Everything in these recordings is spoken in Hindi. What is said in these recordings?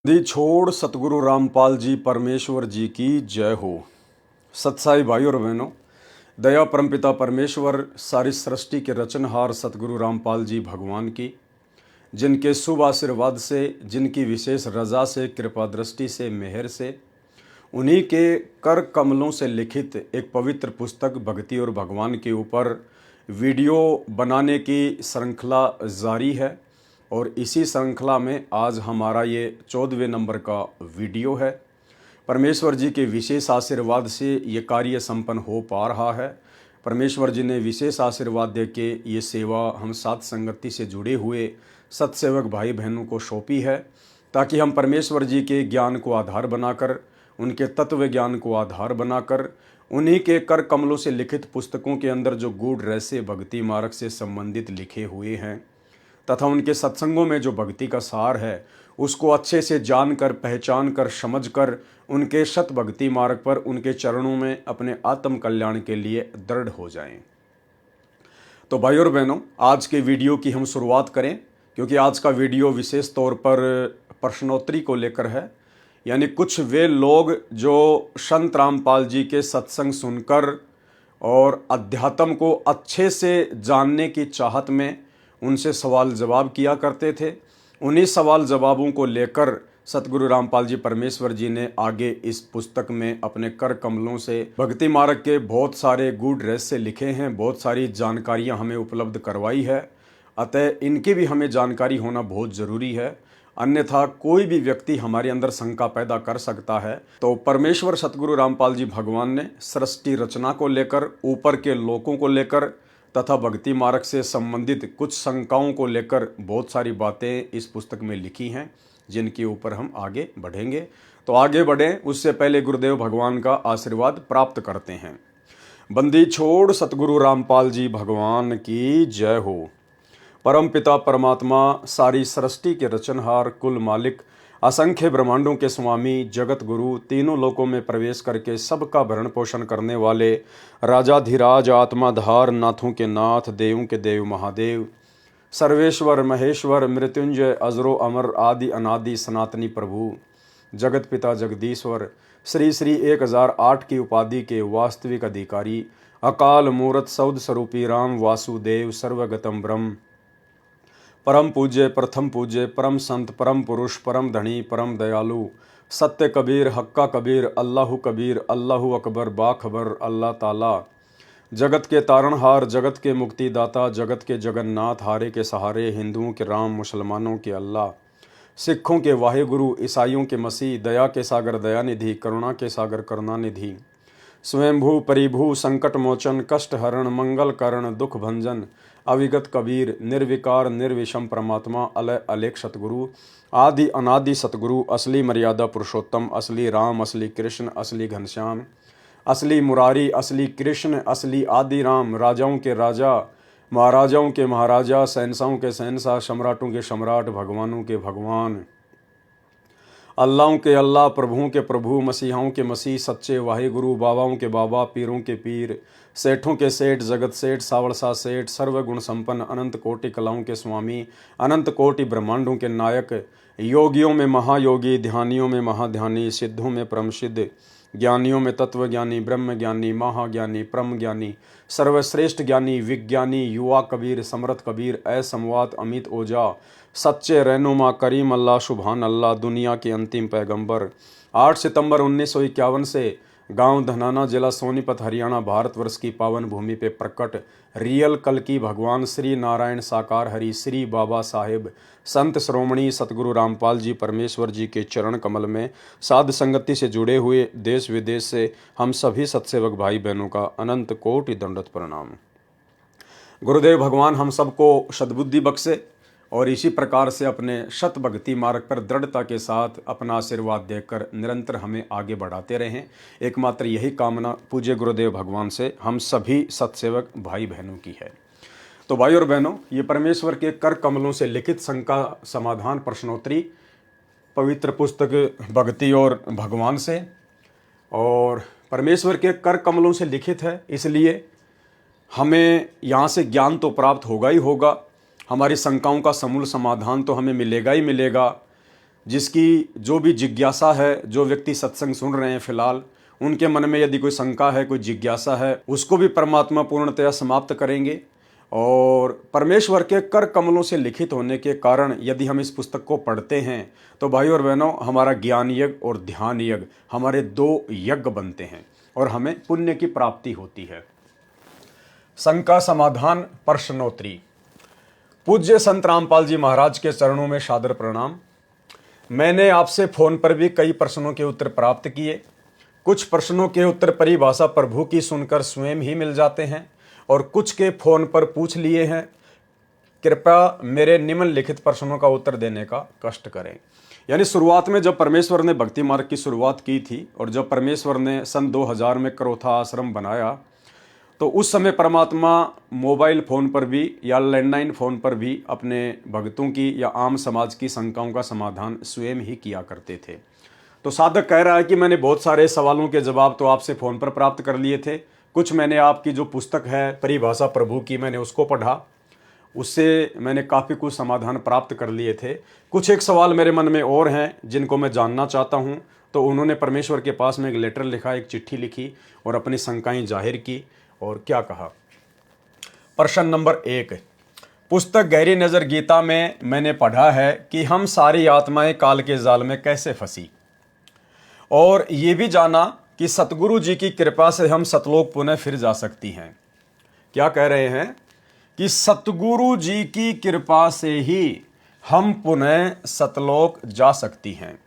दी छोड़ सतगुरु रामपाल जी परमेश्वर जी की जय हो। सत्साई भाई और बहनों, दया परमपिता परमेश्वर सारी सृष्टि के रचनहार सतगुरु रामपाल जी भगवान की, जिनके शुभ आशीर्वाद से, जिनकी विशेष रजा से, कृपा दृष्टि से, मेहर से, उन्हीं के कर कमलों से लिखित एक पवित्र पुस्तक भक्ति और भगवान के ऊपर वीडियो बनाने की श्रृंखला जारी है। और इसी श्रृंखला में आज हमारा ये 14वें नंबर का वीडियो है। परमेश्वर जी के विशेष आशीर्वाद से ये कार्य संपन्न हो पा रहा है। परमेश्वर जी ने विशेष आशीर्वाद दे के ये सेवा हम साथ संगति से जुड़े हुए सत्सेवक भाई बहनों को सौंपी है, ताकि हम परमेश्वर जी के ज्ञान को आधार बनाकर, उनके तत्व ज्ञान को आधार बनाकर, उन्हीं के कर कमलों से लिखित पुस्तकों के अंदर जो गूढ़ रहस्य भक्ति मार्ग से संबंधित लिखे हुए हैं तथा उनके सत्संगों में जो भक्ति का सार है, उसको अच्छे से जानकर, पहचान कर, समझ कर, उनके सत भक्ति मार्ग पर, उनके चरणों में अपने आत्म कल्याण के लिए दृढ़ हो जाएं। तो भाई और बहनों, आज के वीडियो की हम शुरुआत करें, क्योंकि आज का वीडियो विशेष तौर पर प्रश्नोत्तरी को लेकर है। यानी कुछ वे लोग जो संत रामपाल जी के सत्संग सुनकर और अध्यात्म को अच्छे से जानने की चाहत में उनसे सवाल जवाब किया करते थे, उन्हीं सवाल जवाबों को लेकर सतगुरु रामपाल जी परमेश्वर जी ने आगे इस पुस्तक में अपने कर कमलों से भक्ति मार्ग के बहुत सारे गूढ़ रहस्य लिखे हैं, बहुत सारी जानकारियां हमें उपलब्ध करवाई है। अतः इनकी भी हमें जानकारी होना बहुत ज़रूरी है, अन्यथा कोई भी व्यक्ति हमारे अंदर शंका पैदा कर सकता है। तो परमेश्वर सतगुरु रामपाल जी भगवान ने सृष्टि रचना को लेकर, ऊपर के लोकों को लेकर तथा भक्ति मार्ग से संबंधित कुछ शंकाओं को लेकर बहुत सारी बातें इस पुस्तक में लिखी हैं, जिनके ऊपर हम आगे बढ़ेंगे। तो आगे बढ़ें उससे पहले गुरुदेव भगवान का आशीर्वाद प्राप्त करते हैं। बंदी छोड़ सतगुरु रामपाल जी भगवान की जय हो। परम पिता परमात्मा, सारी सृष्टि के रचनहार, कुल मालिक, असंख्य ब्रह्मांडों के स्वामी, जगत गुरु, तीनों लोकों में प्रवेश करके सबका भरण पोषण करने वाले राजाधिराज, आत्माधार, नाथों के नाथ, देवों के देव महादेव, सर्वेश्वर महेश्वर, मृत्युंजय, अजरो अमर, आदि अनादि सनातनी प्रभु, जगत पिता जगदीश्वर, श्री श्री 1008 की उपाधि के वास्तविक अधिकारी, अकाल मूर्त सौद स्वरूपी राम वासुदेव, सर्वगतम ब्रह्म, परम पूज्य, प्रथम पूज्य, परम संत, परम पुरुष, परम धनी, परम दयालु, सत्य कबीर, हक्का कबीर, अल्लाहु कबीर, अल्लाहु अकबर, बाखबर, अल्लाह ताला, जगत के तारणहार, जगत के मुक्तिदाता, जगत के जगन्नाथ, हारे के सहारे, हिंदुओं के राम, मुसलमानों के अल्लाह, सिखों के वाहेगुरु, ईसाइयों के मसीह, दया के सागर दयानिधि, करुणा के सागर करुणानिधि, स्वयंभू परिभू, संकट मोचन, कष्ट हरण, मंगल करण, दुख भंजन, अविगत कबीर, निर्विकार निर्विषम परमात्मा, अलय अलेख सतगुरु, आदि अनादि सतगुरु, असली मर्यादा पुरुषोत्तम, असली राम, असली कृष्ण, असली घनश्याम, असली मुरारी, असली कृष्ण, असली आदि राम, राजाओं के राजा, महाराजाओं के महाराजा, शहंशाहों के शहंशाह, सम्राटों के सम्राट, भगवानों के भगवान, अल्लाहों के अल्लाह, प्रभुओं के प्रभु, मसीहाओं के मसीह, सच्चे वाहिगुरु, बाबाओं के बाबा, पीरों के पीर, सेठों के सेठ, जगत सेठ, सावड़सा सेठ, सर्वगुण संपन्न, अनंत कोटि कलाओं के स्वामी, अनंत कोटि ब्रह्मांडों के नायक, योगियों में महायोगी, ध्यानियों में महाध्यानी, सिद्धों में परम सिद्ध, ज्ञानियों में तत्वज्ञानी, ब्रह्म ज्ञानी, महाज्ञानी, परम ज्ञानी, सर्वश्रेष्ठ ज्ञानी, विज्ञानी, युवा कबीर, समर्थ कबीर, असमवात, अमित ओझा, सच्चे रहनुमा, करीम अल्लाह, सुभान अल्लाह, दुनिया के अंतिम पैगंबर, 8 सितंबर 1951 से गांव धनाना, जिला सोनीपत, हरियाणा, भारतवर्ष की पावन भूमि पे प्रकट रियल कल की भगवान श्री नारायण साकार हरि श्री बाबा साहेब संत श्रोमणी सतगुरु रामपाल जी परमेश्वर जी के चरण कमल में साध संगति से जुड़े हुए देश विदेश से हम सभी सत्सेवक भाई बहनों का अनंत कोटि दंडवत प्रणाम। गुरुदेव भगवान हम सबको सद्बुद्धि बख्शे और इसी प्रकार से अपने शत भक्ति मार्ग पर दृढ़ता के साथ अपना आशीर्वाद देकर निरंतर हमें आगे बढ़ाते रहें। एकमात्र यही कामना पूज्य गुरुदेव भगवान से हम सभी सत्सेवक भाई बहनों की है। तो भाई और बहनों, ये परमेश्वर के कर कमलों से लिखित शंका समाधान प्रश्नोत्तरी पवित्र पुस्तक भक्ति और भगवान से, और परमेश्वर के कर कमलों से लिखित है, इसलिए हमें यहाँ से ज्ञान तो प्राप्त होगा ही होगा, हमारी शंकाओं का समूल समाधान तो हमें मिलेगा ही मिलेगा, जिसकी जो भी जिज्ञासा है, जो व्यक्ति सत्संग सुन रहे हैं फिलहाल, उनके मन में यदि कोई शंका है, कोई जिज्ञासा है, उसको भी परमात्मा पूर्णतया समाप्त करेंगे। और परमेश्वर के कर कमलों से लिखित होने के कारण यदि हम इस पुस्तक को पढ़ते हैं तो भाई और बहनों, हमारा ज्ञान यज्ञ और ध्यान यज्ञ, हमारे 2 यज्ञ बनते हैं और हमें पुण्य की प्राप्ति होती है। शंका समाधान प्रश्नोत्तरी। पूज्य संत रामपाल जी महाराज के चरणों में सादर प्रणाम। मैंने आपसे फोन पर भी कई प्रश्नों के उत्तर प्राप्त किए। कुछ प्रश्नों के उत्तर परिभाषा प्रभु की सुनकर स्वयं ही मिल जाते हैं और कुछ के फोन पर पूछ लिए हैं। कृपया मेरे निम्नलिखित प्रश्नों का उत्तर देने का कष्ट करें। यानी शुरुआत में जब परमेश्वर ने भक्ति मार्ग की शुरुआत की थी और जब परमेश्वर ने सन 2000 में करोथा आश्रम बनाया, तो उस समय परमात्मा मोबाइल फ़ोन पर भी या लैंडलाइन फ़ोन पर भी अपने भक्तों की या आम समाज की शंकाओं का समाधान स्वयं ही किया करते थे। तो साधक कह रहा है कि मैंने बहुत सारे सवालों के जवाब तो आपसे फ़ोन पर प्राप्त कर लिए थे, कुछ मैंने आपकी जो पुस्तक है परिभाषा प्रभु की, मैंने उसको पढ़ा, उससे मैंने काफ़ी कुछ समाधान प्राप्त कर लिए थे। कुछ एक सवाल मेरे मन में और हैं जिनको मैं जानना चाहता हूँ। तो उन्होंने परमेश्वर के पास में एक लेटर लिखा, एक चिट्ठी लिखी और अपनी शंकाएं जाहिर की। और क्या कहा? प्रश्न नंबर 1, पुस्तक गहरी नज़र गीता में मैंने पढ़ा है कि हम सारी आत्माएं काल के जाल में कैसे फंसी, और ये भी जाना कि सतगुरु जी की कृपा से हम सतलोक पुनः फिर जा सकती हैं। क्या कह रहे हैं कि सतगुरु जी की कृपा से ही हम पुनः सतलोक जा सकती हैं।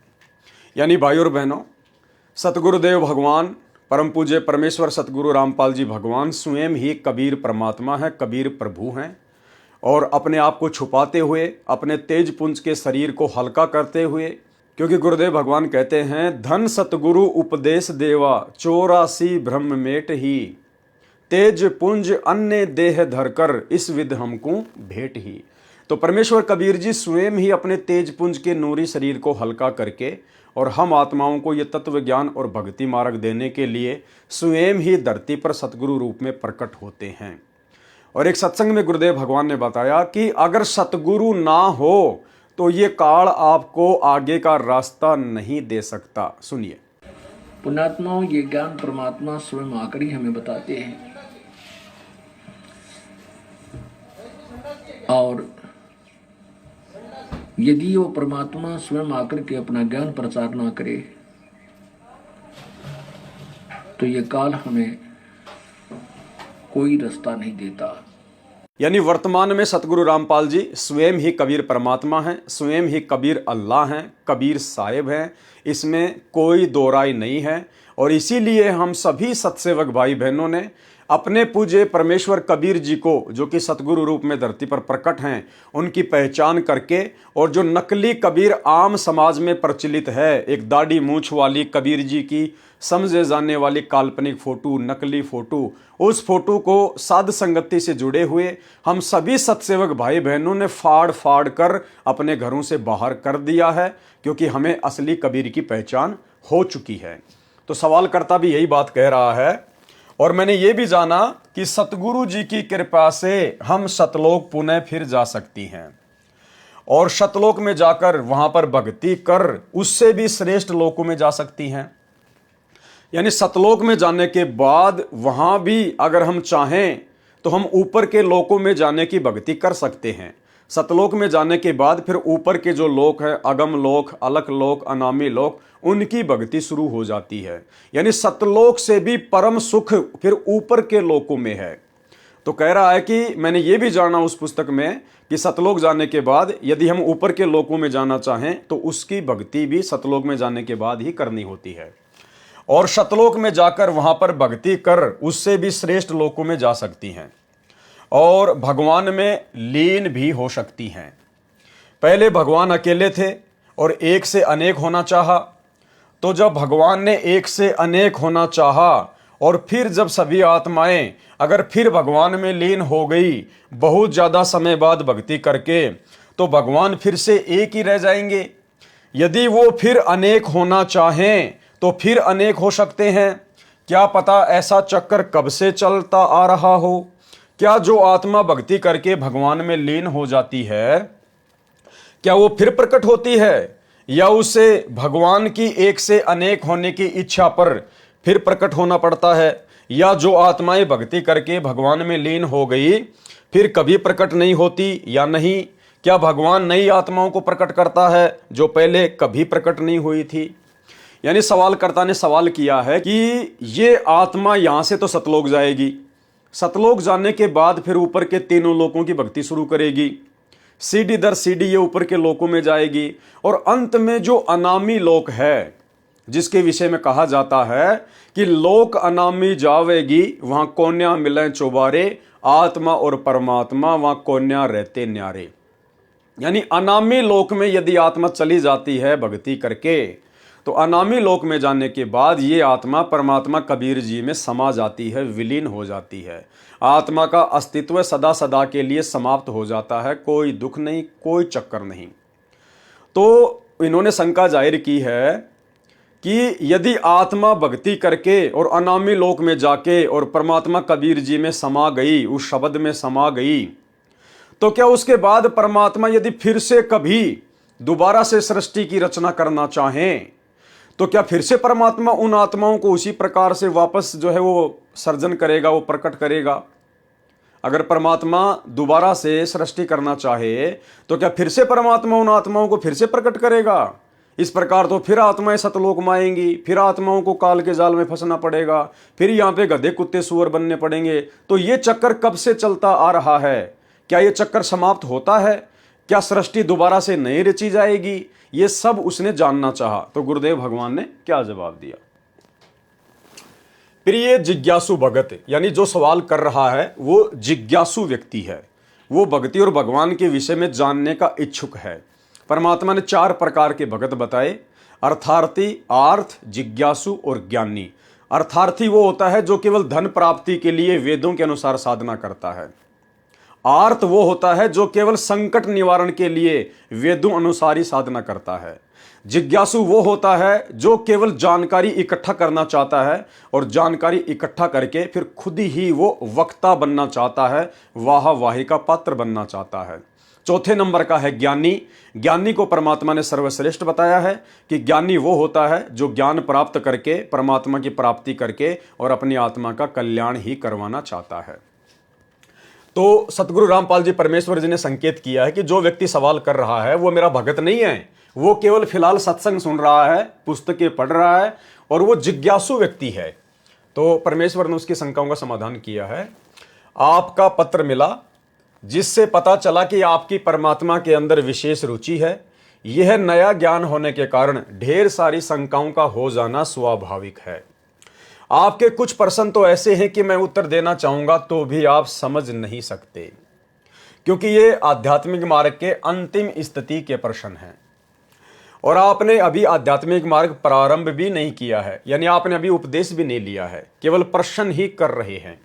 यानी भाई और बहनों, सतगुरुदेव भगवान परम पूज्य परमेश्वर सतगुरु रामपाल जी भगवान स्वयं ही कबीर परमात्मा है, कबीर प्रभु हैं, और अपने आप को छुपाते हुए, अपने तेज पुंज के शरीर को हल्का करते हुए, क्योंकि गुरुदेव भगवान कहते हैं, धन सतगुरु उपदेश देवा 84 ब्रह्म मेट ही, तेज पुंज अन्य देह धरकर इस विध हमको भेंट ही। तो परमेश्वर कबीर जी स्वयं ही अपने तेज पुंज के नूरी शरीर को हल्का करके और हम आत्माओं को ये तत्व ज्ञान और भक्ति मार्ग देने के लिए स्वयं ही धरती पर सतगुरु रूप में प्रकट होते हैं। और एक सत्संग में गुरुदेव भगवान ने बताया कि अगर सतगुरु ना हो तो ये काल आपको आगे का रास्ता नहीं दे सकता। सुनिए। पुण्यात्माओं, ये ज्ञान परमात्मा स्वयं आकर ही हमें बताते हैं, और यदि वो परमात्मा स्वयं आकर के अपना ज्ञान प्रचार ना करे तो ये काल हमें कोई रास्ता नहीं देता। यानी वर्तमान में सतगुरु रामपाल जी स्वयं ही कबीर परमात्मा हैं, स्वयं ही कबीर अल्लाह हैं, कबीर साहिब हैं, इसमें कोई दो राय नहीं है। और इसीलिए हम सभी सत्सेवक भाई बहनों ने अपने पूज्य परमेश्वर कबीर जी को, जो कि सतगुरु रूप में धरती पर प्रकट हैं, उनकी पहचान करके, और जो नकली कबीर आम समाज में प्रचलित है, एक दाढ़ी मूछ वाली कबीर जी की समझे जाने वाली काल्पनिक फोटो, नकली फोटो, उस फोटो को साध संगति से जुड़े हुए हम सभी सत्सेवक भाई बहनों ने फाड़ फाड़ कर अपने घरों से बाहर कर दिया है, क्योंकि हमें असली कबीर की पहचान हो चुकी है। तो सवालकर्ता भी यही बात कह रहा है। और मैंने ये भी जाना कि सतगुरु जी की कृपा से हम सतलोक पुनः फिर जा सकती हैं, और सतलोक में जाकर वहां पर भक्ति कर उससे भी श्रेष्ठ लोकों में जा सकती हैं। यानी सतलोक में जाने के बाद वहां भी अगर हम चाहें तो हम ऊपर के लोकों में जाने की भक्ति कर सकते हैं। सतलोक में जाने के बाद फिर ऊपर के जो लोक है, अगम लोक, अलक लोक, अनामी लोक, उनकी भक्ति शुरू हो जाती है। यानी सतलोक से भी परम सुख फिर ऊपर के लोकों में है। तो कह रहा है कि मैंने ये भी जाना उस पुस्तक में कि सतलोक जाने के बाद यदि हम ऊपर के लोकों में जाना चाहें तो उसकी भक्ति भी सतलोक में जाने के बाद ही करनी होती है, और सतलोक में जाकर वहां पर भक्ति कर उससे भी श्रेष्ठ लोकों में जा सकती हैं और भगवान में लीन भी हो सकती हैं। पहले भगवान अकेले थे और एक से अनेक होना चाहा, तो जब भगवान ने एक से अनेक होना चाहा और फिर जब सभी आत्माएं अगर फिर भगवान में लीन हो गई बहुत ज़्यादा समय बाद भक्ति करके, तो भगवान फिर से एक ही रह जाएंगे। यदि वो फिर अनेक होना चाहें तो फिर अनेक हो सकते हैं। क्या पता ऐसा चक्कर कब से चलता आ रहा हो। क्या जो आत्मा भक्ति करके भगवान में लीन हो जाती है, क्या वो फिर प्रकट होती है, या उसे भगवान की एक से अनेक होने की इच्छा पर फिर प्रकट होना पड़ता है, या जो आत्माएं भक्ति करके भगवान में लीन हो गई फिर कभी प्रकट नहीं होती या नहीं? क्या भगवान नई आत्माओं को प्रकट करता है जो पहले कभी प्रकट नहीं हुई थी? यानी सवालकर्ता ने सवाल किया है कि ये आत्मा यहां से तो सतलोक जाएगी, सतलोक जाने के बाद फिर ऊपर के तीनों लोकों की भक्ति शुरू करेगी, सीढ़ी दर सीढ़ी ये ऊपर के लोकों में जाएगी, और अंत में जो अनामी लोक है जिसके विषय में कहा जाता है कि लोक अनामी जावेगी, वहां कोन्या मिले चौबारे, आत्मा और परमात्मा वहां कोन्या रहते न्यारे। यानी अनामी लोक में यदि आत्मा चली जाती है भक्ति करके, तो अनामी लोक में जाने के बाद ये आत्मा परमात्मा कबीर जी में समा जाती है, विलीन हो जाती है। आत्मा का अस्तित्व सदा सदा के लिए समाप्त हो जाता है, कोई दुख नहीं, कोई चक्कर नहीं। तो इन्होंने शंका जाहिर की है कि यदि आत्मा भक्ति करके और अनामी लोक में जाके और परमात्मा कबीर जी में समा गई, उस शब्द में समा गई, तो क्या उसके बाद परमात्मा यदि फिर से कभी दोबारा से सृष्टि की रचना करना चाहें, तो क्या फिर से परमात्मा उन आत्माओं को उसी प्रकार से वापस जो है वो सर्जन करेगा, वो प्रकट करेगा? अगर परमात्मा दोबारा से सृष्टि करना चाहे तो क्या फिर से परमात्मा उन आत्माओं को फिर से प्रकट करेगा? इस प्रकार तो फिर आत्माएं सतलोक में आएंगी, फिर आत्माओं को काल के जाल में फंसना पड़ेगा, फिर यहाँ पे गधे कुत्ते सुअर बनने पड़ेंगे। तो ये चक्कर कब से चलता आ रहा है? क्या ये चक्कर समाप्त होता है? क्या सृष्टि दोबारा से नहीं रची जाएगी? ये सब उसने जानना चाहा। तो गुरुदेव भगवान ने क्या जवाब दिया? प्रिय जिज्ञासु भगत, यानी जो सवाल कर रहा है वो जिज्ञासु व्यक्ति है, वो भक्ति और भगवान के विषय में जानने का इच्छुक है। परमात्मा ने 4 प्रकार के भगत बताए, अर्थार्थी, आर्थ, जिज्ञासु और ज्ञानी। अर्थार्थी वो होता है जो केवल धन प्राप्ति के लिए वेदों के अनुसार साधना करता है। आर्थ वो होता है जो केवल संकट निवारण के लिए वेदों अनुसार ही साधना करता है। जिज्ञासु वो होता है जो केवल जानकारी इकट्ठा करना चाहता है और जानकारी इकट्ठा करके फिर खुद ही वो वक्ता बनना चाहता है, वाहवाही का पात्र बनना चाहता है। चौथे नंबर का है ज्ञानी। ज्ञानी को परमात्मा ने सर्वश्रेष्ठ बताया है कि ज्ञानी वो होता है जो ज्ञान प्राप्त करके परमात्मा की प्राप्ति करके और अपनी आत्मा का कल्याण ही करवाना चाहता है। तो सतगुरु रामपाल जी परमेश्वर जी ने संकेत किया है कि जो व्यक्ति सवाल कर रहा है वो मेरा भगत नहीं है, वो केवल फिलहाल सत्संग सुन रहा है, पुस्तकें पढ़ रहा है और वो जिज्ञासु व्यक्ति है। तो परमेश्वर ने उसकी शंकाओं का समाधान किया है। आपका पत्र मिला जिससे पता चला कि आपकी परमात्मा के अंदर विशेष रुचि है। यह नया ज्ञान होने के कारण ढेर सारी शंकाओं का हो जाना स्वाभाविक है। आपके कुछ प्रश्न तो ऐसे हैं कि मैं उत्तर देना चाहूंगा तो भी आप समझ नहीं सकते, क्योंकि ये आध्यात्मिक मार्ग के अंतिम स्थिति के प्रश्न हैं और आपने अभी आध्यात्मिक मार्ग प्रारंभ भी नहीं किया है, यानी आपने अभी उपदेश भी नहीं लिया है, केवल प्रश्न ही कर रहे हैं।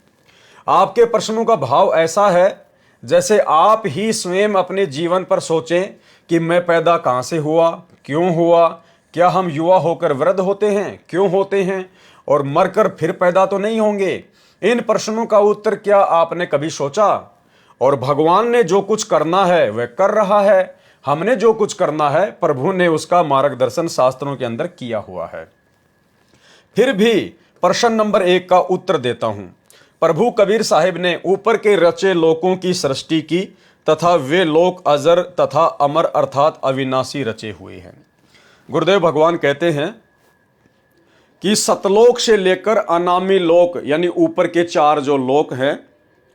आपके प्रश्नों का भाव ऐसा है जैसे आप ही स्वयं अपने जीवन पर सोचें कि मैं पैदा कहां से हुआ, क्यों हुआ, क्या हम युवा होकर वृद्ध होते हैं, क्यों होते हैं, और मरकर फिर पैदा तो नहीं होंगे। इन प्रश्नों का उत्तर क्या आपने कभी सोचा? और भगवान ने जो कुछ करना है वह कर रहा है, हमने जो कुछ करना है प्रभु ने उसका मार्गदर्शन शास्त्रों के अंदर किया हुआ है। फिर भी प्रश्न नंबर 1 का उत्तर देता हूं। प्रभु कबीर साहिब ने ऊपर के रचे लोकों की सृष्टि की तथा वे लोक अजर तथा अमर अर्थात अविनाशी रचे हुए हैं। गुरुदेव भगवान कहते हैं कि सतलोक से लेकर अनामी लोक यानी ऊपर के 4 जो लोक हैं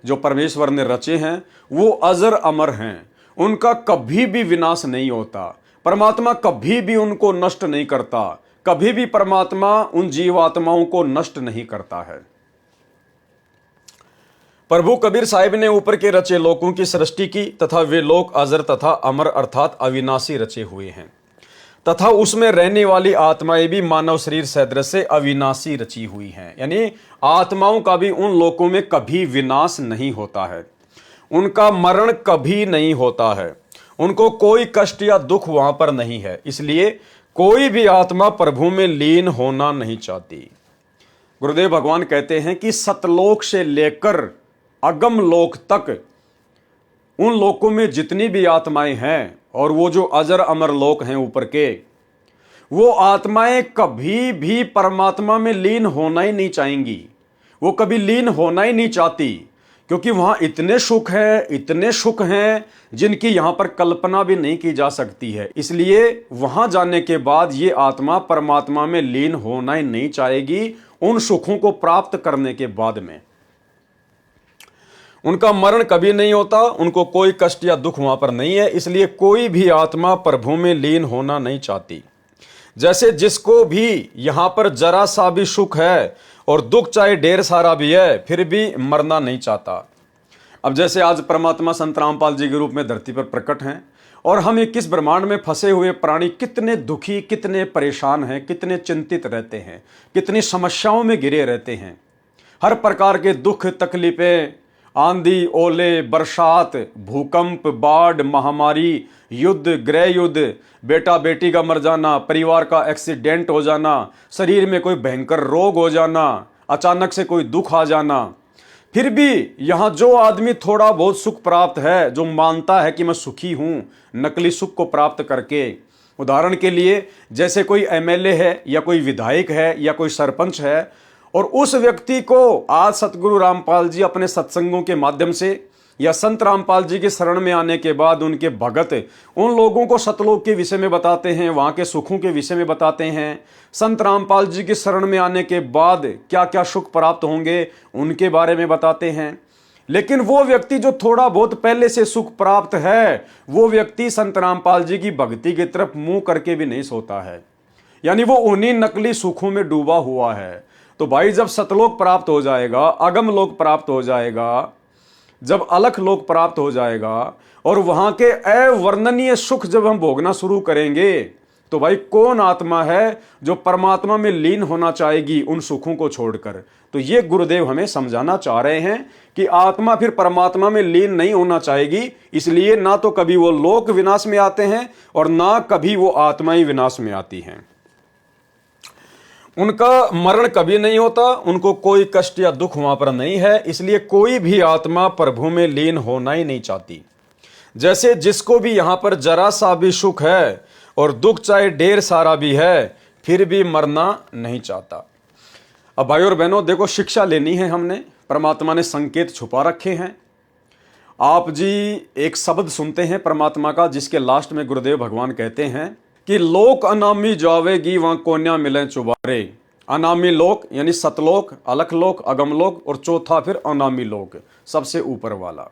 जो परमेश्वर ने रचे हैं वो अजर अमर हैं, उनका कभी भी विनाश नहीं होता। परमात्मा कभी भी उनको नष्ट नहीं करता, कभी भी परमात्मा उन जीवात्माओं को नष्ट नहीं करता है। प्रभु कबीर साहिब ने ऊपर के रचे लोकों की सृष्टि की तथा वे लोक अजर तथा अमर अर्थात अविनाशी रचे हुए हैं तथा उसमें रहने वाली आत्माएं भी मानव शरीर सदृश से अविनाशी रची हुई हैं, यानी आत्माओं का भी उन लोकों में कभी विनाश नहीं होता है, उनका मरण कभी नहीं होता है, उनको कोई कष्ट या दुख वहां पर नहीं है। इसलिए कोई भी आत्मा प्रभु में लीन होना नहीं चाहती। गुरुदेव भगवान कहते हैं कि सतलोक से लेकर अगम लोक तक उन लोकों में जितनी भी आत्माएं हैं और वो जो अजर अमर लोक हैं ऊपर के, वो आत्माएं कभी भी परमात्मा में लीन होना ही नहीं चाहेंगी, वो कभी लीन होना ही नहीं चाहती, क्योंकि वहां इतने सुख हैं जिनकी यहां पर कल्पना भी नहीं की जा सकती है। इसलिए वहां जाने के बाद ये आत्मा परमात्मा में लीन होना ही नहीं चाहेगी उन सुखों को प्राप्त करने के बाद में। उनका मरण कभी नहीं होता, उनको कोई कष्ट या दुख वहां पर नहीं है, इसलिए कोई भी आत्मा प्रभु में लीन होना नहीं चाहती। जैसे जिसको भी यहां पर जरा सा भी सुख है और दुख चाहे ढेर सारा भी है, फिर भी मरना नहीं चाहता। अब जैसे आज परमात्मा संत रामपाल जी के रूप में धरती पर प्रकट हैं और हम 21 ब्रह्मांड में फंसे हुए प्राणी कितने दुखी, कितने परेशान हैं, कितने चिंतित रहते हैं, कितनी समस्याओं में घिरे रहते हैं। हर प्रकार के दुख, तकलीफें, आंधी, ओले, बरसात, भूकंप, बाढ़, महामारी, युद्ध, गृह युद्ध, बेटा बेटी का मर जाना, परिवार का एक्सीडेंट हो जाना, शरीर में कोई भयंकर रोग हो जाना, अचानक से कोई दुख आ जाना। फिर भी यहां जो आदमी थोड़ा बहुत सुख प्राप्त है, जो मानता है कि मैं सुखी हूं नकली सुख को प्राप्त करके, उदाहरण के लिए जैसे कोई एमएलए है या कोई विधायक है या कोई सरपंच है, और उस व्यक्ति को आज सतगुरु रामपाल जी अपने सत्संगों के माध्यम से या संत रामपाल जी के शरण में आने के बाद उनके भगत उन लोगों को सतलोक के विषय में बताते हैं, वहां के सुखों के विषय में बताते हैं। संत रामपाल जी के शरण में आने के बाद क्या क्या सुख प्राप्त होंगे उनके बारे में बताते हैं। लेकिन वो व्यक्ति जो थोड़ा बहुत पहले से सुख प्राप्त है, वो व्यक्ति संत रामपाल जी की भक्ति की तरफ मुंह करके भी नहीं सोता है, यानी वो उन्हीं नकली सुखों में डूबा हुआ है। तो भाई जब सतलोक प्राप्त हो जाएगा, अगम लोक प्राप्त हो जाएगा, जब अलख लोक प्राप्त हो जाएगा और वहां के अवर्णनीय सुख जब हम भोगना शुरू करेंगे, तो भाई कौन आत्मा है जो परमात्मा में लीन होना चाहेगी उन सुखों को छोड़कर। तो ये गुरुदेव हमें समझाना चाह रहे हैं कि आत्मा फिर परमात्मा में लीन नहीं होना चाहेगी, इसलिए ना तो कभी वो लोक विनाश में आते हैं और ना कभी वो आत्मा ही विनाश में आती हैं। उनका मरण कभी नहीं होता, उनको कोई कष्ट या दुख वहां पर नहीं है, इसलिए कोई भी आत्मा प्रभु में लीन होना ही नहीं चाहती। जैसे जिसको भी यहां पर जरा सा भी सुख है और दुख चाहे ढेर सारा भी है, फिर भी मरना नहीं चाहता। अब भाई और बहनों देखो, शिक्षा लेनी है हमने, परमात्मा ने संकेत छुपा रखे हैं। आप जी एक शब्द सुनते हैं परमात्मा का, जिसके लास्ट में गुरुदेव भगवान कहते हैं कि लोक अनामी जावेगी वहां कोन्या मिले चुबारे। अनामी लोक यानी सतलोक, अलख लोक, अगम लोक, और चौथा फिर अनामी लोक, सबसे ऊपर वाला।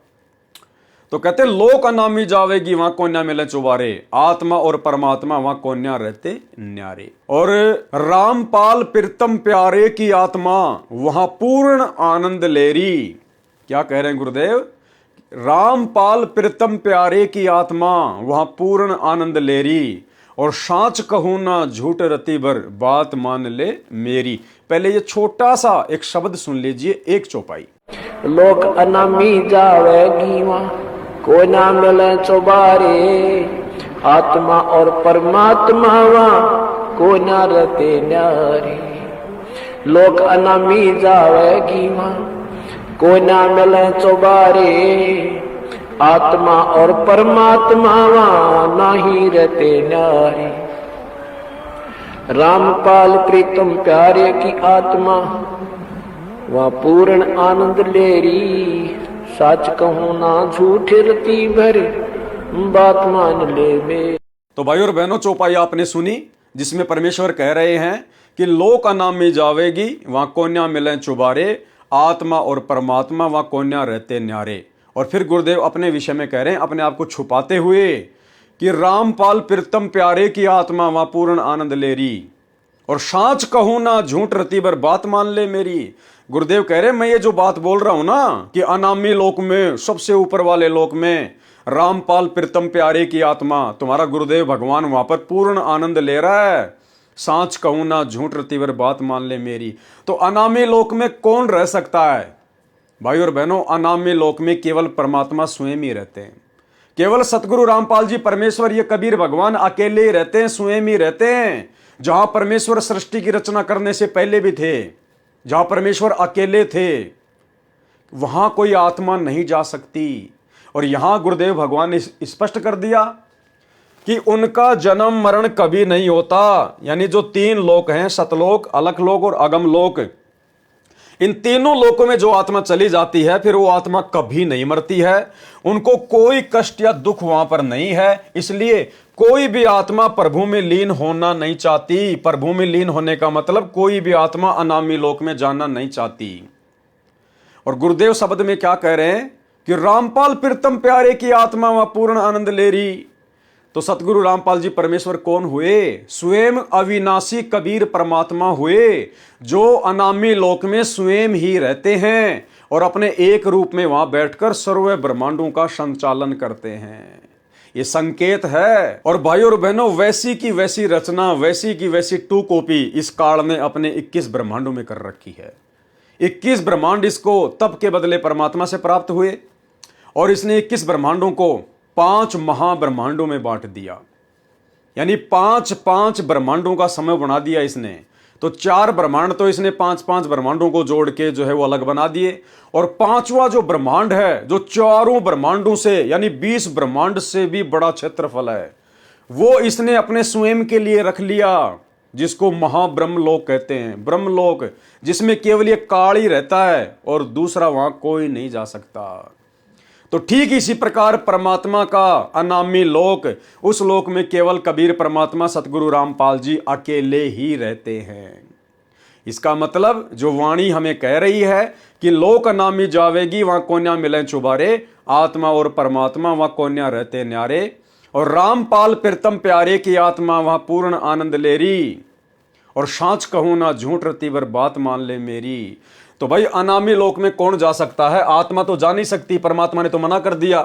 तो कहते लोक अनामी जावेगी वहां कोन्या मिले चुबारे, आत्मा और परमात्मा वहां कोन्या रहते न्यारे। और रामपाल प्रीतम प्यारे की आत्मा वहां पूर्ण आनंद लेरी। क्या कह रहे हैं गुरुदेव? रामपाल प्रीतम प्यारे की आत्मा वहां पूर्ण आनंद लेरी, और सांच कहूं ना झूठ रति भर बात मान ले मेरी। पहले ये छोटा सा एक शब्द सुन लीजिए, एक चौपाई। लोक अनामी जावेगी वहाँ को ना मिले चौबारे, आत्मा और परमात्मा वहाँ को ना रहते न्यारे। लोक अनामी जावेगी वहाँ को ना मिले चौबारे, आत्मा और परमात्मा वहाँ नहीं रहते न्यारे। रामपाल प्रीतम प्यारे की आत्मा वहाँ पूर्ण आनंद लेरी, सच कहूं ना झूठ रति भर बात मान ले मेरी। तो भाई और बहनों, चौपाई आपने सुनी, जिसमें परमेश्वर कह रहे हैं कि लोक अनामी जावेगी वहां कोन्या मिले चुबारे, आत्मा और परमात्मा वहां कोन्या रहते न्यारे। और फिर गुरुदेव अपने विषय में कह रहे हैं, अपने आप को छुपाते हुए, कि रामपाल प्रीतम प्यारे की आत्मा वहां पूर्ण आनंद लेरी, और सांच कहूं ना झूठ रति भर बात मान ले मेरी। गुरुदेव कह रहे हैं मैं ये जो बात बोल रहा हूं ना कि अनामी लोक में, सबसे ऊपर वाले लोक में रामपाल प्रीतम प्यारे की आत्मा, तुम्हारा गुरुदेव भगवान वहां पर पूर्ण आनंद ले रहा है। सांच कहूं ना झूठ रति भर बात मान ले मेरी। तो अनामी लोक में कौन रह सकता है? भाई और बहनों, अनामी लोक में केवल परमात्मा स्वयं ही रहते हैं। केवल सतगुरु रामपाल जी परमेश्वर, ये कबीर भगवान अकेले ही रहते हैं, स्वयं ही रहते हैं। जहां परमेश्वर सृष्टि की रचना करने से पहले भी थे, जहां परमेश्वर अकेले थे, वहां कोई आत्मा नहीं जा सकती। और यहां गुरुदेव भगवान ने स्पष्ट कर दिया कि उनका जन्म मरण कभी नहीं होता। यानी जो तीन लोक हैं, सतलोक, अलखलोक और अगमलोक, इन तीनों लोकों में जो आत्मा चली जाती है फिर वो आत्मा कभी नहीं मरती है। उनको कोई कष्ट या दुख वहां पर नहीं है। इसलिए कोई भी आत्मा प्रभु में लीन होना नहीं चाहती। प्रभु में लीन होने का मतलब कोई भी आत्मा अनामी लोक में जाना नहीं चाहती। और गुरुदेव शब्द में क्या कह रहे हैं कि रामपाल प्रीतम प्यारे की आत्मा वह पूर्ण आनंद ले रही। तो सतगुरु रामपाल जी परमेश्वर कौन हुए? स्वयं अविनाशी कबीर परमात्मा हुए, जो अनामी लोक में स्वयं ही रहते हैं और अपने एक रूप में वहां बैठकर सर्व ब्रह्मांडों का संचालन करते हैं। ये संकेत है। और भाइयों और बहनों, वैसी की वैसी रचना, वैसी की वैसी टू कॉपी इस काल ने अपने 21 ब्रह्मांडों में कर रखी है। 21 ब्रह्मांड इसको तप के बदले परमात्मा से प्राप्त हुए और इसने 21 ब्रह्मांडों को 5 महाब्रह्मांडों में बांट दिया। यानी 5 ब्रह्मांडों का समय बना दिया इसने। तो 4 ब्रह्मांड तो इसने 5 ब्रह्मांडों को जोड़ के जो है वो अलग बना दिए। और 5वां जो ब्रह्मांड है, जो चारों ब्रह्मांडों से यानी 20 ब्रह्मांड से भी बड़ा क्षेत्रफल है, वो इसने अपने स्वयं के लिए रख लिया, जिसको महाब्रह्मलोक कहते हैं। ब्रह्मलोक जिसमें केवल ये काल ही रहता है और दूसरा वहां कोई नहीं जा सकता। तो ठीक इसी प्रकार परमात्मा का अनामी लोक, उस लोक में केवल कबीर परमात्मा सतगुरु रामपाल जी अकेले ही रहते हैं। इसका मतलब जो वाणी हमें कह रही है कि लोक अनामी जावेगी वहां कोन्या मिले चुबारे, आत्मा और परमात्मा वहां कोन्या रहते न्यारे, और रामपाल प्रीतम प्यारे की आत्मा वहां पूर्ण आनंद ले रही, और सांच कहूं ना झूठ रती वर बात मान ले मेरी। तो भाई अनामी लोक में कौन जा सकता है? आत्मा तो जा नहीं सकती। परमात्मा ने तो मना कर दिया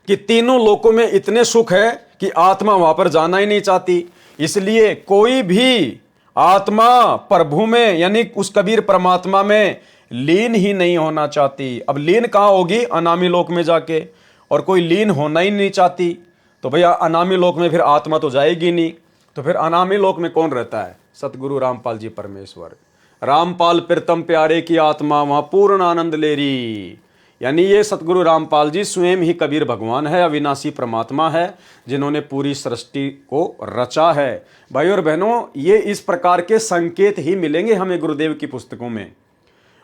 कि तीनों लोकों में इतने सुख है कि आत्मा वहां पर जाना ही नहीं चाहती। इसलिए कोई भी आत्मा प्रभु में यानी उस कबीर परमात्मा में लीन ही नहीं होना चाहती। अब लीन कहां होगी? अनामी लोक में जाके। और कोई लीन होना ही नहीं चाहती तो भैया अनामी लोक में फिर आत्मा तो जाएगी नहीं। तो फिर अनामी लोक में कौन रहता है? सतगुरु रामपाल जी परमेश्वर। रामपाल प्रीतम प्यारे की आत्मा वहां पूर्ण आनंद ले रही। यानी ये सतगुरु रामपाल जी स्वयं ही कबीर भगवान है, अविनाशी परमात्मा है, जिन्होंने पूरी सृष्टि को रचा है। भाई और बहनों, ये इस प्रकार के संकेत ही मिलेंगे हमें गुरुदेव की पुस्तकों में।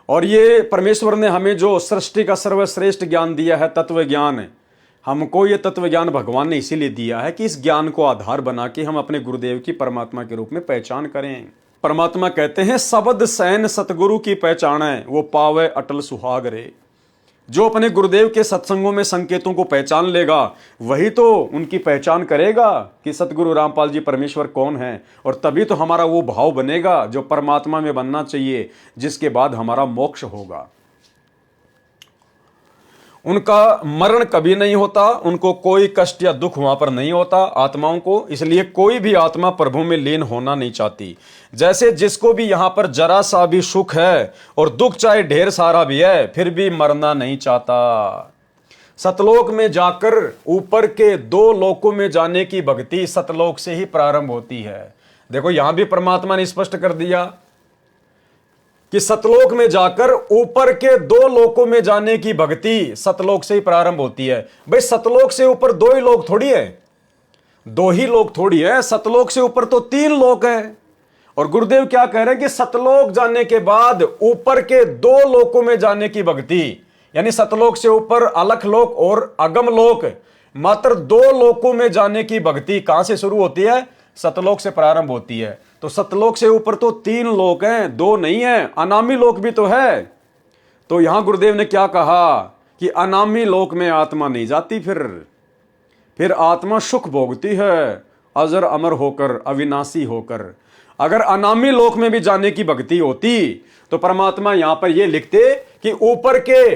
और ये परमेश्वर ने हमें जो सृष्टि का सर्वश्रेष्ठ ज्ञान दिया है, तत्व ज्ञान, हमको ये तत्व ज्ञान भगवान ने इसीलिए दिया है कि इस ज्ञान को आधार बना के हम अपने गुरुदेव की परमात्मा के रूप में पहचान करें। परमात्मा कहते हैं शब्द सैन सतगुरु की पहचान है, वो पावे अटल सुहाग रे। जो अपने गुरुदेव के सत्संगों में संकेतों को पहचान लेगा वही तो उनकी पहचान करेगा कि सतगुरु रामपाल जी परमेश्वर कौन है। और तभी तो हमारा वो भाव बनेगा जो परमात्मा में बनना चाहिए, जिसके बाद हमारा मोक्ष होगा। उनका मरण कभी नहीं होता, उनको कोई कष्ट या दुख वहां पर नहीं होता आत्माओं को। इसलिए कोई भी आत्मा प्रभु में लीन होना नहीं चाहती। जैसे जिसको भी यहां पर जरा सा भी सुख है और दुख चाहे ढेर सारा भी है, फिर भी मरना नहीं चाहता। सतलोक में जाकर ऊपर के 2 लोकों में जाने की भक्ति सतलोक से ही प्रारंभ होती है। देखो यहां भी परमात्मा ने स्पष्ट कर दिया कि सतलोक में जाकर ऊपर के 2 लोकों में जाने की भक्ति सतलोक से ही प्रारंभ होती है। भाई सतलोक से ऊपर 2 ही लोग थोड़ी है, 2 ही लोग थोड़ी है, सतलोक से ऊपर तो 3 लोक हैं। और गुरुदेव क्या कह रहे हैं कि सतलोक जाने के बाद ऊपर के 2 लोकों में जाने की भक्ति, यानी सतलोक से ऊपर अलखलोक और अगमलोक, मात्र 2 लोकों में जाने की भक्ति कहां से शुरू होती है? सतलोक से प्रारंभ होती है। तो सतलोक से ऊपर तो 3 लोक हैं, 2 नहीं है, अनामी लोक भी तो है। तो यहां गुरुदेव ने क्या कहा कि अनामी लोक में आत्मा नहीं जाती, फिर आत्मा सुख भोगती है अजर अमर होकर, अविनाशी होकर। अगर अनामी लोक में भी जाने की भक्ति होती तो परमात्मा यहां पर यह लिखते कि ऊपर के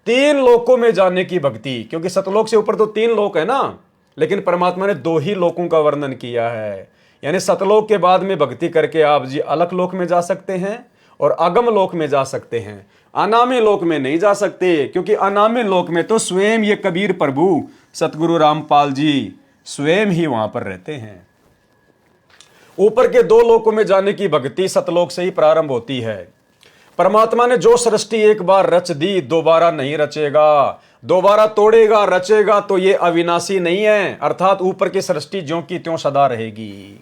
3 लोकों में जाने की भक्ति, क्योंकि सतलोक से ऊपर तो 3 लोक है ना, लेकिन परमात्मा ने 2 ही लोकों का वर्णन किया है। यानी सतलोक के बाद में भक्ति करके आप जी अलख लोक में जा सकते हैं और अगम लोक में जा सकते हैं, अनामी लोक में नहीं जा सकते, क्योंकि अनामी लोक में तो स्वयं ये कबीर प्रभु सतगुरु रामपाल जी स्वयं ही वहां पर रहते हैं। ऊपर के 2 लोकों में जाने की भक्ति सतलोक से ही प्रारंभ होती है। परमात्मा ने जो सृष्टि एक बार रच दी दोबारा नहीं रचेगा। दोबारा तोड़ेगा रचेगा तो ये अविनाशी नहीं है, अर्थात ऊपर की सृष्टि ज्यों की त्यों सदा रहेगी।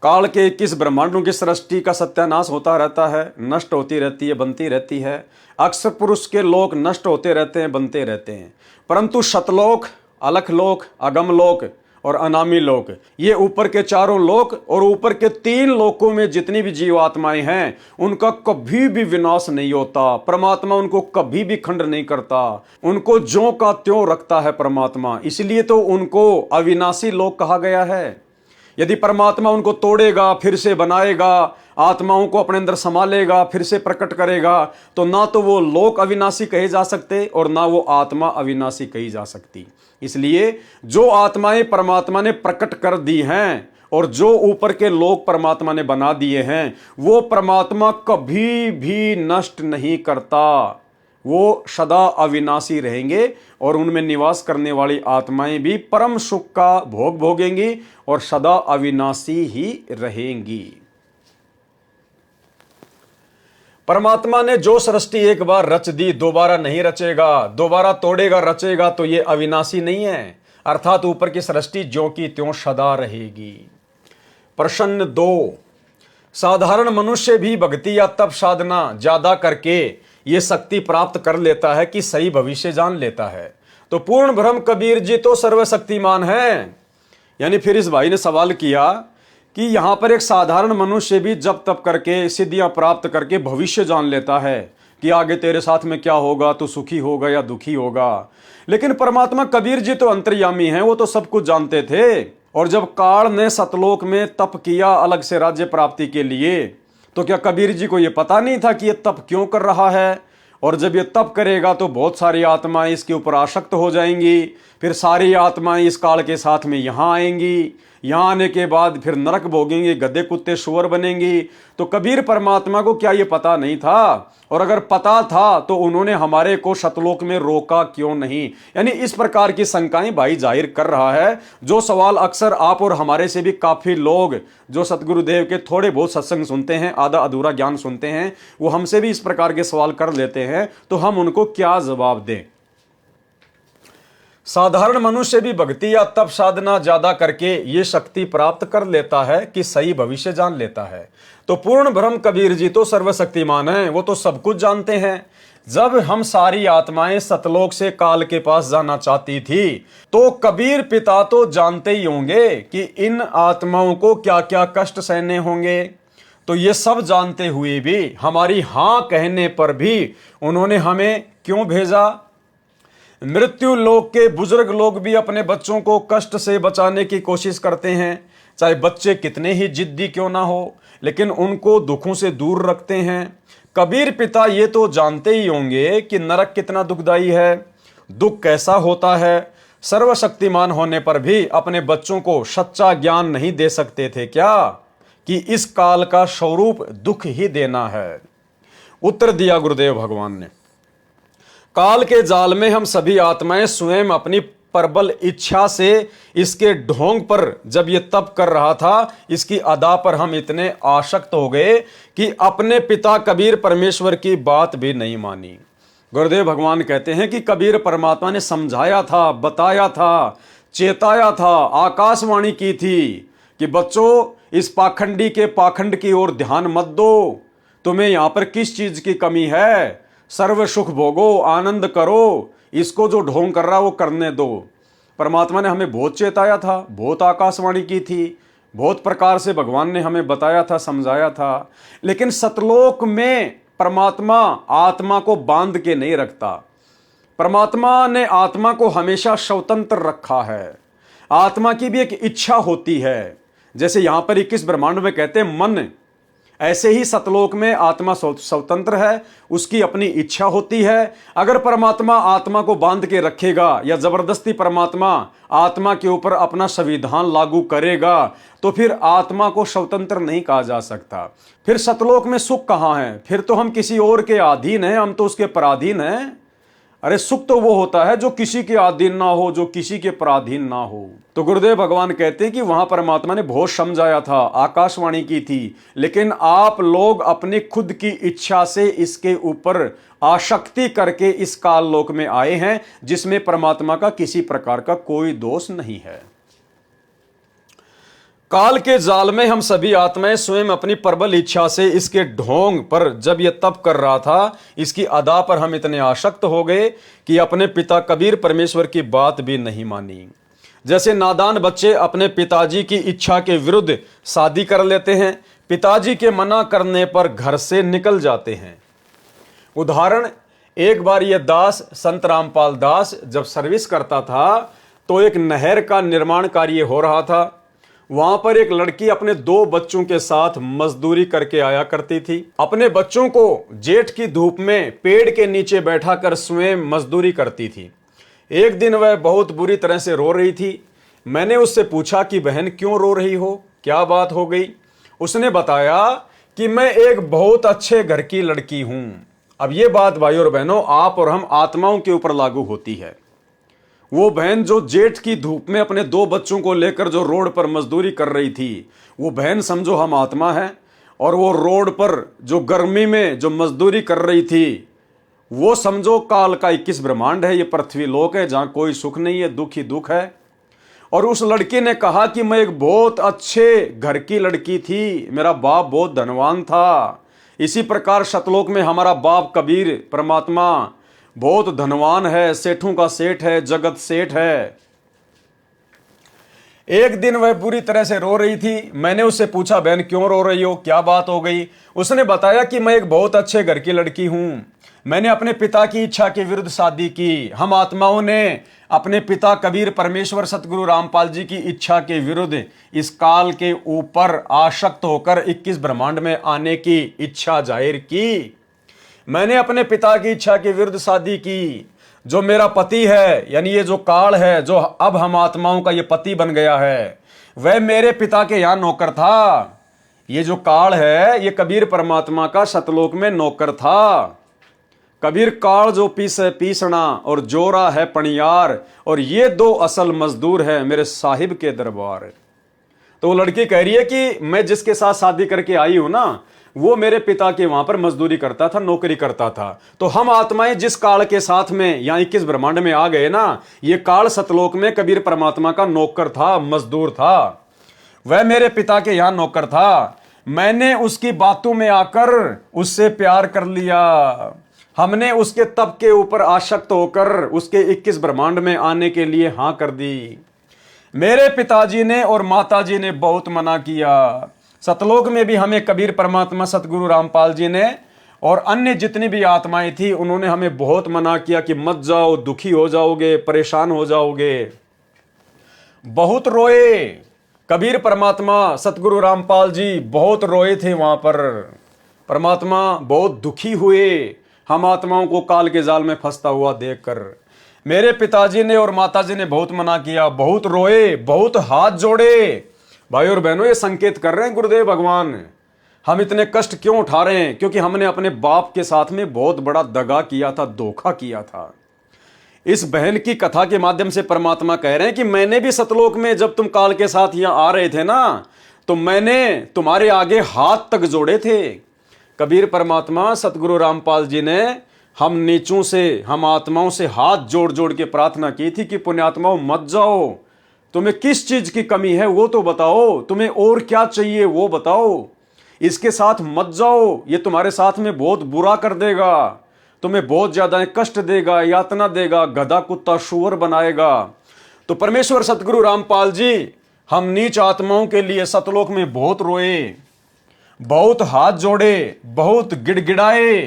काल के 21 ब्रह्मांडों की सृष्टि का सत्यानाश होता रहता है, नष्ट होती रहती है, बनती रहती है। अक्सर पुरुष के लोक नष्ट होते रहते हैं, बनते रहते हैं, परंतु शतलोक, अलख लोक, अगम लोक और अनामी लोक, ये ऊपर के चारों लोक और ऊपर के 3 लोकों में जितनी भी जीवात्माएं हैं उनका कभी भी विनाश नहीं होता। परमात्मा उनको कभी भी खंड नहीं करता, उनको ज्यों का त्यों रखता है परमात्मा। इसलिए तो उनको अविनाशी लोक कहा गया है। यदि परमात्मा उनको तोड़ेगा, फिर से बनाएगा, आत्माओं को अपने अंदर संभालेगा, फिर से प्रकट करेगा, तो ना तो वो लोक अविनाशी कहे जा सकते और ना वो आत्मा अविनाशी कही जा सकती। इसलिए जो आत्माएं परमात्मा ने प्रकट कर दी हैं और जो ऊपर के लोक परमात्मा ने बना दिए हैं, वो परमात्मा कभी भी नष्ट नहीं करता, वो सदा अविनाशी रहेंगे और उनमें निवास करने वाली आत्माएं भी परम सुख का भोग भोगेंगी और सदा अविनाशी ही रहेंगी। परमात्मा ने जो सृष्टि एक बार रच दी दोबारा नहीं रचेगा, दोबारा तोड़ेगा रचेगा तो ये अविनाशी नहीं है, अर्थात ऊपर की सृष्टि ज्यों की त्यों सदा रहेगी। प्रश्न 2, साधारण मनुष्य भी भक्ति या तप साधना ज्यादा करके ये शक्ति प्राप्त कर लेता है कि सही भविष्य जान लेता है। तो पूर्ण ब्रह्म कबीर जी तो सर्वशक्तिमान है। यानी फिर इस भाई ने सवाल किया कि यहां पर एक साधारण मनुष्य भी जब तप करके सिद्धियां प्राप्त करके भविष्य जान लेता है कि आगे तेरे साथ में क्या होगा, तो सुखी होगा या दुखी होगा। लेकिन परमात्मा कबीर जी तो अंतर्यामी हैं, वो तो सब कुछ जानते थे। और जब काल ने सतलोक में तप किया अलग से राज्य प्राप्ति के लिए, तो क्या कबीर जी को यह पता नहीं था कि यह तप क्यों कर रहा है? और जब ये तप करेगा तो बहुत सारी आत्माएं इसके ऊपर आसक्त हो जाएंगी, फिर सारी आत्माएं इस काल के साथ में यहाँ आएंगी, यहाँ आने के बाद फिर नरक भोगेंगे, गधे कुत्ते सुअर बनेंगी। तो कबीर परमात्मा को क्या ये पता नहीं था? और अगर पता था तो उन्होंने हमारे को सतलोक में रोका क्यों नहीं? यानी इस प्रकार की शंकाएं भाई जाहिर कर रहा है, जो सवाल अक्सर आप और हमारे से भी काफी लोग जो सतगुरुदेव के थोड़े बहुत सत्संग सुनते हैं, आधा अधूरा ज्ञान सुनते हैं, वो हमसे भी इस प्रकार के सवाल कर लेते हैं। तो हम उनको क्या जवाब दें? साधारण मनुष्य भी भक्ति या तप साधना ज्यादा करके ये शक्ति प्राप्त कर लेता है कि सही भविष्य जान लेता है। तो पूर्ण ब्रह्म कबीर जी तो सर्वशक्तिमान हैं, वो तो सब कुछ जानते हैं। जब हम सारी आत्माएं सतलोक से काल के पास जाना चाहती थी, तो कबीर पिता तो जानते ही होंगे कि इन आत्माओं को क्या क्या कष्ट सहने होंगे। तो ये सब जानते हुए भी हमारी हां कहने पर भी उन्होंने हमें क्यों भेजा? मृत्यु लोक के बुजुर्ग लोग भी अपने बच्चों को कष्ट से बचाने की कोशिश करते हैं, चाहे बच्चे कितने ही जिद्दी क्यों ना हो, लेकिन उनको दुखों से दूर रखते हैं। कबीर पिता ये तो जानते ही होंगे कि नरक कितना दुखदाई है, दुख कैसा होता है। सर्वशक्तिमान होने पर भी अपने बच्चों को सच्चा ज्ञान नहीं दे सकते थे क्या कि इस काल का स्वरूप दुख ही देना है? उत्तर दिया गुरुदेव भगवान ने, काल के जाल में हम सभी आत्माएं स्वयं अपनी प्रबल इच्छा से इसके ढोंग पर जब ये तप कर रहा था, इसकी अदा पर हम इतने आसक्त हो गए कि अपने पिता कबीर परमेश्वर की बात भी नहीं मानी। गुरुदेव भगवान कहते हैं कि कबीर परमात्मा ने समझाया था, बताया था, चेताया था, आकाशवाणी की थी कि बच्चों इस पाखंडी के पाखंड की ओर ध्यान मत दो, तुम्हें यहां पर किस चीज की कमी है, सर्व सुख भोगो, आनंद करो, इसको जो ढोंग कर रहा वो करने दो। परमात्मा ने हमें बहुत चेताया था, बहुत आकाशवाणी की थी, बहुत प्रकार से भगवान ने हमें बताया था, समझाया था। लेकिन सतलोक में परमात्मा आत्मा को बांध के नहीं रखता। परमात्मा ने आत्मा को हमेशा स्वतंत्र रखा है। आत्मा की भी एक इच्छा होती है, जैसे यहां पर 21 ब्रह्मांड में कहते हैं मन, ऐसे ही सतलोक में आत्मा स्वतंत्र है, उसकी अपनी इच्छा होती है। अगर परमात्मा आत्मा को बांध के रखेगा या जबरदस्ती परमात्मा आत्मा के ऊपर अपना संविधान लागू करेगा, तो फिर आत्मा को स्वतंत्र नहीं कहा जा सकता। फिर सतलोक में सुख कहां है? फिर तो हम किसी और के अधीन हैं, हम तो उसके पराधीन हैं। अरे सुख तो वो होता है जो किसी के अधीन ना हो, जो किसी के पराधीन ना हो। तो गुरुदेव भगवान कहते हैं कि वहां परमात्मा ने बहुत समझाया था, आकाशवाणी की थी, लेकिन आप लोग अपनी खुद की इच्छा से इसके ऊपर आसक्ति करके इस काल लोक में आए हैं, जिसमें परमात्मा का किसी प्रकार का कोई दोष नहीं है। काल के जाल में हम सभी आत्माएं स्वयं अपनी प्रबल इच्छा से इसके ढोंग पर जब यह तप कर रहा था, इसकी अदा पर हम इतने आसक्त हो गए कि अपने पिता कबीर परमेश्वर की बात भी नहीं मानी। जैसे नादान बच्चे अपने पिताजी की इच्छा के विरुद्ध शादी कर लेते हैं, पिताजी के मना करने पर घर से निकल जाते हैं। उदाहरण, एक बार यह दास संत रामपाल दास जब सर्विस करता था तो एक नहर का निर्माण कार्य हो रहा था। वहां पर एक लड़की अपने 2 बच्चों के साथ मजदूरी करके आया करती थी। अपने बच्चों को जेठ की धूप में पेड़ के नीचे बैठाकर स्वयं मजदूरी करती थी। एक दिन वह बहुत बुरी तरह से रो रही थी। मैंने उससे पूछा कि बहन क्यों रो रही हो, क्या बात हो गई? उसने बताया कि मैं एक बहुत अच्छे घर की लड़की हूं। अब ये बात भाई और बहनों, आप और हम आत्माओं के ऊपर लागू होती है। वो बहन जो जेठ की धूप में अपने 2 बच्चों को लेकर जो रोड पर मजदूरी कर रही थी, वो बहन समझो हम आत्मा है। और वो रोड पर जो गर्मी में जो मजदूरी कर रही थी, वो समझो काल का 21 ब्रह्मांड है। ये पृथ्वी लोक है जहां कोई सुख नहीं है, दुख ही दुख है। और उस लड़की ने कहा कि मैं एक बहुत अच्छे घर की लड़की थी, मेरा बाप बहुत धनवान था। इसी प्रकार सतलोक में हमारा बाप कबीर परमात्मा बहुत धनवान है, सेठों का सेठ है, जगत सेठ है। एक दिन वह पूरी तरह से रो रही थी। मैंने उससे पूछा, बहन क्यों रो रही हो, क्या बात हो गई? उसने बताया कि मैं एक बहुत अच्छे घर की लड़की हूं, मैंने अपने पिता की इच्छा के विरुद्ध शादी की। हम आत्माओं ने अपने पिता कबीर परमेश्वर सतगुरु रामपाल जी की इच्छा के विरुद्ध इस काल के ऊपर आसक्त होकर 21 ब्रह्मांड में आने की इच्छा जाहिर की। मैंने अपने पिता की इच्छा के विरुद्ध शादी की। जो मेरा पति है, यानी ये जो काल है, जो अब हम आत्माओं का ये पति बन गया है, वह मेरे पिता के यहां नौकर था। ये जो काल है, ये कबीर परमात्मा का सतलोक में नौकर था। कबीर काल जो पीसे पीसना और जोरा है पणियार, और ये 2 असल मजदूर है मेरे साहिब के दरबार। तो वो लड़की कह रही है कि मैं जिसके साथ शादी करके आई हूं ना, वो मेरे पिता के वहां पर मजदूरी करता था, नौकरी करता था। तो हम आत्माएं जिस काल के साथ में यहां 21 ब्रह्मांड में आ गए ना, ये काल सतलोक में कबीर परमात्मा का नौकर था, मजदूर था। वह मेरे पिता के यहां नौकर था। मैंने उसकी बातों में आकर उससे प्यार कर लिया। हमने उसके तप के ऊपर आसक्त होकर उसके 21 ब्रह्मांड में आने के लिए हां कर दी। मेरे पिताजी ने और माताजी ने बहुत मना किया। सतलोक में भी हमें कबीर परमात्मा सतगुरु रामपाल जी ने और अन्य जितनी भी आत्माएं थी, उन्होंने हमें बहुत मना किया कि मत जाओ, दुखी हो जाओगे, परेशान हो जाओगे। बहुत रोए कबीर परमात्मा सतगुरु रामपाल जी, बहुत रोए थे वहां पर। परमात्मा बहुत दुखी हुए हम आत्माओं को काल के जाल में फंसता हुआ देखकर। मेरे पिताजी ने और माताजी ने बहुत मना किया, बहुत रोए, बहुत हाथ जोड़े। भाई और बहनों, ये संकेत कर रहे हैं गुरुदेव भगवान, हम इतने कष्ट क्यों उठा रहे हैं? क्योंकि हमने अपने बाप के साथ में बहुत बड़ा दगा किया था, धोखा किया था। इस बहन की कथा के माध्यम से परमात्मा कह रहे हैं कि मैंने भी सतलोक में जब तुम काल के साथ यहां आ रहे थे ना, तो मैंने तुम्हारे आगे हाथ तक जोड़े थे। कबीर परमात्मा सतगुरु रामपाल जी ने हम नीचों से, हम आत्माओं से हाथ जोड़ जोड़ के प्रार्थना की थी कि पुण्यात्माओं मत जाओ, तुम्हें किस चीज की कमी है वो तो बताओ, तुम्हें और क्या चाहिए वो बताओ, इसके साथ मत जाओ, ये तुम्हारे साथ में बहुत बुरा कर देगा, तुम्हें बहुत ज्यादा कष्ट देगा, यातना देगा, गधा कुत्ता शुअर बनाएगा। तो परमेश्वर सतगुरु रामपाल जी हम नीच आत्माओं के लिए सतलोक में बहुत रोए, बहुत हाथ जोड़े, बहुत गिड़गिड़ाए,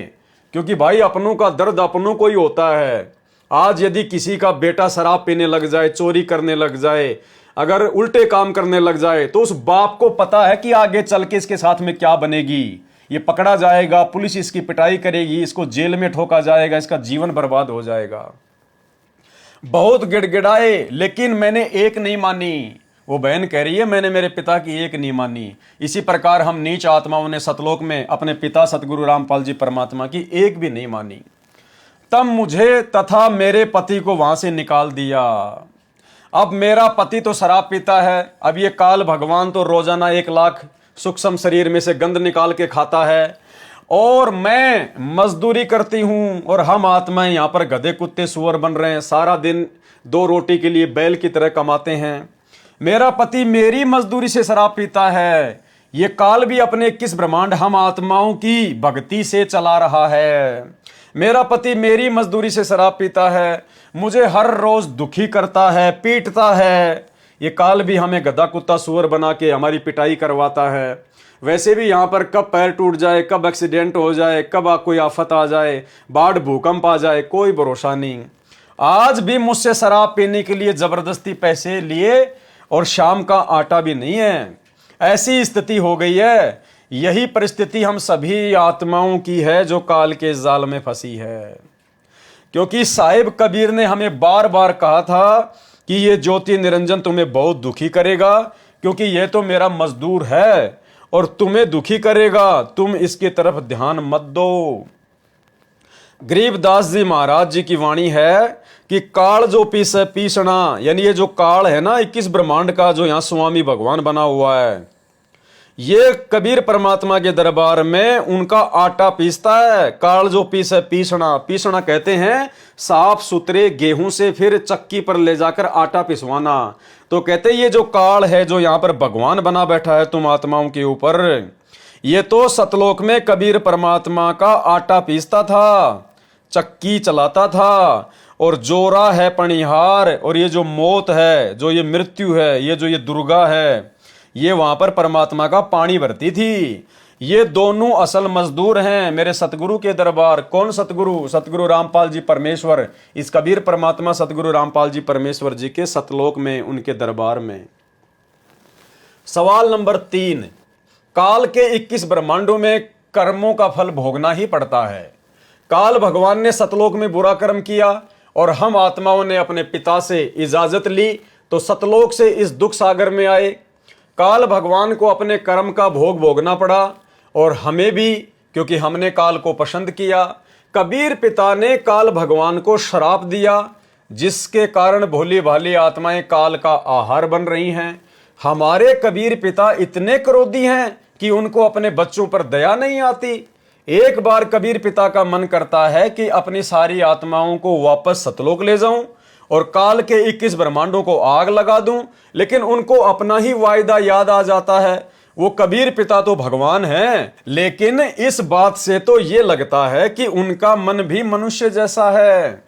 क्योंकि भाई अपनों का दर्द अपनों को ही होता है। आज यदि किसी का बेटा शराब पीने लग जाए, चोरी करने लग जाए, अगर उल्टे काम करने लग जाए, तो उस बाप को पता है कि आगे चल के इसके साथ में क्या बनेगी। ये पकड़ा जाएगा, पुलिस इसकी पिटाई करेगी, इसको जेल में ठोका जाएगा, इसका जीवन बर्बाद हो जाएगा। बहुत गिड़गिड़ाए, लेकिन मैंने एक नहीं मानी। वो बहन कह रही है मैंने मेरे पिता की एक नहीं मानी। इसी प्रकार हम नीच आत्माओं ने सतलोक में अपने पिता सतगुरु रामपाल जी परमात्मा की एक भी नहीं मानी। तब मुझे तथा मेरे पति को वहां से निकाल दिया। अब मेरा पति तो शराब पीता है, अब ये काल भगवान तो रोजाना 1 लाख सूक्ष्म शरीर में से गंध निकाल के खाता है, और मैं मजदूरी करती हूं, और हम आत्माएं यहां पर गधे कुत्ते सुअर बन रहे हैं, सारा दिन 2 रोटी के लिए बैल की तरह कमाते हैं। मेरा पति मेरी मजदूरी से शराब पीता है। ये काल भी अपने 21 ब्रह्मांड हम आत्माओं की भक्ति से चला रहा है। मेरा पति मेरी मजदूरी से शराब पीता है, मुझे हर रोज दुखी करता है, पीटता है। ये काल भी हमें गधा कुत्ता सुअर बना के हमारी पिटाई करवाता है। वैसे भी यहाँ पर कब पैर टूट जाए, कब एक्सीडेंट हो जाए, कब कोई आफत आ जाए, बाढ़ भूकंप आ जाए, कोई भरोसा नहीं। आज भी मुझसे शराब पीने के लिए जबरदस्ती पैसे लिए और शाम का आटा भी नहीं है। ऐसी स्थिति हो गई है। यही परिस्थिति हम सभी आत्माओं की है जो काल के जाल में फंसी है। क्योंकि साहिब कबीर ने हमें बार बार कहा था कि ये ज्योति निरंजन तुम्हें बहुत दुखी करेगा, क्योंकि यह तो मेरा मजदूर है और तुम्हें दुखी करेगा, तुम इसकी तरफ ध्यान मत दो। गरीबदास जी महाराज जी की वाणी है कि काल जो पीसे पीसना, यानी ये जो काल है ना 21 ब्रह्मांड का जो यहां स्वामी भगवान बना हुआ है, ये कबीर परमात्मा के दरबार में उनका आटा पीसता है। काल जो पीसे पीसना, पीसना कहते हैं साफ सुथरे गेहूं से फिर चक्की पर ले जाकर आटा पिसवाना। तो कहते ये जो काल है जो यहां पर भगवान बना बैठा है तुम आत्माओं के ऊपर, ये तो सतलोक में कबीर परमात्मा का आटा पीसता था, चक्की चलाता था, और जोरा है पणिहार, और ये जो मौत है, जो ये मृत्यु है, ये जो ये दुर्गा है, ये वहां पर परमात्मा का पानी भरती थी। ये दोनों असल मजदूर हैं मेरे सतगुरु के दरबार। कौन सतगुरु? सतगुरु रामपाल जी परमेश्वर। इस कबीर परमात्मा सतगुरु रामपाल जी परमेश्वर जी के सतलोक में, उनके दरबार में। सवाल नंबर 3, काल के 21 ब्रह्मांडों में कर्मों का फल भोगना ही पड़ता है। काल भगवान ने सतलोक में बुरा कर्म किया और हम आत्माओं ने अपने पिता से इजाजत ली तो सतलोक से इस दुख सागर में आए। काल भगवान को अपने कर्म का भोग भोगना पड़ा और हमें भी, क्योंकि हमने काल को पसंद किया। कबीर पिता ने काल भगवान को श्राप दिया, जिसके कारण भोली भाली आत्माएं काल का आहार बन रही हैं। हमारे कबीर पिता इतने क्रोधी हैं कि उनको अपने बच्चों पर दया नहीं आती। एक बार कबीर पिता का मन करता है कि अपनी सारी आत्माओं को वापस सतलोक ले जाऊं और काल के 21 ब्रह्मांडों को आग लगा दूं, लेकिन उनको अपना ही वायदा याद आ जाता है। वो कबीर पिता तो भगवान हैं, लेकिन इस बात से तो ये लगता है कि उनका मन भी मनुष्य जैसा है।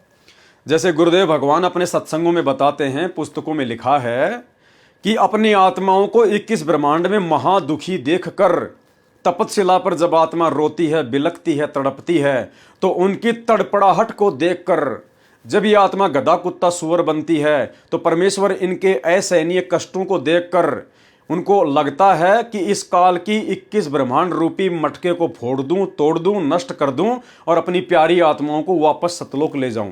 जैसे गुरुदेव भगवान अपने सत्संगों में बताते हैं, पुस्तकों में लिखा है कि अपनी आत्माओं को 21 ब्रह्मांड में महादुखी देखकर तपतशिला पर जब आत्मा रोती है, बिलखती है, तड़पती है, तो उनकी तड़पड़ाहट को देखकर जब ये आत्मा गधा कुत्ता सुअर बनती है तो परमेश्वर इनके असहनीय कष्टों को देखकर उनको लगता है कि इस काल की 21 ब्रह्मांड रूपी मटके को फोड़ दूं, तोड़ दूं, नष्ट कर दूं और अपनी प्यारी आत्माओं को वापस सतलोक ले जाऊं।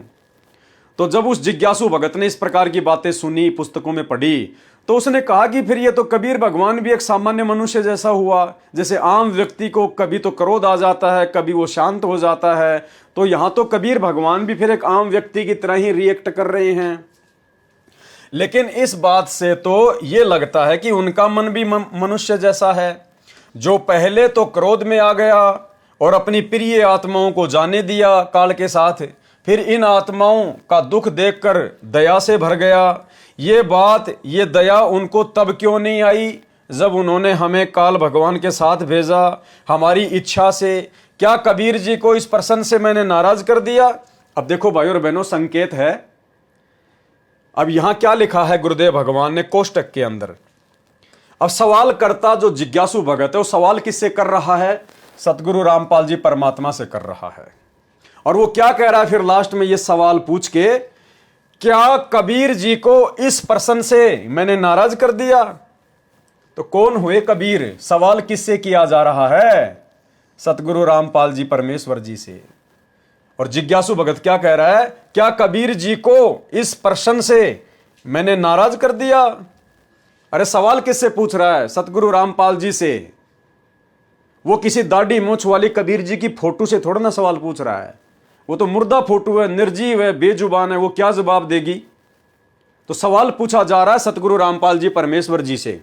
तो जब उस जिज्ञासु भगत ने इस प्रकार की बातें सुनी, पुस्तकों में पढ़ी, तो उसने कहा कि फिर ये तो कबीर भगवान भी एक सामान्य मनुष्य जैसा हुआ। जैसे आम व्यक्ति को कभी तो क्रोध आ जाता है, कभी वो शांत हो जाता है, तो यहां तो कबीर भगवान भी फिर एक आम व्यक्ति की तरह ही रिएक्ट कर रहे हैं। लेकिन इस बात से तो ये लगता है कि उनका मन भी मनुष्य जैसा है, जो पहले तो क्रोध में आ गया और अपनी प्रिय आत्माओं को जाने दिया काल के साथ, फिर इन आत्माओं का दुख देखकर दया से भर गया। ये दया उनको तब क्यों नहीं आई जब उन्होंने हमें काल भगवान के साथ भेजा हमारी इच्छा से? क्या कबीर जी को इस प्रश्न से मैंने नाराज कर दिया? अब देखो भाइयों और बहनों, संकेत है। अब यहां क्या लिखा है गुरुदेव भगवान ने कोष्टक के अंदर। अब सवाल करता जो जिज्ञासु भगत है वो सवाल किससे कर रहा है? सतगुरु रामपाल जी परमात्मा से कर रहा है। और वो क्या कह रहा है फिर लास्ट में ये सवाल पूछ के, क्या कबीर जी को इस प्रश्न से मैंने नाराज कर दिया? तो कौन हुए कबीर? सवाल किससे किया जा रहा है? सतगुरु रामपाल जी परमेश्वर जी से। और जिज्ञासु भगत क्या कह रहा है? क्या कबीर जी को इस प्रश्न से मैंने नाराज कर दिया? अरे सवाल किससे पूछ रहा है? सतगुरु रामपाल जी से। वो किसी दाढ़ी मूंछ वाली कबीर जी की फोटो से थोड़ा ना सवाल पूछ रहा है। वो तो मुर्दा फोटो है, निर्जीव है, बेजुबान है, वो क्या जवाब देगी। तो सवाल पूछा जा रहा है सतगुरु रामपाल जी परमेश्वर जी से,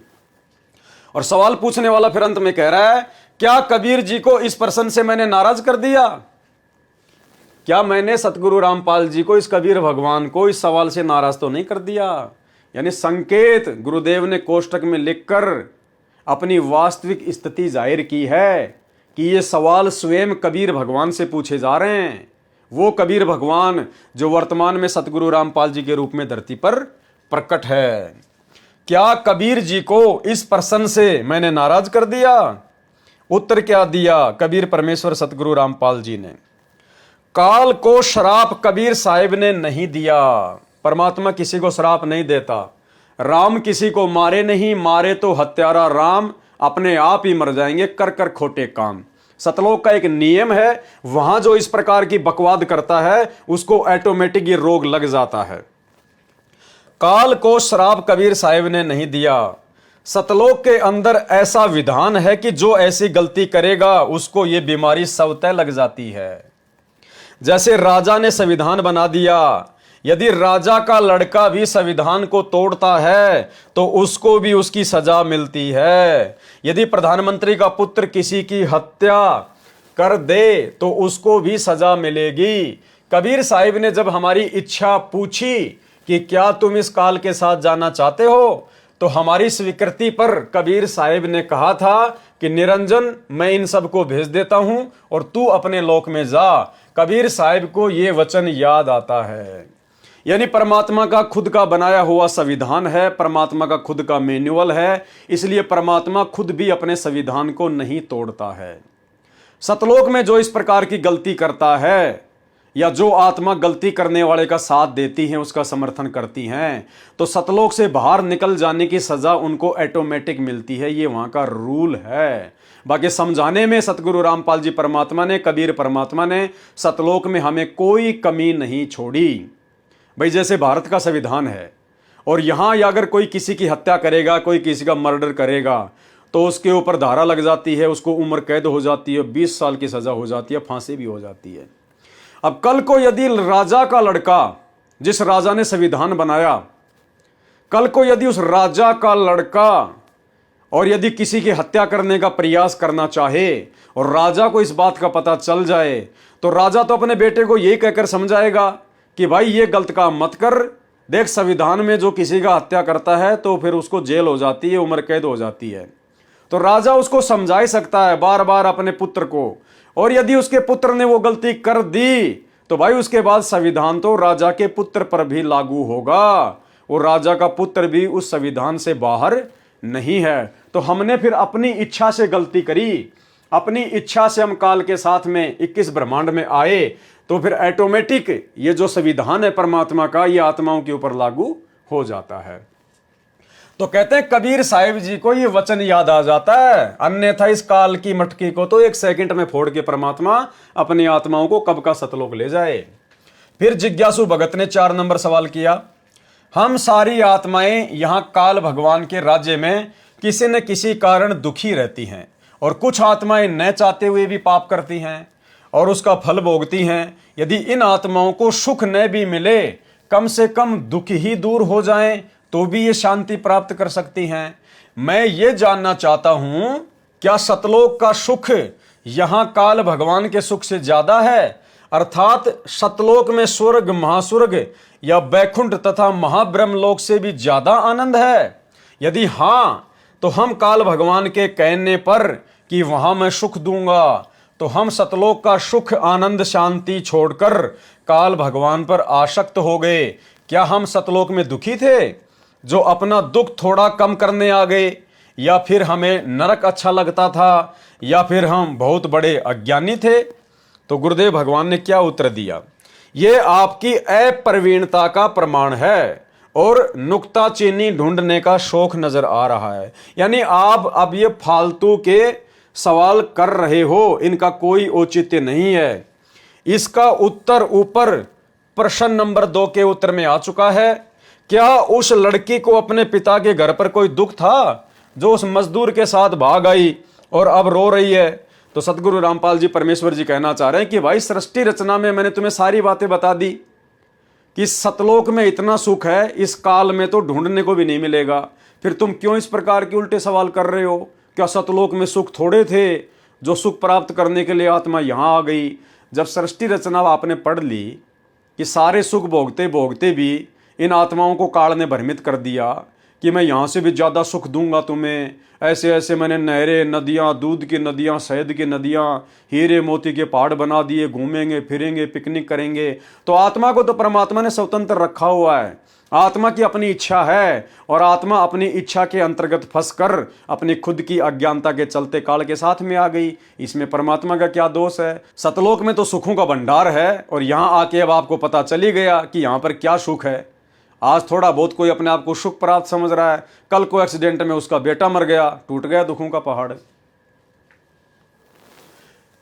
और सवाल पूछने वाला फिर अंत में कह रहा है, क्या कबीर जी को इस प्रश्न से मैंने नाराज कर दिया? क्या मैंने सतगुरु रामपाल जी को, इस कबीर भगवान को इस सवाल से नाराज तो नहीं कर दिया? यानी संकेत गुरुदेव ने कोष्टक में लिखकर अपनी वास्तविक स्थिति जाहिर की है कि ये सवाल स्वयं कबीर भगवान से पूछे जा रहे हैं। वो कबीर भगवान जो वर्तमान में सतगुरु रामपाल जी के रूप में धरती पर प्रकट है। क्या कबीर जी को इस प्रश्न से मैंने नाराज कर दिया? उत्तर क्या दिया कबीर परमेश्वर सतगुरु रामपाल जी ने? काल को श्राप कबीर साहिब ने नहीं दिया। परमात्मा किसी को श्राप नहीं देता। राम किसी को मारे नहीं, मारे तो हत्यारा राम अपने आप ही मर जाएंगे कर कर खोटे काम। सतलोक का एक नियम है, वहां जो इस प्रकार की बकवाद करता है उसको ऑटोमेटिक ये रोग लग जाता है। काल को श्राप कबीर साहिब ने नहीं दिया। सतलोक के अंदर ऐसा विधान है कि जो ऐसी गलती करेगा उसको ये बीमारी स्वतः लग जाती है। जैसे राजा ने संविधान बना दिया, यदि राजा का लड़का भी संविधान को तोड़ता है तो उसको भी उसकी सजा मिलती है। यदि प्रधानमंत्री का पुत्र किसी की हत्या कर दे तो उसको भी सजा मिलेगी। कबीर साहिब ने जब हमारी इच्छा पूछी कि क्या तुम इस काल के साथ जाना चाहते हो, तो हमारी स्वीकृति पर कबीर साहिब ने कहा था कि निरंजन मैं इन सबको भेज देता हूं और तू अपने लोक में जा। कबीर साहिब को यह वचन याद आता है। यानी परमात्मा का खुद का बनाया हुआ संविधान है, परमात्मा का खुद का मैन्युअल है, इसलिए परमात्मा खुद भी अपने संविधान को नहीं तोड़ता है। सतलोक में जो इस प्रकार की गलती करता है या जो आत्मा गलती करने वाले का साथ देती हैं, उसका समर्थन करती हैं, तो सतलोक से बाहर निकल जाने की सजा उनको ऑटोमेटिक मिलती है। ये वहां का रूल है। बाकी समझाने में सतगुरु रामपाल जी परमात्मा ने, कबीर परमात्मा ने सतलोक में हमें कोई कमी नहीं छोड़ी। भाई जैसे भारत का संविधान है और यहां अगर कोई किसी की हत्या करेगा, कोई किसी का मर्डर करेगा तो उसके ऊपर धारा लग जाती है, उसको उम्र कैद हो जाती है, 20 साल की सजा हो जाती है, फांसी भी हो जाती है। अब कल को यदि राजा का लड़का, जिस राजा ने संविधान बनाया, कल को यदि उस राजा का लड़का और यदि किसी की हत्या करने का प्रयास करना चाहे और राजा को इस बात का पता चल जाए, तो राजा तो अपने बेटे को यही कहकर समझाएगा कि भाई ये गलत काम मत कर, देख संविधान में जो किसी का हत्या करता है तो फिर उसको जेल हो जाती है, उम्र कैद हो जाती है। तो राजा उसको समझा ही सकता है बार बार अपने पुत्र को, और यदि उसके पुत्र ने वो गलती कर दी तो भाई उसके बाद संविधान तो राजा के पुत्र पर भी लागू होगा, और राजा का पुत्र भी उस संविधान से बाहर नहीं है। तो हमने फिर अपनी इच्छा से गलती करी, अपनी इच्छा से हम काल के साथ में 21 ब्रह्मांड में आए, तो फिर ऑटोमेटिक ये जो संविधान है परमात्मा का, ये आत्माओं के ऊपर लागू हो जाता है। तो कहते हैं कबीर साहिब जी को ये वचन याद आ जाता है, अन्यथा इस काल की मटकी को तो 1 सेकंड में फोड़ के परमात्मा अपनी आत्माओं को कब का सतलोक ले जाए। फिर जिज्ञासु भगत ने 4 नंबर सवाल किया, हम सारी आत्माएं यहां काल भगवान के राज्य में किसी न किसी कारण दुखी रहती हैं, और कुछ आत्माएं न चाहते हुए भी पाप करती हैं और उसका फल भोगती हैं। यदि इन आत्माओं को सुख न भी मिले, कम से कम दुख ही दूर हो जाएं, तो भी ये शांति प्राप्त कर सकती हैं। मैं ये जानना चाहता हूं, क्या सतलोक का सुख यहां काल भगवान के सुख से ज्यादा है? अर्थात सतलोक में स्वर्ग, महास्वर्ग या बैकुंठ तथा महाब्रह्मलोक से भी ज्यादा आनंद है? यदि हां, तो हम काल भगवान के कहने पर कि वहां मैं सुख दूंगा, तो हम सतलोक का सुख, आनंद, शांति छोड़कर काल भगवान पर आसक्त हो गए। क्या हम सतलोक में दुखी थे जो अपना दुख थोड़ा कम करने आ गए, या फिर हमें नरक अच्छा लगता था, या फिर हम बहुत बड़े अज्ञानी थे? तो गुरुदेव भगवान ने क्या उत्तर दिया, ये आपकी अप्रवीणता का प्रमाण है और नुक्ताचीनी ढूंढने का शौक नजर आ रहा है। यानी आप अब ये फालतू के सवाल कर रहे हो, इनका कोई औचित्य नहीं है। इसका उत्तर ऊपर प्रश्न नंबर 2 के उत्तर में आ चुका है। क्या उस लड़की को अपने पिता के घर पर कोई दुख था जो उस मजदूर के साथ भाग आई और अब रो रही है? तो सतगुरु रामपाल जी परमेश्वर जी कहना चाह रहे हैं कि भाई सृष्टि रचना में मैंने तुम्हें सारी बातें बता दी कि सतलोक में इतना सुख है, इस काल में तो ढूंढने को भी नहीं मिलेगा। फिर तुम क्यों इस प्रकार के उल्टे सवाल कर रहे हो? क्या सतलोक में सुख थोड़े थे जो सुख प्राप्त करने के लिए आत्मा यहाँ आ गई? जब सृष्टि रचना आपने पढ़ ली कि सारे सुख भोगते भोगते भी इन आत्माओं को काल ने भ्रमित कर दिया कि मैं यहाँ से भी ज़्यादा सुख दूंगा तुम्हें, ऐसे ऐसे मैंने नहरें, नदियाँ, दूध की नदियाँ, शहद की नदियाँ, हीरे मोती के पहाड़ बना दिए, घूमेंगे फिरेंगे पिकनिक करेंगे। तो आत्मा को तो परमात्मा ने स्वतंत्र रखा हुआ है, आत्मा की अपनी इच्छा है और आत्मा अपनी इच्छा के अंतर्गत फंसकर अपनी खुद की अज्ञानता के चलते काल के साथ में आ गई। इसमें परमात्मा का क्या दोष है? सतलोक में तो सुखों का भंडार है और यहाँ आके अब आपको पता चली गया कि यहाँ पर क्या सुख है। आज थोड़ा बहुत कोई अपने आप को सुख प्राप्त समझ रहा है, कल को एक्सीडेंट में उसका बेटा मर गया, टूट गया दुखों का पहाड़।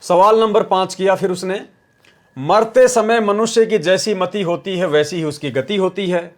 सवाल नंबर 5 किया फिर उसने, मरते समय मनुष्य की जैसी मति होती है वैसी ही उसकी गति होती है।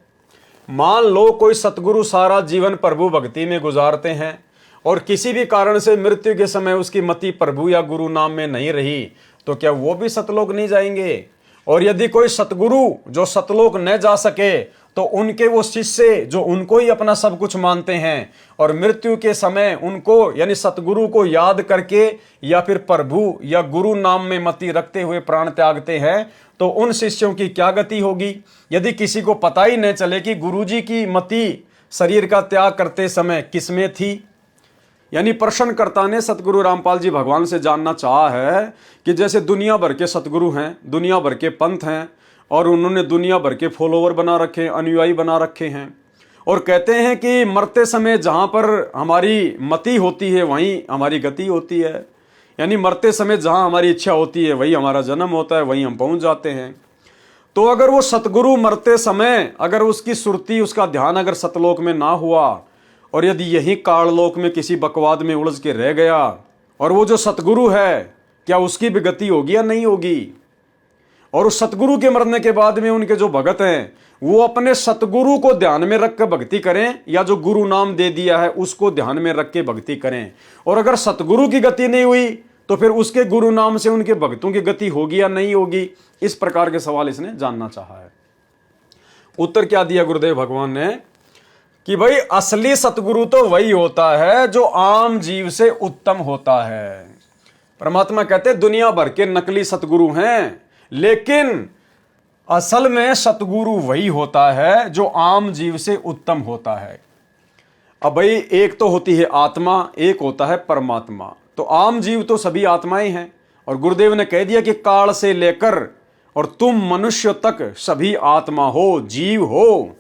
मान लो कोई सतगुरु सारा जीवन प्रभु भक्ति में गुजारते हैं और किसी भी कारण से मृत्यु के समय उसकी मति प्रभु या गुरु नाम में नहीं रही, तो क्या वो भी सतलोक नहीं जाएंगे? और यदि कोई सतगुरु जो सतलोक न जा सके तो उनके वो शिष्य जो उनको ही अपना सब कुछ मानते हैं और मृत्यु के समय उनको यानी सतगुरु को याद करके या फिर प्रभु या गुरु नाम में मति रखते हुए प्राण त्यागते हैं, तो उन शिष्यों की क्या गति होगी? यदि किसी को पता ही न चले कि गुरुजी की मति शरीर का त्याग करते समय किसमें थी। यानी प्रश्नकर्ता ने सतगुरु रामपाल जी भगवान से जानना चाहा है कि जैसे दुनिया भर के सतगुरु हैं, दुनिया भर के पंथ हैं और उन्होंने दुनिया भर के फॉलोवर बना रखे हैं, अनुयायी बना रखे हैं और कहते हैं कि मरते समय जहाँ पर हमारी मति होती है वहीं हमारी गति होती है। यानी मरते समय जहाँ हमारी इच्छा होती है वही हमारा जन्म होता है, वहीं हम पहुँच जाते हैं। तो अगर वो सतगुरु मरते समय अगर उसकी सुरती उसका ध्यान अगर सतलोक में ना हुआ और यदि यही काललोक में किसी बकवाद में उलझ के रह गया और वो जो सतगुरु है क्या उसकी भी गति होगी या नहीं होगी? और उस सतगुरु के मरने के बाद में उनके जो भगत हैं वो अपने सतगुरु को ध्यान में रख कर भक्ति करें या जो गुरु नाम दे दिया है उसको ध्यान में रख के भक्ति करें। और अगर सतगुरु की गति नहीं हुई तो फिर उसके गुरु नाम से उनके भक्तों की गति होगी या नहीं होगी? इस प्रकार के सवाल इसने जानना चाहा है। उत्तर क्या दिया गुरुदेव भगवान ने कि भाई असली सतगुरु तो वही होता है जो आम जीव से उत्तम होता है। परमात्मा कहते दुनिया भर के नकली सतगुरु हैं, लेकिन असल में सतगुरु वही होता है जो आम जीव से उत्तम होता है। अब भाई एक तो होती है आत्मा, एक होता है परमात्मा। तो आम जीव तो सभी आत्माएं हैं और गुरुदेव ने कह दिया कि काल से लेकर और तुम मनुष्य तक सभी आत्मा हो, जीव हो।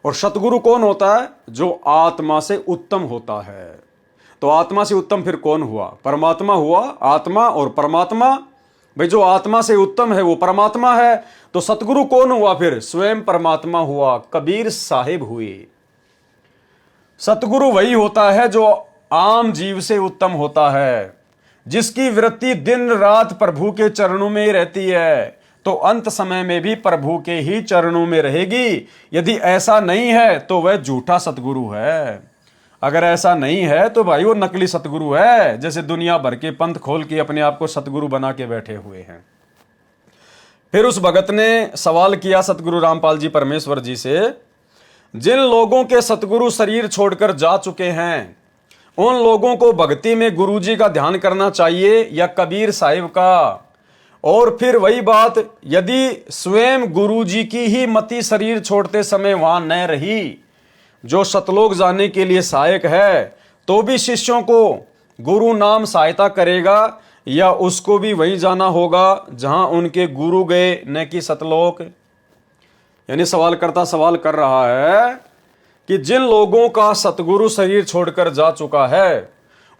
और सतगुरु कौन होता है? जो आत्मा से उत्तम होता है। तो आत्मा से उत्तम फिर कौन हुआ? परमात्मा हुआ। आत्मा और परमात्मा, भाई जो आत्मा से उत्तम है वो परमात्मा है। तो सतगुरु कौन हुआ फिर? स्वयं परमात्मा हुआ, कबीर साहिब हुए। सतगुरु वही होता है जो आम जीव से उत्तम होता है, जिसकी वृत्ति दिन रात प्रभु के चरणों में ही रहती है, तो अंत समय में भी प्रभु के ही चरणों में रहेगी। यदि ऐसा नहीं है तो वह झूठा सतगुरु है। अगर ऐसा नहीं है तो भाई वो नकली सतगुरु है, जैसे दुनिया भर के पंथ खोल के अपने आप को सतगुरु बना के बैठे हुए हैं। फिर उस भगत ने सवाल किया सतगुरु रामपाल जी परमेश्वर जी से, जिन लोगों के सतगुरु शरीर छोड़कर जा चुके हैं उन लोगों को भक्ति में गुरुजी का ध्यान करना चाहिए या कबीर साहिब का? और फिर वही बात, यदि स्वयं गुरुजी की ही मति शरीर छोड़ते समय वहां न रही जो सतलोक जाने के लिए सहायक है, तो भी शिष्यों को गुरु नाम सहायता करेगा या उसको भी वहीं जाना होगा जहां उनके गुरु गए, न कि सतलोक? यानी सवालकर्ता सवाल कर रहा है कि जिन लोगों का सतगुरु शरीर छोड़कर जा चुका है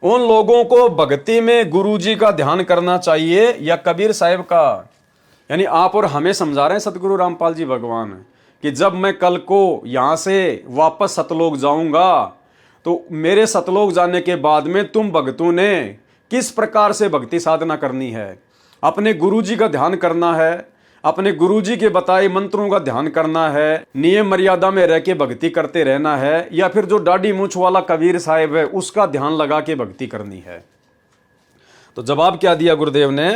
उन लोगों को भक्ति में गुरुजी का ध्यान करना चाहिए या कबीर साहिब का? यानी आप और हमें समझा रहे हैं सतगुरु रामपाल जी भगवान कि जब मैं कल को यहाँ से वापस सतलोक जाऊंगा तो मेरे सतलोक जाने के बाद में तुम भक्तों ने किस प्रकार से भक्ति साधना करनी है। अपने गुरुजी का ध्यान करना है, अपने गुरुजी के बताए मंत्रों का ध्यान करना है, नियम मर्यादा में रह के भक्ति करते रहना है, या फिर जो दाढ़ी मूंछ वाला कबीर साहिब है उसका ध्यान लगा के भक्ति करनी है। तो जवाब क्या दिया गुरुदेव ने?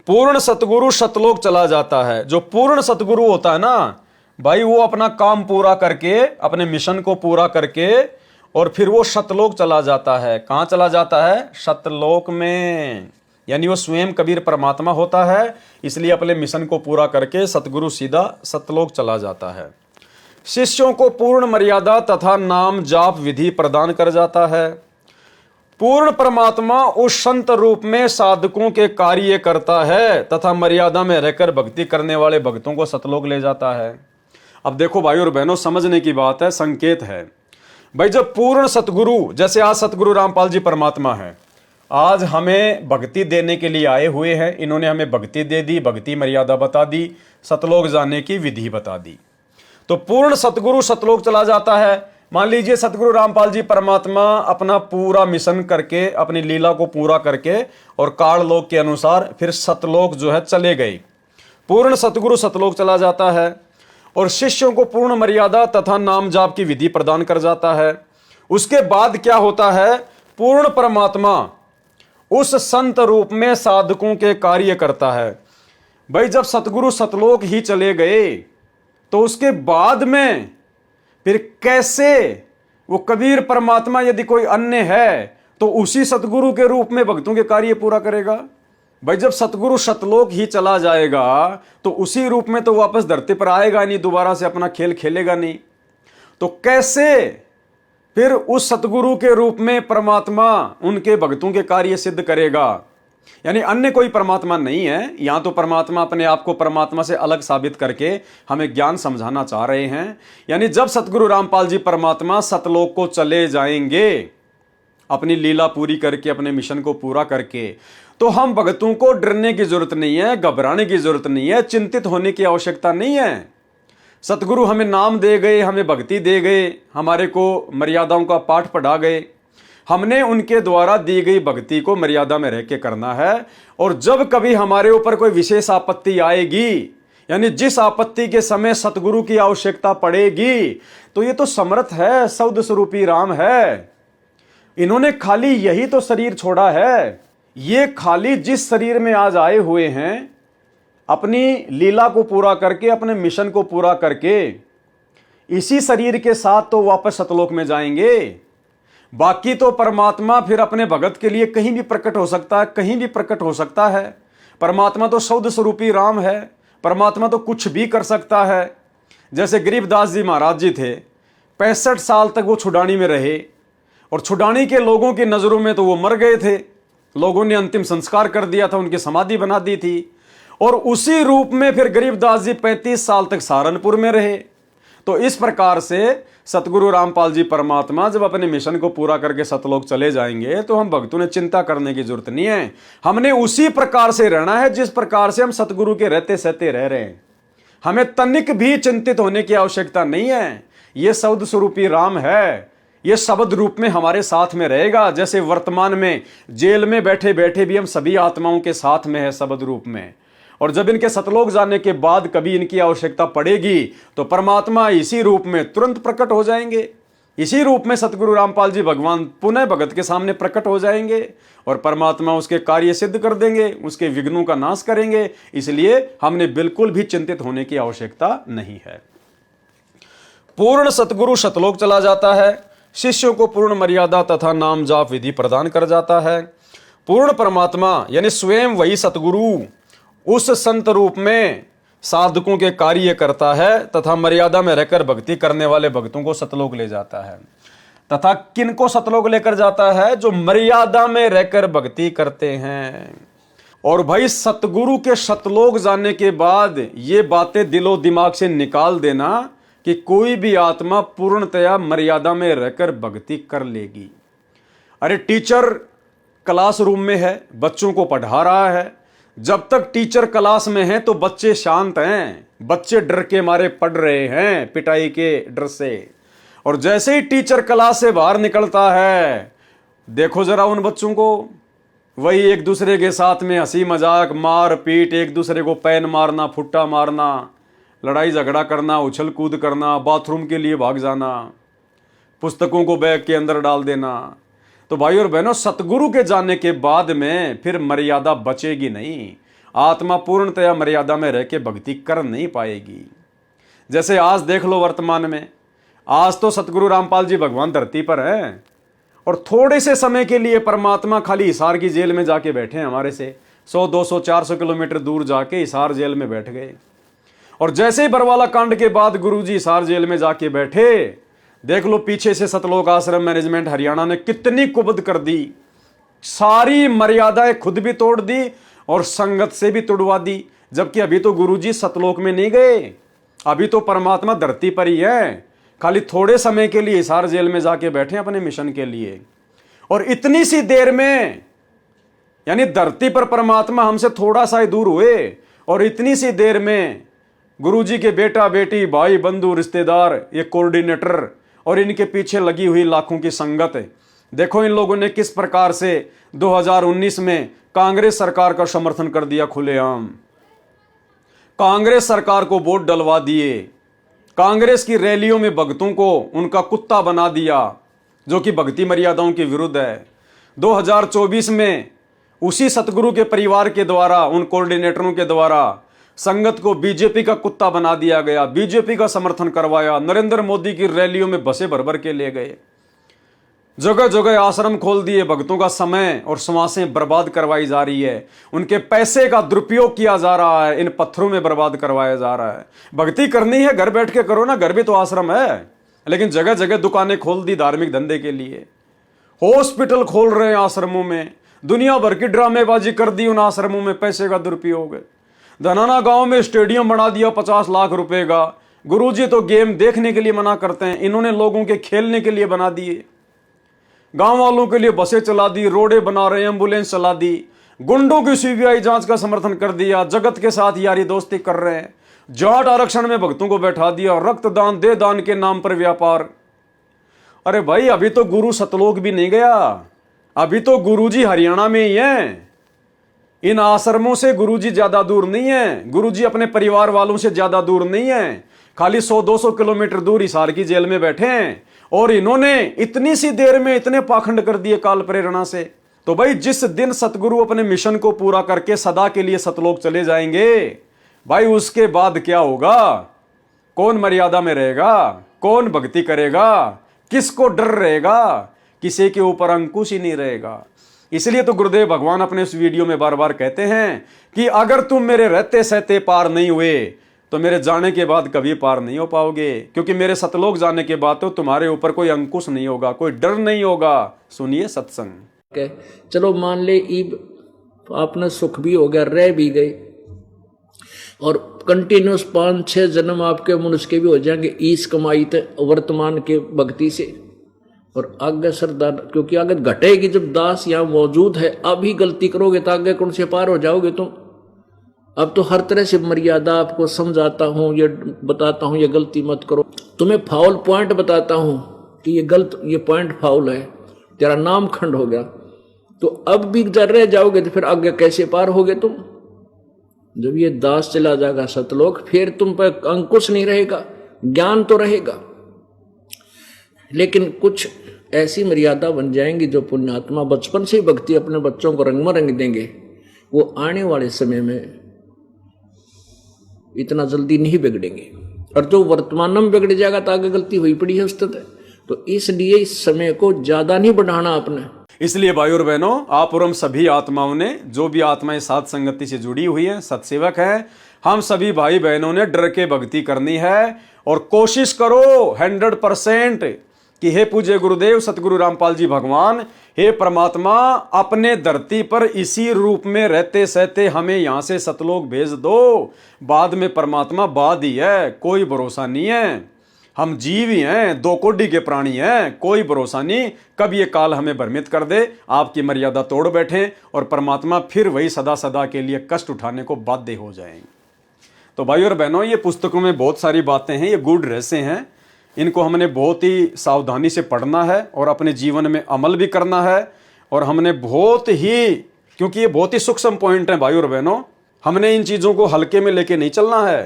पूर्ण सतगुरु सतलोक चला जाता है। जो पूर्ण सतगुरु होता है ना भाई, वो अपना काम पूरा करके, अपने मिशन को पूरा करके और फिर वो सतलोक चला जाता है। कहां चला जाता है? सतलोक में। यानी वो स्वयं कबीर परमात्मा होता है, इसलिए अपने मिशन को पूरा करके सतगुरु सीधा सतलोक चला जाता है। शिष्यों को पूर्ण मर्यादा तथा नाम जाप विधि प्रदान कर जाता है। पूर्ण परमात्मा उस संत रूप में साधकों के कार्य करता है तथा मर्यादा में रहकर भक्ति करने वाले भक्तों को सतलोक ले जाता है। अब देखो भाई और बहनों, समझने की बात है, संकेत है भाई। जब पूर्ण सतगुरु, जैसे आज सतगुरु रामपाल जी परमात्मा है, आज हमें भक्ति देने के लिए आए हुए हैं। इन्होंने हमें भक्ति दे दी, भक्ति मर्यादा बता दी, सतलोक जाने की विधि बता दी। तो पूर्ण सतगुरु सतलोक चला जाता है। मान लीजिए सतगुरु रामपाल जी परमात्मा अपना पूरा मिशन करके, अपनी लीला को पूरा करके और काल लोक के अनुसार फिर सतलोक जो है चले गए। पूर्ण सतगुरु सतलोक चला जाता है और शिष्यों को पूर्ण मर्यादा तथा नाम जाप की विधि प्रदान कर जाता है। उसके बाद क्या होता है? पूर्ण परमात्मा उस संत रूप में साधकों के कार्य करता है। भाई जब सतगुरु सतलोक ही चले गए तो उसके बाद में फिर कैसे वो कबीर परमात्मा, यदि कोई अन्य है तो उसी सतगुरु के रूप में भक्तों के कार्य पूरा करेगा। भाई जब सतगुरु सतलोक ही चला जाएगा तो उसी रूप में तो वापस धरती पर आएगा नहीं, दोबारा से अपना खेल खेलेगा नहीं। तो कैसे फिर उस सतगुरु के रूप में परमात्मा उनके भक्तों के कार्य सिद्ध करेगा? यानी अन्य कोई परमात्मा नहीं है। यहां तो परमात्मा अपने आप को परमात्मा से अलग साबित करके हमें ज्ञान समझाना चाह रहे हैं। यानी जब सतगुरु रामपाल जी परमात्मा सतलोक को चले जाएंगे, अपनी लीला पूरी करके, अपने मिशन को पूरा करके, तो हम भक्तों को डरने की जरूरत नहीं है, घबराने की जरूरत नहीं है, चिंतित होने की आवश्यकता नहीं है। सतगुरु हमें नाम दे गए, हमें भक्ति दे गए, हमारे को मर्यादाओं का पाठ पढ़ा गए। हमने उनके द्वारा दी गई भक्ति को मर्यादा में रह के करना है। और जब कभी हमारे ऊपर कोई विशेष आपत्ति आएगी, यानी जिस आपत्ति के समय सतगुरु की आवश्यकता पड़ेगी, तो ये तो समर्थ है, सौद स्वरूपी राम है। इन्होंने खाली यही तो शरीर छोड़ा है। ये खाली जिस शरीर में आज आए हुए हैं, अपनी लीला को पूरा करके, अपने मिशन को पूरा करके, इसी शरीर के साथ तो वापस सतलोक में जाएंगे। बाकी तो परमात्मा फिर अपने भगत के लिए कहीं भी प्रकट हो सकता है, कहीं भी प्रकट हो सकता है। परमात्मा तो शब्द स्वरूपी राम है, परमात्मा तो कुछ भी कर सकता है। जैसे गरीबदास जी महाराज जी थे, 65 साल तक वो छुडानी में रहे और छुडानी के लोगों की नजरों में तो वो मर गए थे। लोगों ने अंतिम संस्कार कर दिया था, उनकी समाधि बना दी थी। और उसी रूप में फिर गरीबदास जी 35 साल तक सहारनपुर में रहे। तो इस प्रकार से सतगुरु रामपाल जी परमात्मा जब अपने मिशन को पूरा करके सतलोक चले जाएंगे तो हम भक्तों ने चिंता करने की जरूरत नहीं है। हमने उसी प्रकार से रहना है जिस प्रकार से हम सतगुरु के रहते सहते रह रहे हैं। हमें तनिक भी चिंतित होने की आवश्यकता नहीं है। यह शब्द स्वरूपी राम है, यह शब्द रूप में हमारे साथ में रहेगा। जैसे वर्तमान में जेल में बैठे बैठे भी हम सभी आत्माओं के साथ में है शब्द रूप में, और जब इनके सतलोक जाने के बाद कभी इनकी आवश्यकता पड़ेगी तो परमात्मा इसी रूप में तुरंत प्रकट हो जाएंगे। इसी रूप में सतगुरु रामपाल जी भगवान पुनः भगत के सामने प्रकट हो जाएंगे और परमात्मा उसके कार्य सिद्ध कर देंगे, उसके विघ्नों का नाश करेंगे। इसलिए हमने बिल्कुल भी चिंतित होने की आवश्यकता नहीं है। पूर्ण सतगुरु सतलोक चला जाता है, शिष्यों को पूर्ण मर्यादा तथा नाम जाप विधि प्रदान कर जाता है। पूर्ण परमात्मा यानी स्वयं वही सतगुरु उस संत रूप में साधकों के कार्य करता है तथा मर्यादा में रहकर भक्ति करने वाले भक्तों को सतलोक ले जाता है। तथा किनको सतलोक लेकर जाता है? जो मर्यादा में रहकर भक्ति करते हैं। और भाई सतगुरु के सतलोक जाने के बाद ये बातें दिलो दिमाग से निकाल देना कि कोई भी आत्मा पूर्णतया मर्यादा में रहकर भक्ति कर लेगी। अरे टीचर क्लासरूम में है, बच्चों को पढ़ा रहा है। जब तक टीचर क्लास में है तो बच्चे शांत हैं, बच्चे डर के मारे पढ़ रहे हैं, पिटाई के डर से। और जैसे ही टीचर क्लास से बाहर निकलता है, देखो जरा उन बच्चों को, वही एक दूसरे के साथ में हंसी मजाक, मार पीट, एक दूसरे को पैन मारना, फुट्टा मारना, लड़ाई झगड़ा करना, उछल कूद करना, बाथरूम के लिए भाग जाना, पुस्तकों को बैग के अंदर डाल देना। तो भाइयों और बहनों, सतगुरु के जाने के बाद में फिर मर्यादा बचेगी नहीं। आत्मा पूर्णतया मर्यादा में रह के भक्ति कर नहीं पाएगी। जैसे आज देख लो वर्तमान में, आज तो सतगुरु रामपाल जी भगवान धरती पर हैं और थोड़े से समय के लिए परमात्मा खाली हिसार की जेल में जाके बैठे हैं। हमारे से 100, 200, 400 किलोमीटर दूर जाके हिसार जेल में बैठ गए। और जैसे ही बरवाला कांड के बाद गुरुजी हिसार जेल में जाके बैठे, देख लो पीछे से सतलोक आश्रम मैनेजमेंट हरियाणा ने कितनी कुबद कर दी। सारी मर्यादाएं खुद भी तोड़ दी और संगत से भी तुड़वा दी। जबकि अभी तो गुरुजी सतलोक में नहीं गए, अभी तो परमात्मा धरती पर ही है। खाली थोड़े समय के लिए हिसार जेल में जाके बैठे अपने मिशन के लिए। और इतनी सी देर में, यानी धरती पर परमात्मा हमसे थोड़ा सा ही दूर हुए और इतनी सी देर में गुरुजी के बेटा बेटी भाई बंधु रिश्तेदार, ये कोऑर्डिनेटर और इनके पीछे लगी हुई लाखों की संगत, देखो इन लोगों ने किस प्रकार से 2019 में कांग्रेस सरकार का समर्थन कर दिया खुलेआम। कांग्रेस सरकार को वोट डलवा दिए, कांग्रेस की रैलियों में भक्तों को उनका कुत्ता बना दिया, जो कि भक्ति मर्यादाओं के विरुद्ध है। 2024 में उसी सतगुरु के परिवार के द्वारा, उन कोऑर्डिनेटरों के द्वारा संगत को बीजेपी का कुत्ता बना दिया गया, बीजेपी का समर्थन करवाया, नरेंद्र मोदी की रैलियों में बसें भर भर के ले गए, जगह जगह आश्रम खोल दिए, भक्तों का समय और श्वासें बर्बाद करवाई जा रही है, उनके पैसे का दुरुपयोग किया जा रहा है, इन पत्थरों में बर्बाद करवाया जा रहा है। भक्ति करनी है घर बैठ के करो ना, घर भी तो आश्रम है, लेकिन जगह जगह दुकानें खोल दी धार्मिक धंधे के लिए, हॉस्पिटल खोल रहे हैं आश्रमों में, दुनिया भर की ड्रामेबाजी कर दी उन आश्रमों में, पैसे का दुरुपयोग है। धनाना गांव में स्टेडियम बना दिया 50 लाख रुपए का। गुरुजी तो गेम देखने के लिए मना करते हैं, इन्होंने लोगों के खेलने के लिए बना दिए। गांव वालों के लिए बसें चला दी, रोडें बना रहे, एम्बुलेंस चला दी, गुंडों की सीबीआई जांच का समर्थन कर दिया, जगत के साथ यारी दोस्ती कर रहे हैं, जाट आरक्षण में भक्तों को बैठा दिया, रक्तदान दे दान के नाम पर व्यापार। अरे भाई, अभी तो गुरु सतलोक भी नहीं गया, अभी तो गुरुजी हरियाणा में ही है। इन आश्रमों से गुरुजी ज्यादा दूर नहीं है, गुरुजी अपने परिवार वालों से ज्यादा दूर नहीं है, खाली 100-200 किलोमीटर दूर हिसार की जेल में बैठे हैं। और इन्होंने इतनी सी देर में इतने पाखंड कर दिए काल प्रेरणा से। तो भाई, जिस दिन सतगुरु अपने मिशन को पूरा करके सदा के लिए सतलोक चले जाएंगे, भाई उसके बाद क्या होगा? कौन मर्यादा में रहेगा? कौन भक्ति करेगा? किसको डर रहेगा? किसी के ऊपर अंकुश ही नहीं रहेगा। इसलिए तो गुरुदेव भगवान अपने इस वीडियो में बार बार कहते हैं कि अगर तुम मेरे रहते सहते पार नहीं हुए तो मेरे जाने के बाद कभी पार नहीं हो पाओगे, क्योंकि मेरे सतलोक जाने के बाद तो तुम्हारे ऊपर कोई अंकुश नहीं होगा, कोई डर नहीं होगा। सुनिए सत्संग। चलो मान ले ईब आपने सुख भी हो गया, रह भी गए, और कंटिन्यूस 5-6 जन्म आपके मनुष्य के भी हो जाएंगे इस कमाई थे वर्तमान के भक्ति से। और आगे सरदार, क्योंकि आगे घटेगी जब दास यहाँ मौजूद है, अभी गलती करोगे तो आगे कौन से पार हो जाओगे तुम। अब तो हर तरह से मर्यादा आपको समझाता हूँ, ये बताता हूँ ये गलती मत करो, तुम्हें फाउल पॉइंट बताता हूँ कि ये गलत, ये पॉइंट फाउल है, तेरा नाम खंड हो गया। तो अब भी जर रह जाओगे तो फिर आगे कैसे पार होगे तुम? जब ये दास चला जाएगा सतलोक, फिर तुम पर अंकुश नहीं रहेगा, ज्ञान तो रहेगा, लेकिन कुछ ऐसी मर्यादा बन जाएंगी जो पुण्यात्मा बचपन से ही भक्ति अपने बच्चों को रंग में रंग देंगे, वो आने वाले समय में इतना जल्दी नहीं बिगड़ेंगे। और जो वर्तमान में बिगड़ जाएगा तो आगे गलती हुई पड़ी है उस तक। तो इसलिए इस समय को ज्यादा नहीं बढ़ाना आपने। इसलिए भाई और बहनों, आप और हम सभी आत्माओं ने, जो भी आत्माएं साथ संगति से जुड़ी हुई हैं, सत्सेवक हैं, हम सभी भाई बहनों ने डर के भक्ति करनी है। और कोशिश करो 100% कि हे पूज्य गुरुदेव सतगुरु रामपाल जी भगवान, हे परमात्मा, अपने धरती पर इसी रूप में रहते सहते हमें यहां से सतलोक भेज दो। बाद में परमात्मा बाद ही है, कोई भरोसा नहीं है। हम जीव ही हैं, 2 कोटि के प्राणी हैं, कोई भरोसा नहीं कब ये काल हमें भ्रमित कर दे, आपकी मर्यादा तोड़ बैठे और परमात्मा फिर वही सदा सदा के लिए कष्ट उठाने को बाध्य हो जाएंगे। तो भाई और बहनों, ये पुस्तकों में बहुत सारी बातें हैं, ये गूढ़ रहस्य हैं, इनको हमने बहुत ही सावधानी से पढ़ना है और अपने जीवन में अमल भी करना है। और हमने बहुत ही, क्योंकि ये बहुत ही सूक्ष्म पॉइंट हैं भाई और बहनों, हमने इन चीज़ों को हल्के में लेके नहीं चलना है।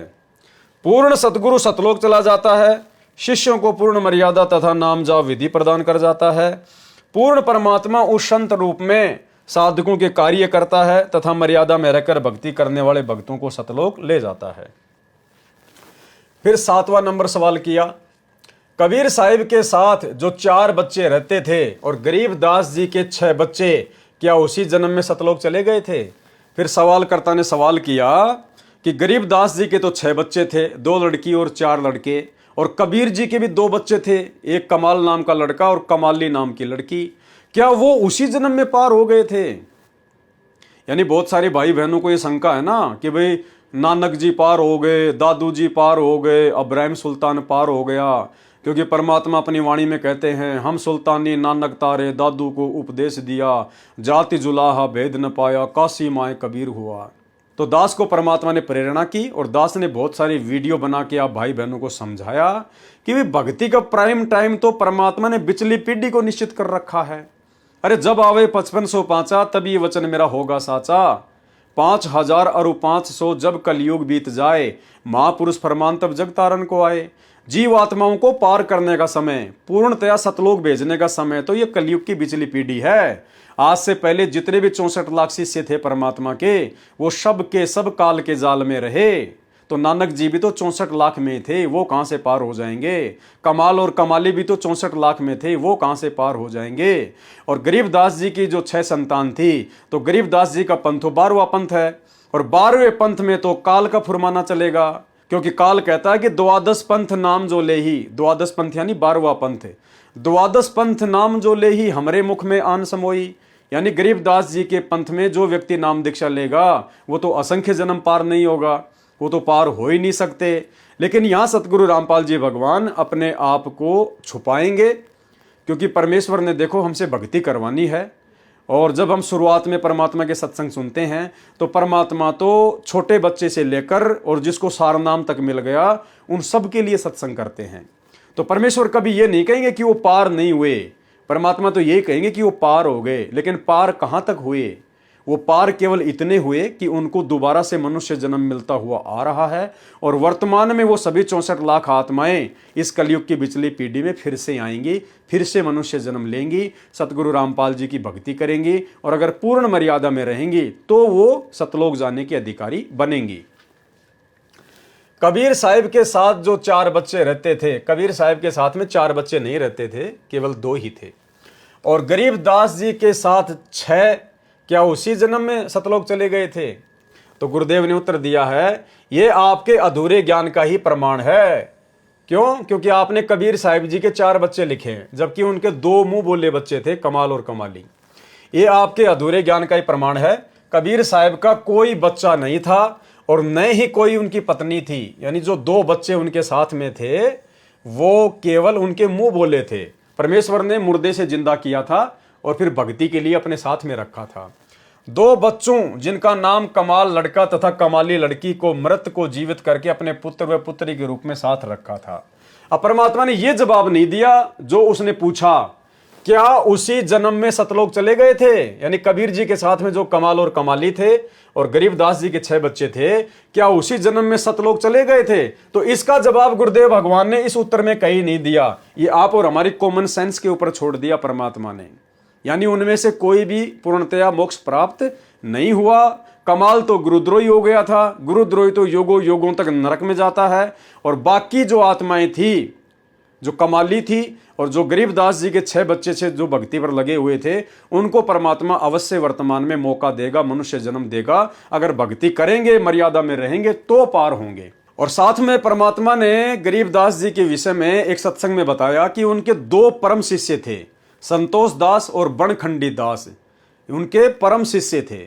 पूर्ण सतगुरु सतलोक चला जाता है, शिष्यों को पूर्ण मर्यादा तथा नाम जाप विधि प्रदान कर जाता है, पूर्ण परमात्मा उस संत रूप में साधकों के कार्य करता है तथा मर्यादा में रहकर भक्ति करने वाले भक्तों को सतलोक ले जाता है। फिर 7वां नंबर सवाल किया, कबीर साहिब के साथ जो 4 बच्चे रहते थे और गरीबदास जी के 6 बच्चे क्या उसी जन्म में सतलोक चले गए थे? फिर सवालकर्ता ने सवाल किया कि गरीबदास जी के तो 6 बच्चे थे, 2 लड़की और 4 लड़के, और कबीर जी के भी 2 बच्चे थे, एक कमाल नाम का लड़का और कमाली नाम की लड़की, क्या वो उसी जन्म में पार हो गए थे? यानी बहुत सारे भाई बहनों को ये शंका है ना कि भाई नानक जी पार हो गए, दादू जी पार हो गए, इब्राहिम सुल्तान पार हो गया, क्योंकि परमात्मा अपनी वाणी में कहते हैं, हम सुल्तानी नानक तारे दादू को उपदेश दिया, जाति जुलाहा भेद न पाया, काशी माए कबीर हुआ। तो दास को परमात्मा ने प्रेरणा की और दास ने बहुत सारी वीडियो बना के आप भाई बहनों को समझाया कि भी भक्ति का प्राइम टाइम तो परमात्मा ने पिछली पीढ़ी को निश्चित कर रखा है। अरे जब आवे 5505 तब ये वचन मेरा होगा साचा, 5000 अरु 500 जब कलयुग बीत जाए, महापुरुष फरमान तब जग तारन को आए। जीव आत्माओं को पार करने का समय, पूर्णतया सतलोक भेजने का समय तो ये कलयुग की बिचली पीढ़ी है। आज से पहले जितने भी 64 लाख शिष्य थे परमात्मा के, वो सब के सब काल के जाल में रहे। तो नानक जी भी तो 64 लाख में थे, वो कहां से पार हो जाएंगे? कमाल और कमाली भी तो 64 लाख में थे, वो कहां से पार हो जाएंगे? और गरीबदास जी की जो 6 संतान थी, तो गरीबदास जी का पंथ 12वां पंथ है, और 12वें पंथ में तो काल का फुरमाना चलेगा, क्योंकि काल कहता है कि द्वादश पंथ नाम जो ले ही, द्वादश पंथ यानी 12वां पंथ, द्वादश पंथ नाम जो ले ही हमरे मुख में आन समोई। यानी गरीबदास जी के पंथ में जो व्यक्ति नाम दीक्षा लेगा वो तो असंख्य जन्म पार नहीं होगा, वो तो पार हो ही नहीं सकते। लेकिन यहाँ सतगुरु रामपाल जी भगवान अपने आप को छुपाएंगे, क्योंकि परमेश्वर ने देखो हमसे भक्ति करवानी है। और जब हम शुरुआत में परमात्मा के सत्संग सुनते हैं तो परमात्मा तो छोटे बच्चे से लेकर और जिसको सार नाम तक मिल गया उन सब के लिए सत्संग करते हैं। तो परमेश्वर कभी ये नहीं कहेंगे कि वो पार नहीं हुए, परमात्मा तो ये कहेंगे कि वो पार हो गए। लेकिन पार कहाँ तक हुए? वो पार केवल इतने हुए कि उनको दोबारा से मनुष्य जन्म मिलता हुआ आ रहा है, और वर्तमान में वो सभी 64 लाख आत्माएं इस कलयुग की बिचली पीढ़ी में फिर से आएंगी, फिर से मनुष्य जन्म लेंगी, सतगुरु रामपाल जी की भक्ति करेंगी, और अगर पूर्ण मर्यादा में रहेंगी तो वो सतलोक जाने की अधिकारी बनेंगी। कबीर साहिब के साथ जो 4 बच्चे रहते थे, कबीर साहिब के साथ में 4 बच्चे नहीं रहते थे, केवल 2 ही थे। और गरीबदास जी के साथ 6 क्या उसी जन्म में सतलोक चले गए थे? तो गुरुदेव ने उत्तर दिया है, ये आपके अधूरे ज्ञान का ही प्रमाण है। क्यों? क्योंकि आपने कबीर साहिब जी के 4 बच्चे लिखे हैं, जबकि उनके 2 मुंह बोले बच्चे थे, कमाल और कमाली। ये आपके अधूरे ज्ञान का ही प्रमाण है। कबीर साहिब का कोई बच्चा नहीं था और न ही कोई उनकी पत्नी थी, यानी जो 2 बच्चे उनके साथ में थे वो केवल उनके मुंह बोले थे। परमेश्वर ने मुर्दे से जिंदा किया था और फिर भक्ति के लिए अपने साथ में रखा था। 2 बच्चों जिनका नाम कमाल लड़का तथा कमाली लड़की को मृत को जीवित करके अपने पुत्र व पुत्री के रूप में साथ रखा था। अब परमात्मा ने यह जवाब नहीं दिया जो उसने पूछा, क्या उसी जन्म में सतलोक चले गए थे? यानी कबीर जी के साथ में जो कमाल और कमाली थे और गरीबदास जी के 6 बच्चे थे, क्या उसी जन्म में सतलोक चले गए थे? तो इसका जवाब गुरुदेव भगवान ने इस उत्तर में कहीं नहीं दिया, ये आप और हमारी कॉमन सेंस के ऊपर छोड़ दिया परमात्मा ने। यानी उनमें से कोई भी पूर्णतया मोक्ष प्राप्त नहीं हुआ। कमाल तो गुरुद्रोही हो गया था, गुरुद्रोही तो योगों योगों तक नरक में जाता है, और बाकी जो आत्माएं थी, जो कमाली थी और जो गरीबदास जी के 6 बच्चे से जो भक्ति पर लगे हुए थे, उनको परमात्मा अवश्य वर्तमान में मौका देगा, मनुष्य जन्म देगा। अगर भक्ति करेंगे, मर्यादा में रहेंगे तो पार होंगे। और साथ में परमात्मा ने गरीबदास जी के विषय में एक सत्संग में बताया कि उनके 2 परम शिष्य थे, संतोष दास और बनखंडी दास, उनके परम शिष्य थे।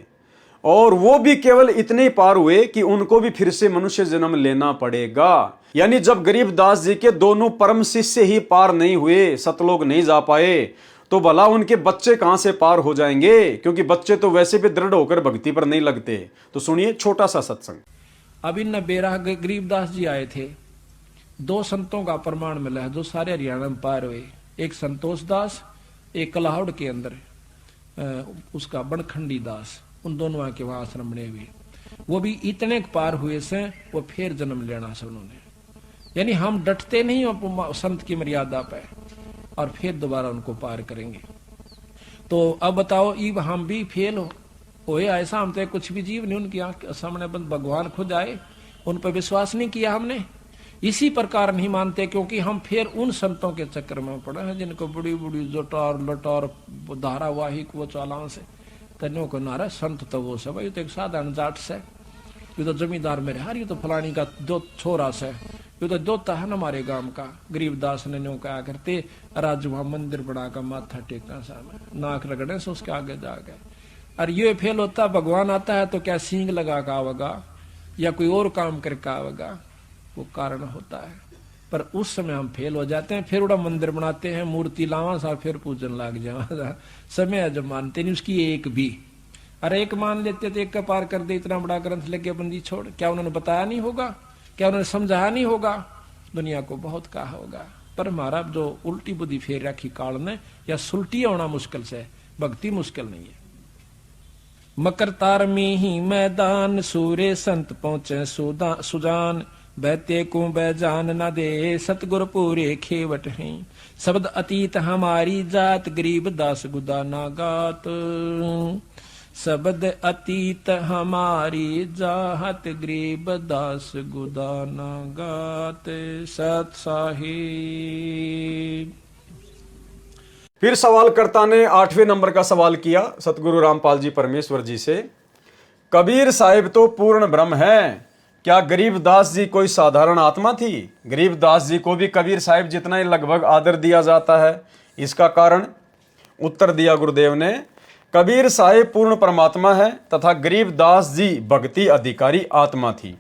और वो भी केवल इतने पार हुए कि उनको भी फिर से मनुष्य जन्म लेना पड़ेगा। यानी जब गरीबदास जी के दोनों परम शिष्य ही पार नहीं हुए, सतलोक नहीं जा पाए, तो भला उनके बच्चे कहां से पार हो जाएंगे? क्योंकि बच्चे तो वैसे भी दृढ़ होकर भक्ति पर नहीं लगते। तो सुनिए छोटा सा सत्संग। अब इन बेराह गरीबदास जी आए थे, 2 संतों का प्रमाण मिला है जो सारे हरियाणा में पार हुए। एक संतोष दास, एक कलाहौड़ के अंदर उसका बनखंडी दास, उन दोनों आके वहां आश्रम बने हुए। वो भी इतने पार हुए से वो फिर जन्म लेना से उन्होंने। यानी हम डटते नहीं संत की मर्यादा पे और फिर दोबारा उनको पार करेंगे। तो अब बताओ ईब हम भी फेल हो ऐसा, हम तो कुछ भी जीव नहीं, उनकी आंख सामने बंद भगवान खुद आए, उन पर विश्वास नहीं किया हमने, इसी प्रकार नहीं मानते, क्योंकि हम फिर उन संतों के चक्कर में पड़े हैं जिनको बड़ी बड़ी जटार लटार धारावाहिक वो चालान से तन्यों को नारा संत तो वो सब, ये तो एक साधारण जाट से, ये तो जमींदार मेरे हार, ये तो फलानी का दो छोरा से, ये तो दोता है ना हमारे गांव का। गरीबदास ने न्यों कहा करते, राज वहां मंदिर बड़ा का माथा टेका सा नाक रगड़े से उसके आगे जा गए। और ये फेल होता, भगवान आता है तो क्या सींग लगा का आवेगा या कोई और काम करके आवेगा, वो कारण होता है। पर उस समय हम फेल हो जाते हैं, फिर उड़ा मंदिर बनाते हैं, मूर्ति लावा सा, फिर पूजन लाग जावा, समय जब मानते नहीं उसकी एक भी। अरे एक मान लेते तो एक का पार कर दे, इतना बड़ा ग्रंथ लेके बंदी छोड़, क्या उन्होंने बताया नहीं होगा, क्या उन्होंने समझाया नहीं होगा, दुनिया को बहुत कहा होगा। पर हमारा जो उल्टी बुद्धि फेर रखी काल ने, या सुलटी होना मुश्किल से, भक्ति मुश्किल नहीं है। मकर तार में ही मैदान, सूर्य संत पहुंचे सुजान, बैते को बैजान न दे, सतगुर पूरे खेवट हैं, शब्द अतीत हमारी जात, गरीब दास गुदा ना गात, शब्द अतीत हमारी जात, गरीब दास गुदा ना गात। सत साहिब। फिर सवालकर्ता ने 8वें नंबर का सवाल किया सतगुरु रामपाल जी परमेश्वर जी से, कबीर साहिब तो पूर्ण ब्रह्म है, क्या गरीबदास जी कोई साधारण आत्मा थी? गरीबदास जी को भी कबीर साहिब जितना ही लगभग आदर दिया जाता है, इसका कारण? उत्तर दिया गुरुदेव ने, कबीर साहिब पूर्ण परमात्मा है तथा गरीबदास जी भक्ति अधिकारी आत्मा थी,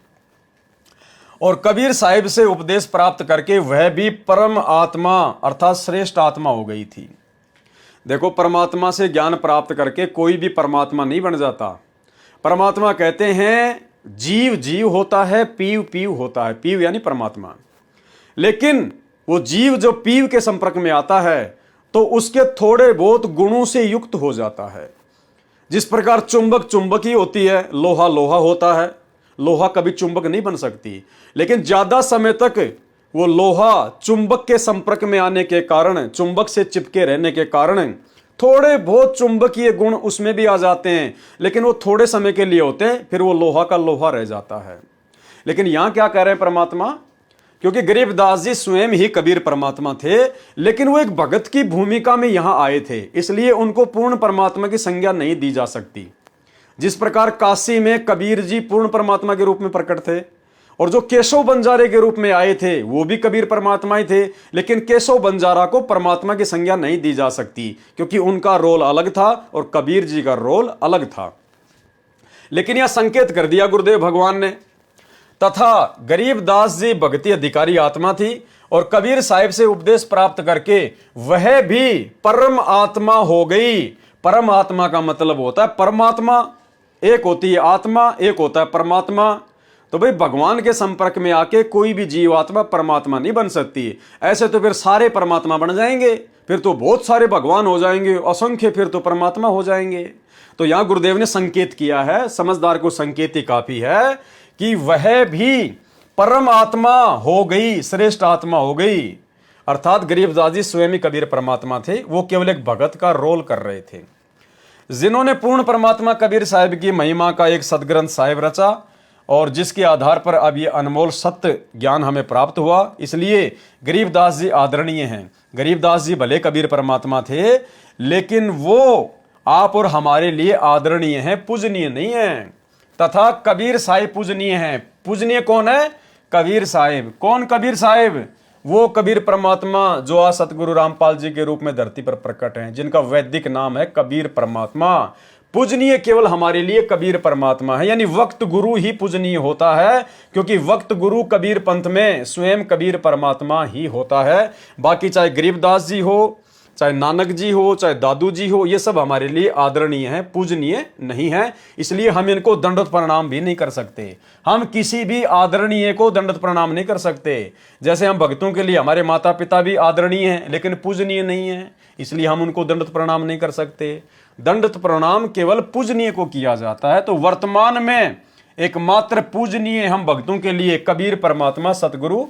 और कबीर साहिब से उपदेश प्राप्त करके वह भी परम आत्मा अर्थात श्रेष्ठ आत्मा हो गई थी। देखो, परमात्मा से ज्ञान प्राप्त करके कोई भी परमात्मा नहीं बन जाता। परमात्मा कहते हैं जीव जीव होता है, पीव पीव होता है, पीव यानी परमात्मा। लेकिन वो जीव जो पीव के संपर्क में आता है तो उसके थोड़े बहुत गुणों से युक्त हो जाता है। जिस प्रकार चुंबक चुंबक ही होती है, लोहा लोहा होता है, लोहा कभी चुंबक नहीं बन सकती, लेकिन ज्यादा समय तक वो लोहा चुंबक के संपर्क में आने के कारण, चुंबक से चिपके रहने के कारण थोड़े बहुत चुंबकीय गुण उसमें भी आ जाते हैं, लेकिन वो थोड़े समय के लिए होते हैं, फिर वो लोहा का लोहा रह जाता है। लेकिन यहां क्या कह रहे हैं परमात्मा? क्योंकि गरीबदास जी स्वयं ही कबीर परमात्मा थे, लेकिन वो एक भगत की भूमिका में यहां आए थे, इसलिए उनको पूर्ण परमात्मा की संज्ञा नहीं दी जा सकती। जिस प्रकार काशी में कबीर जी पूर्ण परमात्मा के रूप में प्रकट थे, और जो केशव बंजारे के रूप में आए थे वो भी कबीर परमात्मा ही थे, लेकिन केशव बंजारा को परमात्मा की संज्ञा नहीं दी जा सकती, क्योंकि उनका रोल अलग था और कबीर जी का रोल अलग था। लेकिन यह संकेत कर दिया गुरुदेव भगवान ने, तथा गरीबदास जी भक्ति अधिकारी आत्मा थी और कबीर साहिब से उपदेश प्राप्त करके वह भी परम आत्मा हो गई। परम आत्मा का मतलब होता है परमात्मा, एक होती है आत्मा, एक होता है परमात्मा। तो भाई भगवान के संपर्क में आके कोई भी जीवात्मा परमात्मा नहीं बन सकती। ऐसे तो फिर सारे परमात्मा बन जाएंगे, फिर तो बहुत सारे भगवान हो जाएंगे, असंख्य फिर तो परमात्मा हो जाएंगे। तो यहां गुरुदेव ने संकेत किया है, समझदार को संकेत ही काफी है कि वह भी परम आत्मा हो गई, श्रेष्ठ आत्मा हो गई। अर्थात गरीबदास जी स्वयं ही कबीर परमात्मा थे, वो केवल एक भगत का रोल कर रहे थे। जिन्होंने पूर्ण परमात्मा कबीर साहिब की महिमा का एक सदग्रंथ साहिब रचा और जिसके आधार पर अब ये अनमोल सत्य ज्ञान हमें प्राप्त हुआ, इसलिए गरीबदास जी आदरणीय हैं। गरीबदास जी भले कबीर परमात्मा थे, लेकिन वो आप और हमारे लिए आदरणीय हैं, पूजनीय नहीं हैं। तथा कबीर साहिब पूजनीय हैं। पूजनीय कौन है? कबीर साहिब। कौन कबीर साहिब? वो कबीर परमात्मा जो आज सतगुरु रामपाल जी के रूप में धरती पर प्रकट हैं, जिनका वैदिक नाम है कबीर परमात्मा। पूजनीय केवल हमारे लिए कबीर परमात्मा है, यानी वक्त गुरु ही पूजनीय होता है, क्योंकि वक्त गुरु कबीर पंथ में स्वयं कबीर परमात्मा ही होता है। बाकी चाहे गरीबदास जी हो, चाहे नानक जी हो, चाहे दादू जी हो, ये सब हमारे लिए आदरणीय हैं, पूजनीय नहीं है। इसलिए हम इनको दंडवत प्रणाम भी नहीं कर सकते। हम किसी भी आदरणीय को दंडवत प्रणाम नहीं कर सकते। जैसे हम भक्तों के लिए हमारे माता पिता भी आदरणीय हैं, लेकिन पूजनीय नहीं है, इसलिए हम उनको दंडवत प्रणाम नहीं कर सकते। दंडवत प्रणाम केवल पूजनीय को किया जाता है। तो वर्तमान में एकमात्र पूजनीय हम भक्तों के लिए कबीर परमात्मा सतगुरु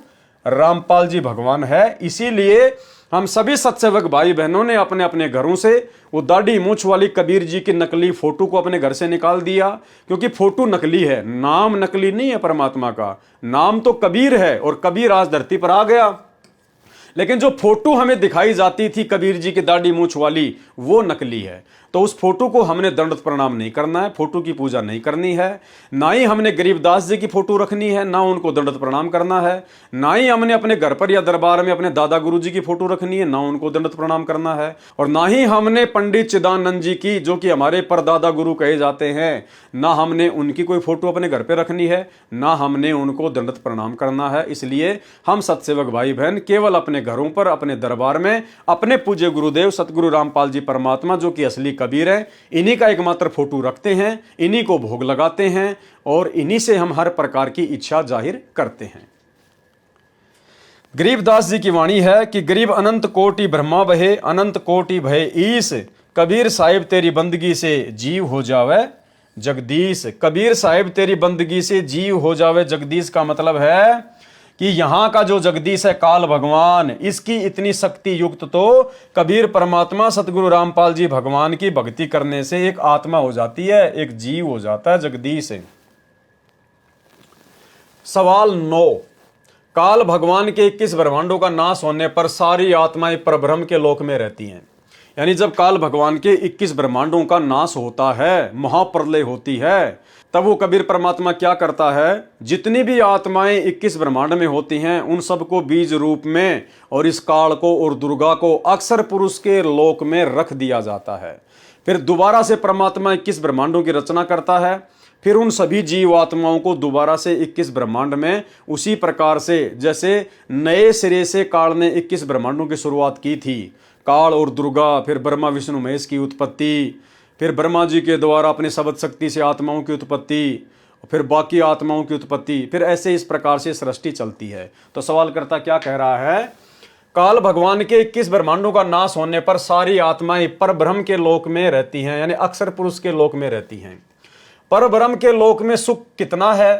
रामपाल जी भगवान है। इसीलिए हम सभी सत्सेवक भाई बहनों ने अपने अपने घरों से वो दाढ़ी मूंछ वाली कबीर जी की नकली फोटो को अपने घर से निकाल दिया, क्योंकि फोटो नकली है, नाम नकली नहीं है परमात्मा का। नाम तो कबीर है और कबीर आज धरती पर आ गया, लेकिन जो फोटो हमें दिखाई जाती थी कबीर जी की दाढ़ी मूंछ वाली, वो नकली है। तो उस फोटो को हमने दंडवत प्रणाम नहीं करना है, फोटो की पूजा नहीं करनी है। ना ही हमने गरीबदास जी की फोटो रखनी है, ना उनको दंडवत प्रणाम करना है। ना ही हमने अपने घर पर या दरबार में अपने दादा गुरु जी की फोटो रखनी है, ना उनको दंडवत प्रणाम करना है। और ना ही हमने पंडित चिदानंद जी की, जो कि हमारे परदादा गुरु कहे जाते हैं, ना हमने उनकी कोई फोटो अपने घर पर रखनी है, ना हमने उनको दंडवत प्रणाम करना है। इसलिए हम सत्सेवक भाई बहन केवल अपने घरों पर, अपने दरबार में अपने पूज्य गुरुदेव सतगुरु रामपाल जी परमात्मा, जो कि असली कबीर है, इन्हीं का एकमात्र फोटो रखते हैं, इन्हीं को भोग लगाते हैं और इन्हीं से हम हर प्रकार की इच्छा जाहिर करते हैं। गरीबदास जी की वाणी है कि गरीब अनंत कोटि ब्रह्मा बहे, अनंत कोटि भय ईस, कबीर साहिब तेरी बंदगी से जीव हो जावे जगदीश। कबीर साहिब तेरी बंदगी से जीव हो जावे जगदीश का मतलब है कि यहां का जो जगदीश है काल भगवान, इसकी इतनी शक्ति युक्त तो कबीर परमात्मा सतगुरु रामपाल जी भगवान की भक्ति करने से एक आत्मा हो जाती है, एक जीव हो जाता है, जगदीश है। सवाल 9, काल भगवान के 21 ब्रह्मांडों का नाश होने पर सारी आत्माएं परब्रह्म के लोक में रहती हैं। यानी जब काल भगवान के 21 ब्रह्मांडों का नाश होता है, महाप्रलय होती है, तब वो कबीर परमात्मा क्या करता है, जितनी भी आत्माएं 21 ब्रह्मांड में होती हैं उन सबको बीज रूप में और इस काल को और दुर्गा को अक्षर पुरुष के लोक में रख दिया जाता है। फिर दोबारा से परमात्मा 21 ब्रह्मांडों की रचना करता है, फिर उन सभी जीव आत्माओं को दोबारा से 21 ब्रह्मांड में उसी प्रकार से जैसे नए सिरे से काल ने 21 ब्रह्मांडों की शुरुआत की थी, काल और दुर्गा, फिर ब्रह्मा विष्णु महेश की उत्पत्ति, फिर ब्रह्मा जी के द्वारा अपने शब्द शक्ति से आत्माओं की उत्पत्ति, फिर बाकी आत्माओं की उत्पत्ति, फिर ऐसे इस प्रकार से सृष्टि चलती है। तो सवालकर्ता क्या कह रहा है, काल भगवान के 21 ब्रह्मांडों का नाश होने पर सारी आत्माएं परब्रह्म के लोक में रहती हैं, यानी अक्षर पुरुष के लोक में रहती हैं। परब्रह्म के लोक में सुख कितना है,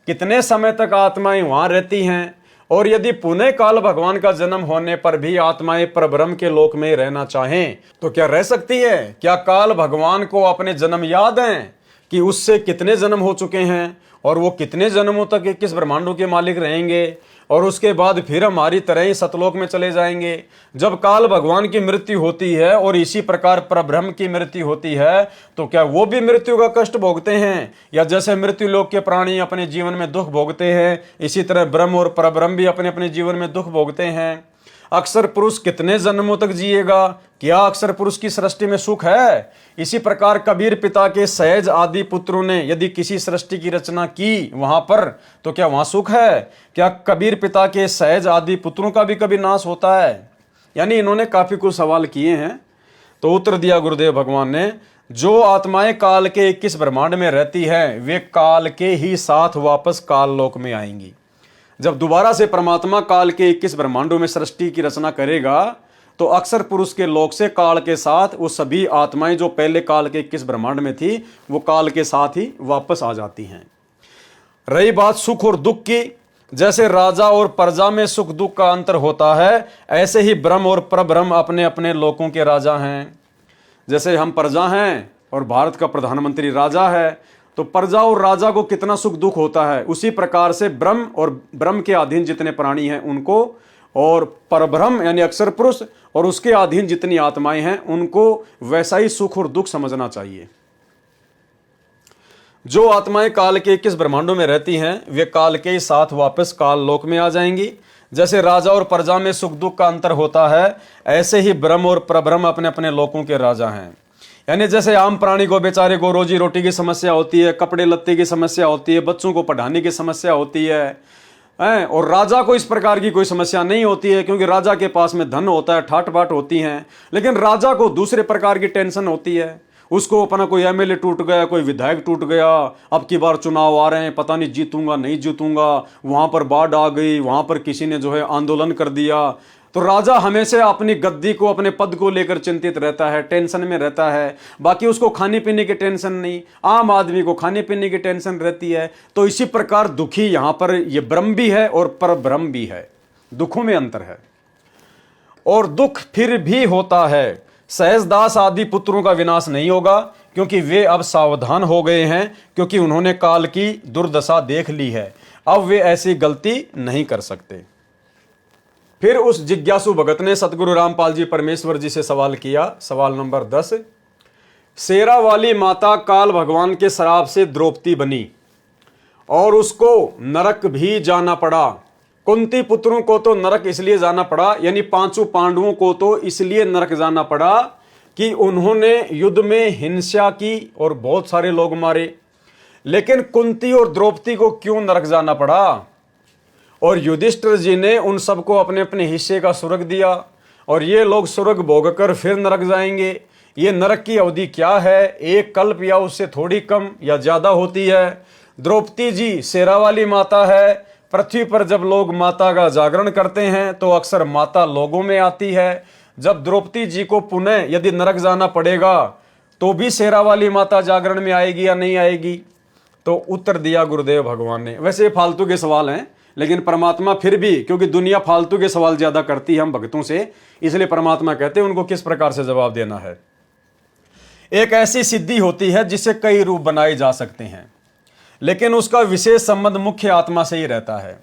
कितने समय तक आत्माएं वहां रहती हैं, और यदि पुनः काल भगवान का जन्म होने पर भी आत्माएं परब्रह्म के लोक में रहना चाहें तो क्या रह सकती है? क्या काल भगवान को अपने जन्म याद हैं कि उससे कितने जन्म हो चुके हैं और वो कितने जन्मों तक 21 ब्रह्मांडों के मालिक रहेंगे और उसके बाद फिर हमारी तरह ही सतलोक में चले जाएंगे? जब काल भगवान की मृत्यु होती है और इसी प्रकार परब्रह्म की मृत्यु होती है तो क्या वो भी मृत्यु का कष्ट भोगते हैं? या जैसे मृत्यु लोक के प्राणी अपने जीवन में दुख भोगते हैं, इसी तरह ब्रह्म और परब्रह्म भी अपने अपने जीवन में दुख भोगते हैं। अक्षर पुरुष कितने जन्मों तक जिएगा? क्या अक्षर पुरुष की सृष्टि में सुख है? इसी प्रकार कबीर पिता के सहज आदि पुत्रों ने यदि किसी सृष्टि की रचना की वहां पर तो क्या वहां सुख है? क्या कबीर पिता के सहज आदि पुत्रों का भी कभी नाश होता है? यानी इन्होंने काफी कुछ सवाल किए हैं। तो उत्तर दिया गुरुदेव भगवान ने, जो आत्माएं काल के 21 ब्रह्मांड में रहती है वे काल के ही साथ वापस काल लोक में आएंगी। जब दोबारा से परमात्मा काल के 21 ब्रह्मांडों में सृष्टि की रचना करेगा तो अक्षर पुरुष के लोक से काल के साथ वो सभी आत्माएं जो पहले काल के 21 ब्रह्मांड में थी वो काल के साथ ही वापस आ जाती हैं। रही बात सुख और दुख की, जैसे राजा और प्रजा में सुख दुख का अंतर होता है ऐसे ही ब्रह्म और परब्रह्म अपने अपने लोकों के राजा हैं। जैसे हम प्रजा हैं और भारत का प्रधानमंत्री राजा है तो प्रजा और राजा को कितना सुख दुख होता है, उसी प्रकार से ब्रह्म और ब्रह्म के अधीन जितने प्राणी हैं उनको और परब्रह्म यानी अक्षर पुरुष और उसके अधीन जितनी आत्माएं हैं उनको वैसा ही सुख और दुख समझना चाहिए। जो आत्माएं काल के 21 ब्रह्मांडों में रहती हैं वे काल के ही साथ वापस काल लोक में आ जाएंगी। जैसे राजा और प्रजा में सुख दुख का अंतर होता है ऐसे ही ब्रह्म और परब्रह्म अपने अपने लोकों के राजा हैं। यानी जैसे आम प्राणी को बेचारे को रोजी रोटी की समस्या होती है, कपड़े लत्ते की समस्या होती है, बच्चों को पढ़ाने की समस्या होती है और राजा को इस प्रकार की कोई समस्या नहीं होती है क्योंकि राजा के पास में धन होता है, ठाट बाट होती हैं। लेकिन राजा को दूसरे प्रकार की टेंशन होती है, उसको अपना कोई एमएलए टूट गया, कोई विधायक टूट गया, अब की बार चुनाव आ रहे हैं, पता नहीं जीतूंगा नहीं जीतूंगा, वहां पर बाढ़ आ गई, वहां पर किसी ने जो है आंदोलन कर दिया। तो राजा हमेशा अपनी गद्दी को अपने पद को लेकर चिंतित रहता है, टेंशन में रहता है। बाकी उसको खाने पीने की टेंशन नहीं, आम आदमी को खाने पीने की टेंशन रहती है। तो इसी प्रकार दुखी यहां पर ये ब्रह्म भी है और परब्रह्म भी है, दुखों में अंतर है। और दुख फिर भी होता है। सहजदास आदि पुत्रों का विनाश नहीं होगा, क्योंकि वे अब सावधान हो गए हैं, क्योंकि उन्होंने काल की दुर्दशा देख ली है। अब वे ऐसी गलती नहीं कर सकते। फिर उस जिज्ञासु भगत ने सतगुरु रामपाल जी परमेश्वर जी से सवाल किया। सवाल नंबर 10, शेरा वाली माता काल भगवान के श्राप से द्रौपदी बनी और उसको नरक भी जाना पड़ा। कुंती पुत्रों को तो नरक इसलिए जाना पड़ा, यानी पांचों पांडवों को तो इसलिए नरक जाना पड़ा कि उन्होंने युद्ध में हिंसा की और बहुत सारे लोग मारे। लेकिन कुंती और द्रौपदी को क्यों नरक जाना पड़ा? और युधिष्ठिर जी ने उन सबको अपने अपने हिस्से का स्वर्ग दिया, और ये लोग स्वर्ग भोग कर फिर नरक जाएंगे। ये नरक की अवधि क्या है? एक कल्प या उससे थोड़ी कम या ज्यादा होती है। द्रौपदी जी शेरा वाली माता है। पृथ्वी पर जब लोग माता का जागरण करते हैं तो अक्सर माता लोगों में आती है। जब द्रौपदी जी को पुनः यदि नरक जाना पड़ेगा तो भी शेरा वाली माता जागरण में आएगी या नहीं आएगी? तो उत्तर दिया गुरुदेव भगवान ने। वैसे ये फालतू के सवाल हैं, लेकिन परमात्मा फिर भी, क्योंकि दुनिया फालतू के सवाल ज्यादा करती है हम भक्तों से, इसलिए परमात्मा कहते हैं उनको किस प्रकार से जवाब देना है। एक ऐसी सिद्धि होती है जिससे कई रूप बनाए जा सकते हैं, लेकिन उसका विशेष संबंध मुख्य आत्मा से ही रहता है।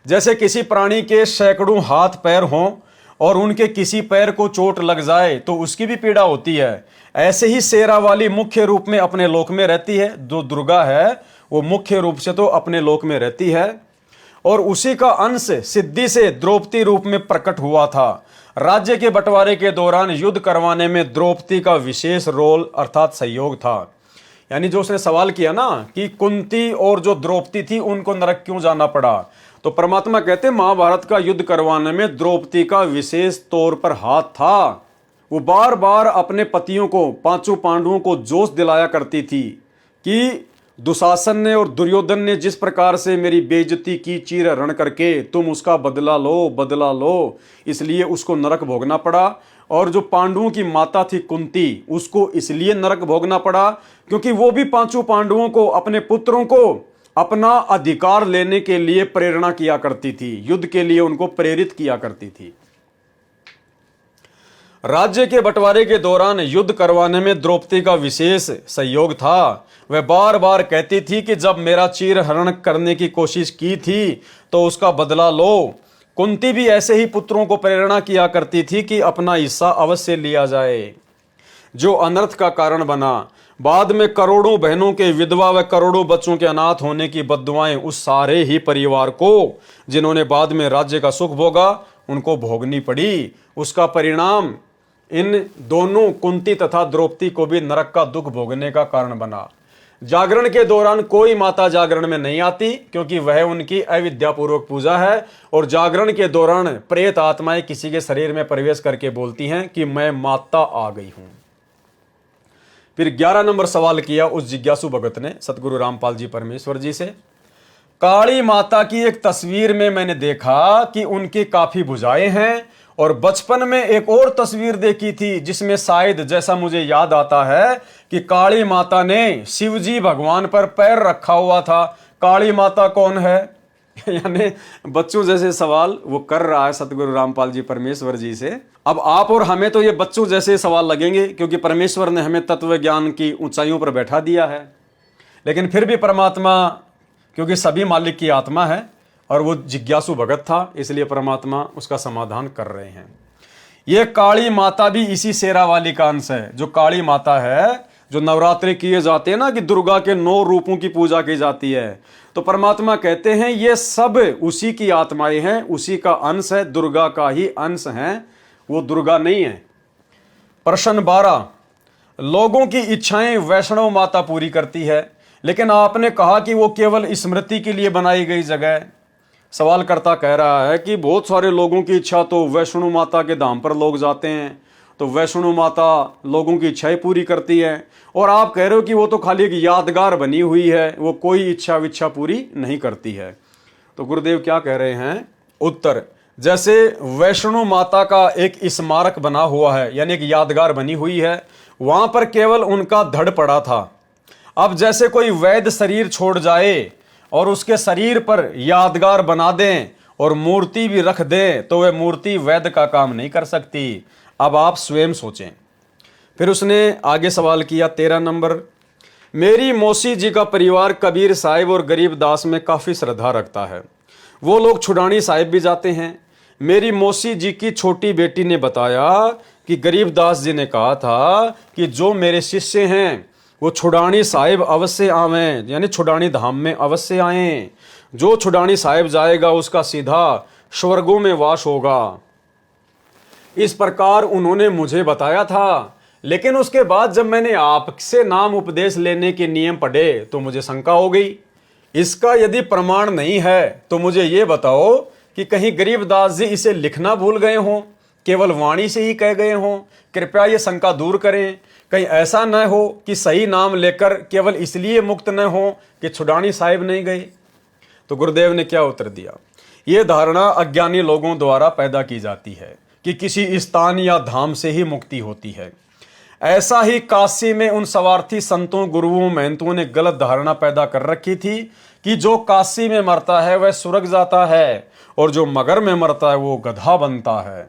जैसे किसी प्राणी के सैकड़ों हाथ पैर हों और उनके किसी पैर को चोट लग जाए तो उसकी भी पीड़ा होती है। ऐसे ही शेरा वाली मुख्य रूप में अपने लोक में रहती है। जो दुर्गा है वो मुख्य रूप से तो अपने लोक में रहती है, और उसी का अंश सिद्धि से द्रौपदी रूप में प्रकट हुआ था। राज्य के बंटवारे के दौरान युद्ध करवाने में द्रौपदी का विशेष रोल अर्थात सहयोग था। यानी जो उसने सवाल किया ना कि कुंती और जो द्रौपदी थी उनको नरक क्यों जाना पड़ा, तो परमात्मा कहते महाभारत का युद्ध करवाने में द्रौपदी का विशेष तौर पर हाथ था। वो बार बार अपने पतियों को, पांचों पांडवों को जोश दिलाया करती थी कि दुशासन ने और दुर्योधन ने जिस प्रकार से मेरी बेइज्जती की चीर हरण करके, तुम उसका बदला लो, बदला लो, इसलिए उसको नरक भोगना पड़ा। और जो पांडवों की माता थी कुंती, उसको इसलिए नरक भोगना पड़ा क्योंकि वो भी पांचों पांडवों को, अपने पुत्रों को अपना अधिकार लेने के लिए प्रेरणा किया करती थी, युद्ध के लिए उनको प्रेरित किया करती थी। राज्य के बंटवारे के दौरान युद्ध करवाने में द्रौपदी का विशेष सहयोग था। वह बार बार कहती थी कि जब मेरा चीर हरण करने की कोशिश की थी तो उसका बदला लो। कुंती भी ऐसे ही पुत्रों को प्रेरणा किया करती थी कि अपना हिस्सा अवश्य लिया जाए, जो अनर्थ का कारण बना। बाद में करोड़ों बहनों के विधवा व करोड़ों बच्चों के अनाथ होने की बद्दुआएं उस सारे ही परिवार को, जिन्होंने बाद में राज्य का सुख भोगा, उनको भोगनी पड़ी। उसका परिणाम इन दोनों कुंती तथा द्रौपदी को भी नरक का दुख भोगने का कारण बना। जागरण के दौरान कोई माता जागरण में नहीं आती, क्योंकि वह उनकी अविद्यापूर्वक पूजा है, और जागरण के दौरान प्रेत आत्माएं किसी के शरीर में प्रवेश करके बोलती हैं कि मैं माता आ गई हूं। फिर 11 नंबर सवाल किया उस जिज्ञासु भगत ने सतगुरु रामपाल जी परमेश्वर जी से। काली माता की एक तस्वीर में मैंने देखा कि उनकी काफी भुजाएं हैं, और बचपन में एक और तस्वीर देखी थी जिसमें शायद, जैसा मुझे याद आता है, कि काली माता ने शिवजी भगवान पर पैर रखा हुआ था। काली माता कौन है? यानी बच्चों जैसे सवाल वो कर रहा है सतगुरु रामपाल जी परमेश्वर जी से। अब आप और हमें तो ये बच्चों जैसे सवाल लगेंगे, क्योंकि परमेश्वर ने हमें तत्व ज्ञान की ऊंचाइयों पर बैठा दिया है। लेकिन फिर भी परमात्मा, क्योंकि सभी मालिक की आत्मा है और वो जिज्ञासु भगत था, इसलिए परमात्मा उसका समाधान कर रहे हैं। ये काली माता भी इसी शेरा वाली का अंश है। जो काली माता है, जो नवरात्रि किए जाते हैं ना, कि दुर्गा के 9 रूपों की पूजा की जाती है, तो परमात्मा कहते हैं ये सब उसी की आत्माएं हैं, उसी का अंश है, दुर्गा का ही अंश है, वो दुर्गा नहीं है। प्रश्न 12, लोगों की इच्छाएं वैष्णव माता पूरी करती है, लेकिन आपने कहा कि वो केवल स्मृति के लिए बनाई गई जगह है। सवालकर्ता कह रहा है कि बहुत सारे लोगों की इच्छा तो वैष्णो माता के धाम पर लोग जाते हैं, तो वैष्णो माता लोगों की इच्छाएं पूरी करती है, और आप कह रहे हो कि वो तो खाली एक यादगार बनी हुई है, वो कोई इच्छा विच्छा पूरी नहीं करती है। तो गुरुदेव क्या कह रहे हैं? उत्तर, जैसे वैष्णो माता का एक स्मारक बना हुआ है, यानी एक यादगार बनी हुई है, वहां पर केवल उनका धड़ पड़ा था। अब जैसे कोई वैद्य शरीर छोड़ जाए और उसके शरीर पर यादगार बना दें और मूर्ति भी रख दें तो वह मूर्ति वैद्य का काम नहीं कर सकती। अब आप स्वयं सोचें। फिर उसने आगे सवाल किया 13 नंबर, मेरी मौसी जी का परिवार कबीर साहिब और गरीबदास में काफ़ी श्रद्धा रखता है। वो लोग छुड़ानी साहिब भी जाते हैं। मेरी मौसी जी की छोटी बेटी ने बताया कि गरीबदास जी ने कहा था कि जो मेरे शिष्य हैं वो छुड़ानी साहिब अवश्य आवें, यानी छुड़ानी धाम में अवश्य आएं। जो छुड़ानी साहिब जाएगा उसका सीधा स्वर्गों में वास होगा। इस प्रकार उन्होंने मुझे बताया था। लेकिन उसके बाद जब मैंने आपसे नाम उपदेश लेने के नियम पढ़े तो मुझे शंका हो गई। इसका यदि प्रमाण नहीं है तो मुझे ये बताओ कि कहीं गरीबदास जी इसे लिखना भूल गए हों, केवल वाणी से ही कह गए हों। कृपया ये शंका दूर करें। कहीं ऐसा न हो कि सही नाम लेकर केवल इसलिए मुक्त न हो कि छुड़ानी साहिब नहीं गए। तो गुरुदेव ने क्या उत्तर दिया, ये धारणा अज्ञानी लोगों द्वारा पैदा की जाती है कि किसी स्थान या धाम से ही मुक्ति होती है। ऐसा ही काशी में उन स्वार्थी संतों, गुरुओं, महंतों ने गलत धारणा पैदा कर रखी थी कि जो काशी में मरता है वह स्वर्ग जाता है और जो मगर में मरता है वो गधा बनता है।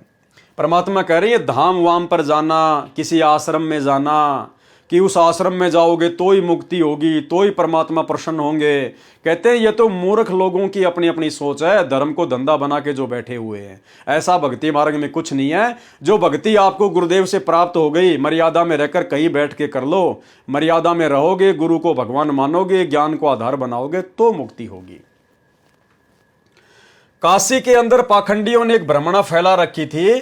परमात्मा कह रही है धाम वाम पर जाना, किसी आश्रम में जाना कि उस आश्रम में जाओगे तो ही मुक्ति होगी, तो ही परमात्मा प्रसन्न होंगे। कहते हैं ये तो मूर्ख लोगों की अपनी अपनी सोच है, धर्म को धंधा बना के जो बैठे हुए हैं। ऐसा भक्ति मार्ग में कुछ नहीं है। जो भक्ति आपको गुरुदेव से प्राप्त हो गई, मर्यादा में रहकर कहीं बैठ के कर लो। मर्यादा में रहोगे, गुरु को भगवान मानोगे, ज्ञान को आधार बनाओगे तो मुक्ति होगी। काशी के अंदर पाखंडियों ने एक भ्रमणा फैला रखी थी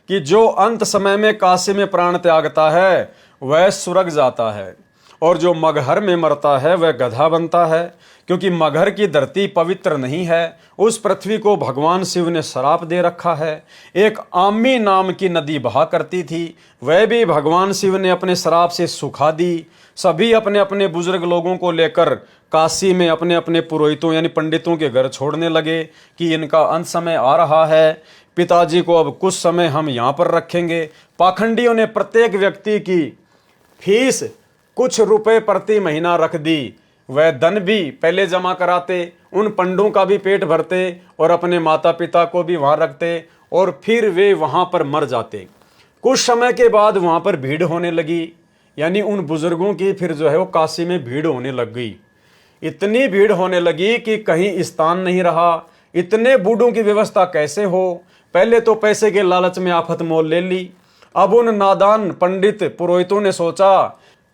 कि जो अंत समय में काशी में प्राण त्यागता है वह स्वर्ग जाता है और जो मगहर में मरता है वह गधा बनता है, क्योंकि मगहर की धरती पवित्र नहीं है। उस पृथ्वी को भगवान शिव ने श्राप दे रखा है। एक आमी नाम की नदी बहा करती थी, वह भी भगवान शिव ने अपने श्राप से सुखा दी। सभी अपने अपने बुजुर्ग लोगों को लेकर काशी में अपने अपने पुरोहितों यानी पंडितों के घर छोड़ने लगे कि इनका अंत समय आ रहा है, पिताजी को अब कुछ समय हम यहाँ पर रखेंगे। पाखंडियों ने प्रत्येक व्यक्ति की फीस कुछ रुपए प्रति महीना रख दी। वह धन भी पहले जमा कराते, उन पंडों का भी पेट भरते और अपने माता पिता को भी वहां रखते और फिर वे वहां पर मर जाते। कुछ समय के बाद वहां पर भीड़ होने लगी, यानी उन बुजुर्गों की फिर जो है वो काशी में भीड़ होने लग गई। इतनी भीड़ होने लगी कि कहीं स्थान नहीं रहा। इतने बूढ़ों की व्यवस्था कैसे हो। पहले तो पैसे के लालच में आफत मोल ले ली। अब उन नादान पंडित पुरोहितों ने सोचा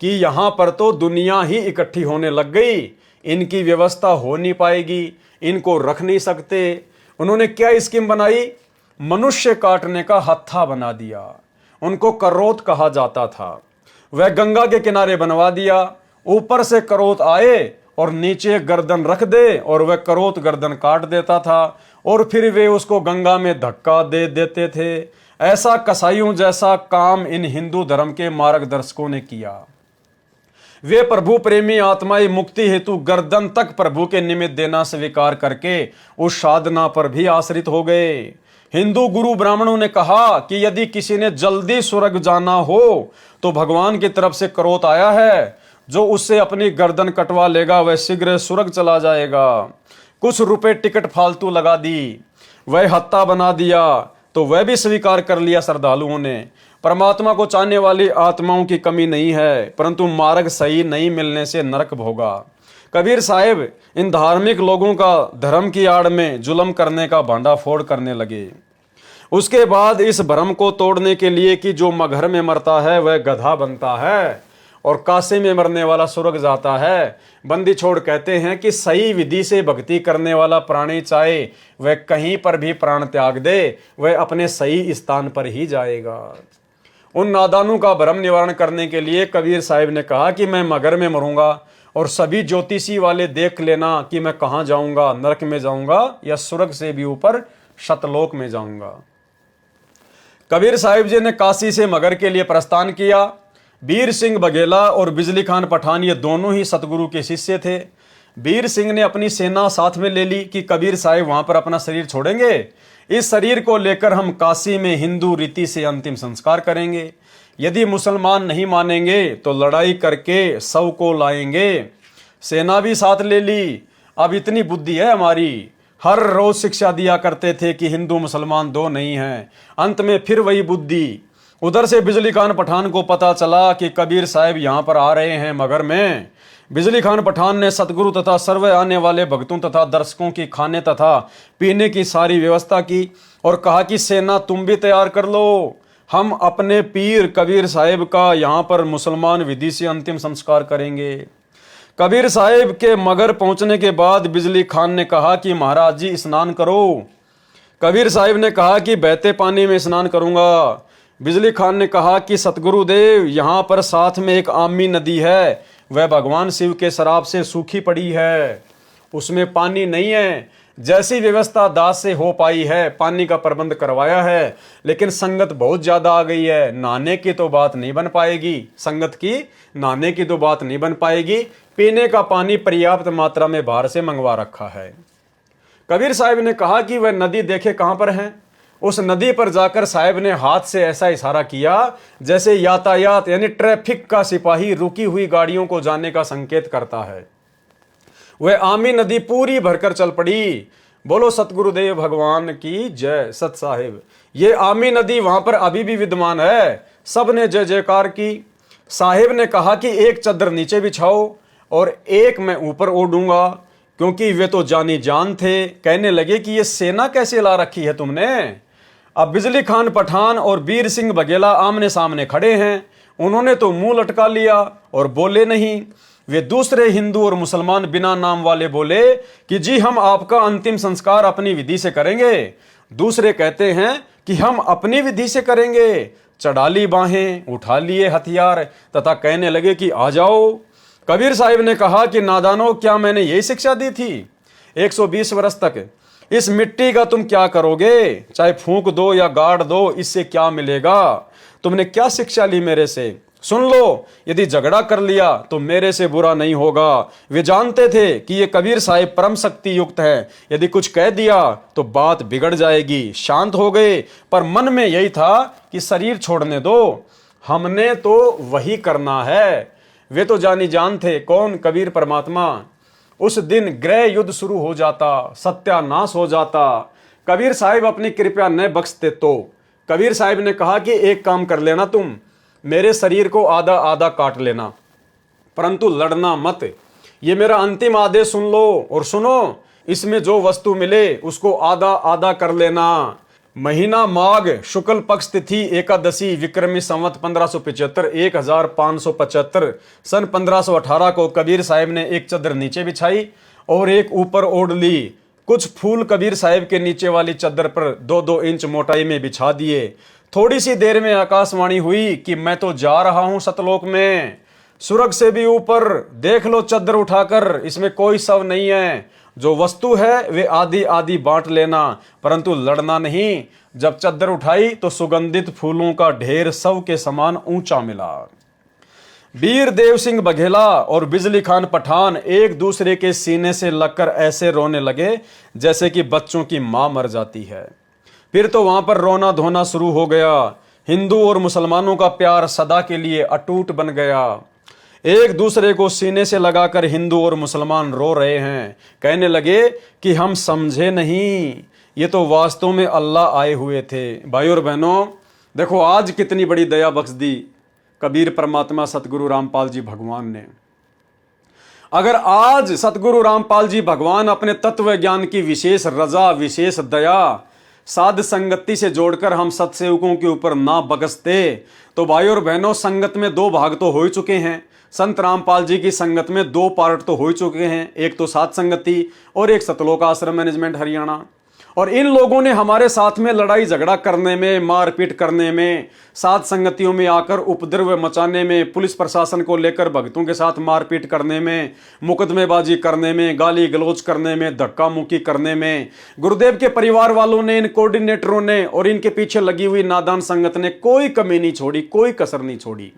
कि यहाँ पर तो दुनिया ही इकट्ठी होने लग गई, इनकी व्यवस्था हो नहीं पाएगी, इनको रख नहीं सकते। उन्होंने क्या स्कीम बनाई, मनुष्य काटने का हत्था बना दिया। उनको करोत कहा जाता था। वह गंगा के किनारे बनवा दिया। ऊपर से करोत आए और नीचे गर्दन रख दे और वह करोत गर्दन काट देता था और फिर वे उसको गंगा में धक्का दे देते थे। ऐसा कसाईयों जैसा काम इन हिंदू धर्म के मार्गदर्शकों ने किया। वे प्रभु प्रेमी आत्माएं मुक्ति हेतु गर्दन तक प्रभु के निमित्त देना स्वीकार करके उस साधना पर भी आश्रित हो गए। हिंदू गुरु ब्राह्मणों ने कहा कि यदि किसी ने जल्दी स्वर्ग जाना हो तो भगवान की तरफ से करोत आया है, जो उससे अपनी गर्दन कटवा लेगा वह शीघ्र स्वर्ग चला जाएगा। कुछ रुपए टिकट फालतू लगा दी, वह हत्ता बना दिया, तो वह भी स्वीकार कर लिया श्रद्धालुओं ने। परमात्मा को चाहने वाली आत्माओं की कमी नहीं है, परंतु मार्ग सही नहीं मिलने से नरक भोगा। कबीर साहिब इन धार्मिक लोगों का धर्म की आड़ में जुल्म करने का भांडाफोड़ करने लगे। उसके बाद इस भ्रम को तोड़ने के लिए कि जो मगहर में मरता है वह गधा बनता है और काशी में मरने वाला स्वर्ग जाता है, बंदी छोड़ कहते हैं कि सही विधि से भक्ति करने वाला प्राणी चाहे वह कहीं पर भी प्राण त्याग दे, वह अपने सही स्थान पर ही जाएगा। उन नादानों का भ्रम निवारण करने के लिए कबीर साहिब ने कहा कि मैं मगर में मरूंगा और सभी ज्योतिषी वाले देख लेना कि मैं कहाँ जाऊंगा, नरक में जाऊंगा या स्वर्ग से भी ऊपर शतलोक में जाऊंगा। कबीर साहिब जी ने काशी से मगर के लिए प्रस्थान किया। बीर सिंह बघेला और बिजली खान पठान ये दोनों ही सतगुरु के शिष्य थे। बीर सिंह ने अपनी सेना साथ में ले ली कि कबीर साहिब वहां पर अपना शरीर छोड़ेंगे, इस शरीर को लेकर हम काशी में हिंदू रीति से अंतिम संस्कार करेंगे। यदि मुसलमान नहीं मानेंगे तो लड़ाई करके शव को लाएंगे। सेना भी साथ ले ली। अब इतनी बुद्धि है हमारी, हर रोज शिक्षा दिया करते थे कि हिंदू मुसलमान दो नहीं हैं। अंत में फिर वही बुद्धि। उधर से बिजली खान पठान को पता चला कि कबीर साहब यहाँ पर आ रहे हैं मगर में। बिजली खान पठान ने सतगुरु तथा सर्व आने वाले भक्तों तथा दर्शकों की खाने तथा पीने की सारी व्यवस्था की और कहा कि सेना तुम भी तैयार कर लो, हम अपने पीर कबीर साहब का यहाँ पर मुसलमान विधि से अंतिम संस्कार करेंगे। कबीर साहब के मगर पहुंचने के बाद बिजली खान ने कहा कि महाराज जी स्नान करो। कबीर साहब ने कहा कि बहते पानी में स्नान करूंगा। बिजली खान ने कहा कि सतगुरुदेव यहाँ पर साथ में एक आमी नदी है, वह भगवान शिव के शराब से सूखी पड़ी है, उसमें पानी नहीं है। जैसी व्यवस्था दास से हो पाई है पानी का प्रबंध करवाया है, लेकिन संगत बहुत ज्यादा आ गई है, नहाने की तो बात नहीं बन पाएगी। संगत की नहाने की तो बात नहीं बन पाएगी। पीने का पानी पर्याप्त मात्रा में बाहर से मंगवा रखा है। कबीर साहब ने कहा कि वह नदी देखे कहां पर है। उस नदी पर जाकर साहब ने हाथ से ऐसा इशारा किया जैसे यातायात यानी ट्रैफिक का सिपाही रुकी हुई गाड़ियों को जाने का संकेत करता है। वह आमी नदी पूरी भरकर चल पड़ी। बोलो सतगुरुदेव भगवान की जय। सत साहिब, ये आमी नदी वहां पर अभी भी विद्यमान है। सब ने जय जयकार की। साहिब ने कहा कि एक चद्दर नीचे बिछाओ और एक मैं ऊपर ओढ़ूंगा, क्योंकि वे तो जानी जान थे। कहने लगे कि ये सेना कैसे ला रखी है तुमने। अब बिजली खान पठान और वीर सिंह बघेला आमने सामने खड़े हैं। उन्होंने तो मुंह लटका लिया और बोले नहीं। वे दूसरे हिंदू और मुसलमान बिना नाम वाले बोले कि जी हम आपका अंतिम संस्कार अपनी विधि से करेंगे। दूसरे कहते हैं कि हम अपनी विधि से करेंगे। चढ़ा ली बाहें, उठा लिए हथियार तथा कहने लगे कि आ जाओ। कबीर साहिब ने कहा कि नादानो, क्या मैंने यही शिक्षा दी थी 120 वर्ष तक? इस मिट्टी का तुम क्या करोगे? चाहे फूंक दो या गाड़ दो, इससे क्या मिलेगा? तुमने क्या शिक्षा ली मेरे से? सुन लो, यदि झगड़ा कर लिया तो मेरे से बुरा नहीं होगा। वे जानते थे कि ये कबीर साहिब परम शक्ति युक्त है, यदि कुछ कह दिया तो बात बिगड़ जाएगी। शांत हो गए, पर मन में यही था कि शरीर छोड़ने दो, हमने तो वही करना है। वे तो जानी जान थे। कौन? कबीर परमात्मा। उस दिन गृह युद्ध शुरू हो जाता, सत्यानाश हो जाता। कबीर साहिब अपनी कृपया न बख्शते तो कबीर साहिब ने कहा कि एक काम कर लेना, तुम मेरे शरीर को आधा आधा काट लेना, परंतु लड़ना मत। ये मेरा अंतिम आदेश सुन लो और सुनो, इसमें जो वस्तु मिले उसको आधा आधा कर लेना। महीना माघ शुक्ल पक्ष तिथि एकादशी विक्रमी संवत 1575 1575 सन 1518 को कबीर साहिब ने एक चद्दर नीचे बिछाई और एक ऊपर ओढ़ ली। कुछ फूल कबीर साहिब के नीचे वाली चद्दर पर 2-2 इंच मोटाई में बिछा दिए। थोड़ी सी देर में आकाशवाणी हुई कि मैं तो जा रहा हूं सतलोक में, स्वर्ग से भी ऊपर। देख लो चद्दर उठाकर, इसमें कोई शव नहीं है। जो वस्तु है वे आधी आधी बांट लेना, परंतु लड़ना नहीं। जब चद्दर उठाई तो सुगंधित फूलों का ढेर शव के समान ऊंचा मिला। वीर देव सिंह बघेला और बिजली खान पठान एक दूसरे के सीने से लगकर ऐसे रोने लगे जैसे कि बच्चों की मां मर जाती है। फिर तो वहां पर रोना धोना शुरू हो गया। हिंदू और मुसलमानों का प्यार सदा के लिए अटूट बन गया। एक दूसरे को सीने से लगाकर हिंदू और मुसलमान रो रहे हैं। कहने लगे कि हम समझे नहीं, ये तो वास्तव में अल्लाह आए हुए थे। भाइयों और बहनों, देखो आज कितनी बड़ी दया बख्श दी कबीर परमात्मा सतगुरु रामपाल जी भगवान ने। अगर आज सतगुरु रामपाल जी भगवान अपने तत्व ज्ञान की विशेष रजा, विशेष दया, साध संगति से जोड़कर हम सत्सेवकों के ऊपर ना बगसते, तो भाइयों और बहनों, संगत में 2 भाग तो हो ही चुके हैं। संत रामपाल जी की संगत में 2 पार्ट तो हो ही चुके हैं, एक तो साध संगति और एक सतलोक आश्रम मैनेजमेंट हरियाणा। और इन लोगों ने हमारे साथ में लड़ाई झगड़ा करने में, मारपीट करने में, साध संगतियों में आकर उपद्रव मचाने में, पुलिस प्रशासन को लेकर भक्तों के साथ मारपीट करने में, मुकदमेबाजी करने में, गाली गलौज करने में, धक्का मुक्की करने में, गुरुदेव के परिवार वालों ने, इन कोऑर्डिनेटरों ने और इनके पीछे लगी हुई नादान संगत ने कोई कमी नहीं छोड़ी, कोई कसर नहीं छोड़ी।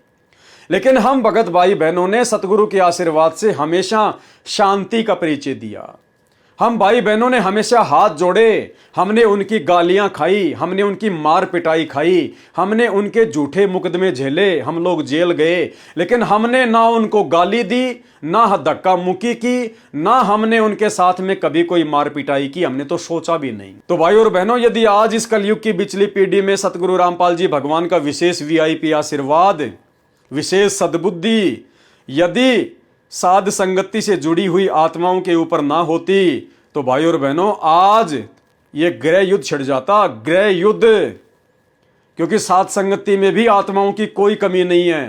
लेकिन हम भगत भाई बहनों ने सतगुरु के आशीर्वाद से हमेशा शांति का परिचय दिया। हम भाई बहनों ने हमेशा हाथ जोड़े, हमने उनकी गालियां खाई, हमने उनकी मार पिटाई खाई, हमने उनके झूठे मुकदमे झेले, हम लोग जेल गए, लेकिन हमने ना उनको गाली दी, ना धक्का मुक्की की, ना हमने उनके साथ में कभी कोई मार पिटाई की, हमने तो सोचा भी नहीं। तो भाई और बहनों, यदि आज इस कलयुग की बिचली पीढ़ी में सतगुरु रामपाल जी भगवान का विशेष VIP आशीर्वाद, विशेष सद्बुद्धि यदि साध संगति से जुड़ी हुई आत्माओं के ऊपर ना होती, तो भाई और बहनों आज ये गृह युद्ध छिड़ जाता, गृह युद्ध। क्योंकि साध संगति में भी आत्माओं की कोई कमी नहीं है,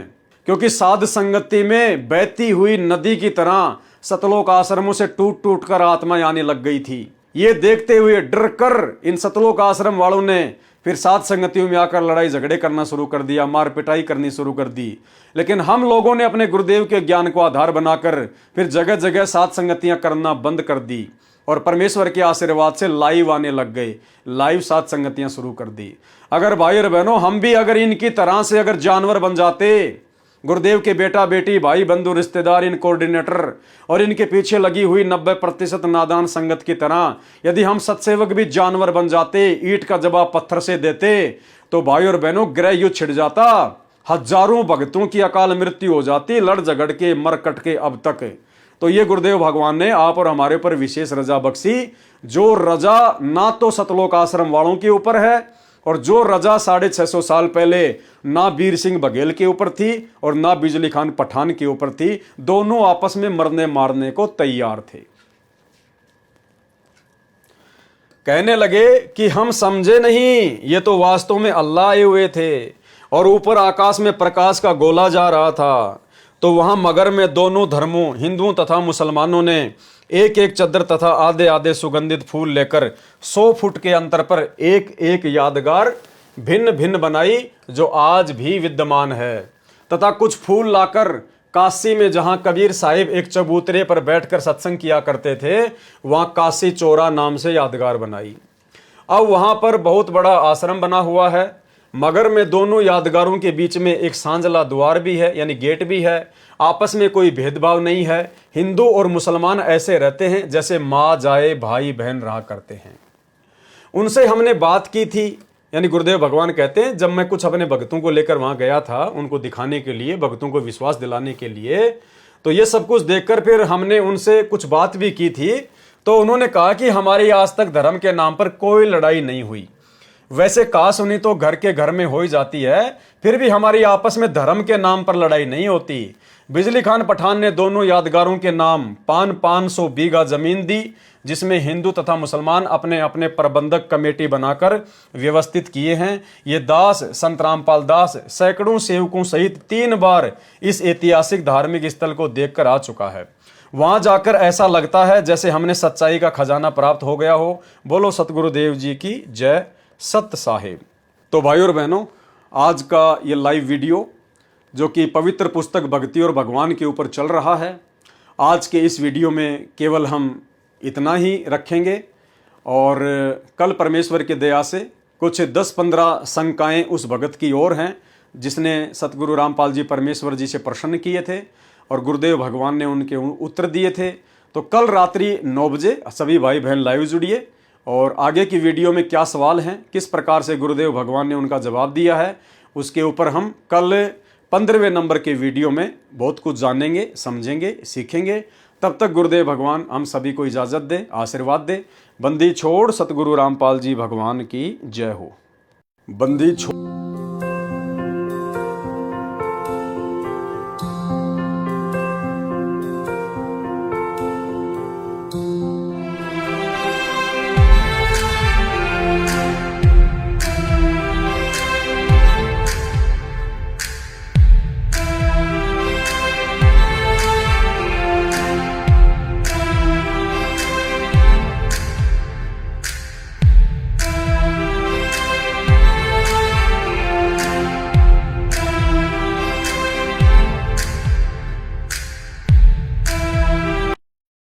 क्योंकि साध संगति में बहती हुई नदी की तरह सतलोक आश्रमों से टूट टूट कर आत्माएं आने लग गई थी। ये देखते हुए डर कर इन सतलोक आश्रम वालों ने फिर साध संगतियों में आकर लड़ाई झगड़े करना शुरू कर दिया, मार पिटाई करनी शुरू कर दी। लेकिन हम लोगों ने अपने गुरुदेव के ज्ञान को आधार बनाकर फिर जगह जगह साध संगतियां करना बंद कर दी और परमेश्वर के आशीर्वाद से लाइव आने लग गए, लाइव साध संगतियां शुरू कर दी। अगर भाई और बहनों हम भी अगर इनकी तरह से अगर जानवर बन जाते, गुरुदेव के बेटा बेटी भाई बंधु रिश्तेदार इन कोऑर्डिनेटर और इनके पीछे लगी हुई 90% नादान संगत की तरह यदि हम सत्सेवक भी जानवर बन जाते, ईंट का जवाब पत्थर से देते, तो भाई और बहनों गृह युद्ध छिड़ जाता, हजारों भक्तों की अकाल मृत्यु हो जाती, लड़ झगड़ के मर कट के अब तक। तो ये गुरुदेव भगवान ने आप और हमारे ऊपर विशेष रजा बख्शी, जो रजा ना तो सतलोक आश्रम वालों के ऊपर है और जो रजा 650 साल पहले ना वीर सिंह बघेल के ऊपर थी और ना बिजली खान पठान के ऊपर थी। दोनों आपस में मरने मारने को तैयार थे। कहने लगे कि हम समझे नहीं, ये तो वास्तव में अल्लाह आए हुए थे और ऊपर आकाश में प्रकाश का गोला जा रहा था। तो वहां मगर में दोनों धर्मों हिंदुओं तथा मुसलमानों ने एक एक चद्दर तथा आधे आधे सुगंधित फूल लेकर 100 फुट के अंतर पर एक एक यादगार भिन्न भिन्न बनाई, जो आज भी विद्यमान है। तथा कुछ फूल लाकर काशी में जहां कबीर साहिब एक चबूतरे पर बैठकर सत्संग किया करते थे, वहां काशी चौरा नाम से यादगार बनाई। अब वहां पर बहुत बड़ा आश्रम बना हुआ है। मगर में दोनों यादगारों के बीच में एक सांझला द्वार भी है, यानी गेट भी है। आपस में कोई भेदभाव नहीं है। हिंदू और मुसलमान ऐसे रहते हैं जैसे माँ जाए भाई बहन रहा करते हैं। उनसे हमने बात की थी, यानी गुरुदेव भगवान कहते हैं जब मैं कुछ अपने भक्तों को लेकर वहां गया था, उनको दिखाने के लिए, भक्तों को विश्वास दिलाने के लिए, तो ये सब कुछ देखकर फिर हमने उनसे कुछ बात भी की थी। तो उन्होंने कहा कि हमारी आज तक धर्म के नाम पर कोई लड़ाई नहीं हुई। वैसे कहा सुनी तो घर के घर में हो ही जाती है, फिर भी हमारी आपस में धर्म के नाम पर लड़ाई नहीं होती। बिजली खान पठान ने दोनों यादगारों के नाम 500 बीघा जमीन दी, जिसमें हिंदू तथा मुसलमान अपने अपने प्रबंधक कमेटी बनाकर व्यवस्थित किए हैं। ये दास संत रामपाल दास सैकड़ों सेवकों सहित 3 बार इस ऐतिहासिक धार्मिक स्थल को देखकर आ चुका है। वहां जाकर ऐसा लगता है जैसे हमने सच्चाई का खजाना प्राप्त हो गया हो। बोलो सतगुरुदेव जी की जय, सत्य साहेब। तो भाई और बहनों, आज का ये लाइव वीडियो जो कि पवित्र पुस्तक भक्ति और भगवान के ऊपर चल रहा है, आज के इस वीडियो में केवल हम इतना ही रखेंगे और कल परमेश्वर की दया से कुछ 10-15 शंकाएं उस भगत की ओर हैं जिसने सतगुरु रामपाल जी परमेश्वर जी से प्रसन्न किए थे और गुरुदेव भगवान ने उनके उत्तर दिए थे। तो कल रात्रि 9 बजे सभी भाई बहन लाइव जुड़िए और आगे की वीडियो में क्या सवाल हैं, किस प्रकार से गुरुदेव भगवान ने उनका जवाब दिया है, उसके ऊपर हम कल 15वें नंबर के वीडियो में बहुत कुछ जानेंगे, समझेंगे, सीखेंगे। तब तक गुरुदेव भगवान हम सभी को इजाज़त दे, आशीर्वाद दे। बंदी छोड़ सतगुरु रामपाल जी भगवान की जय हो। बंदी छोड़।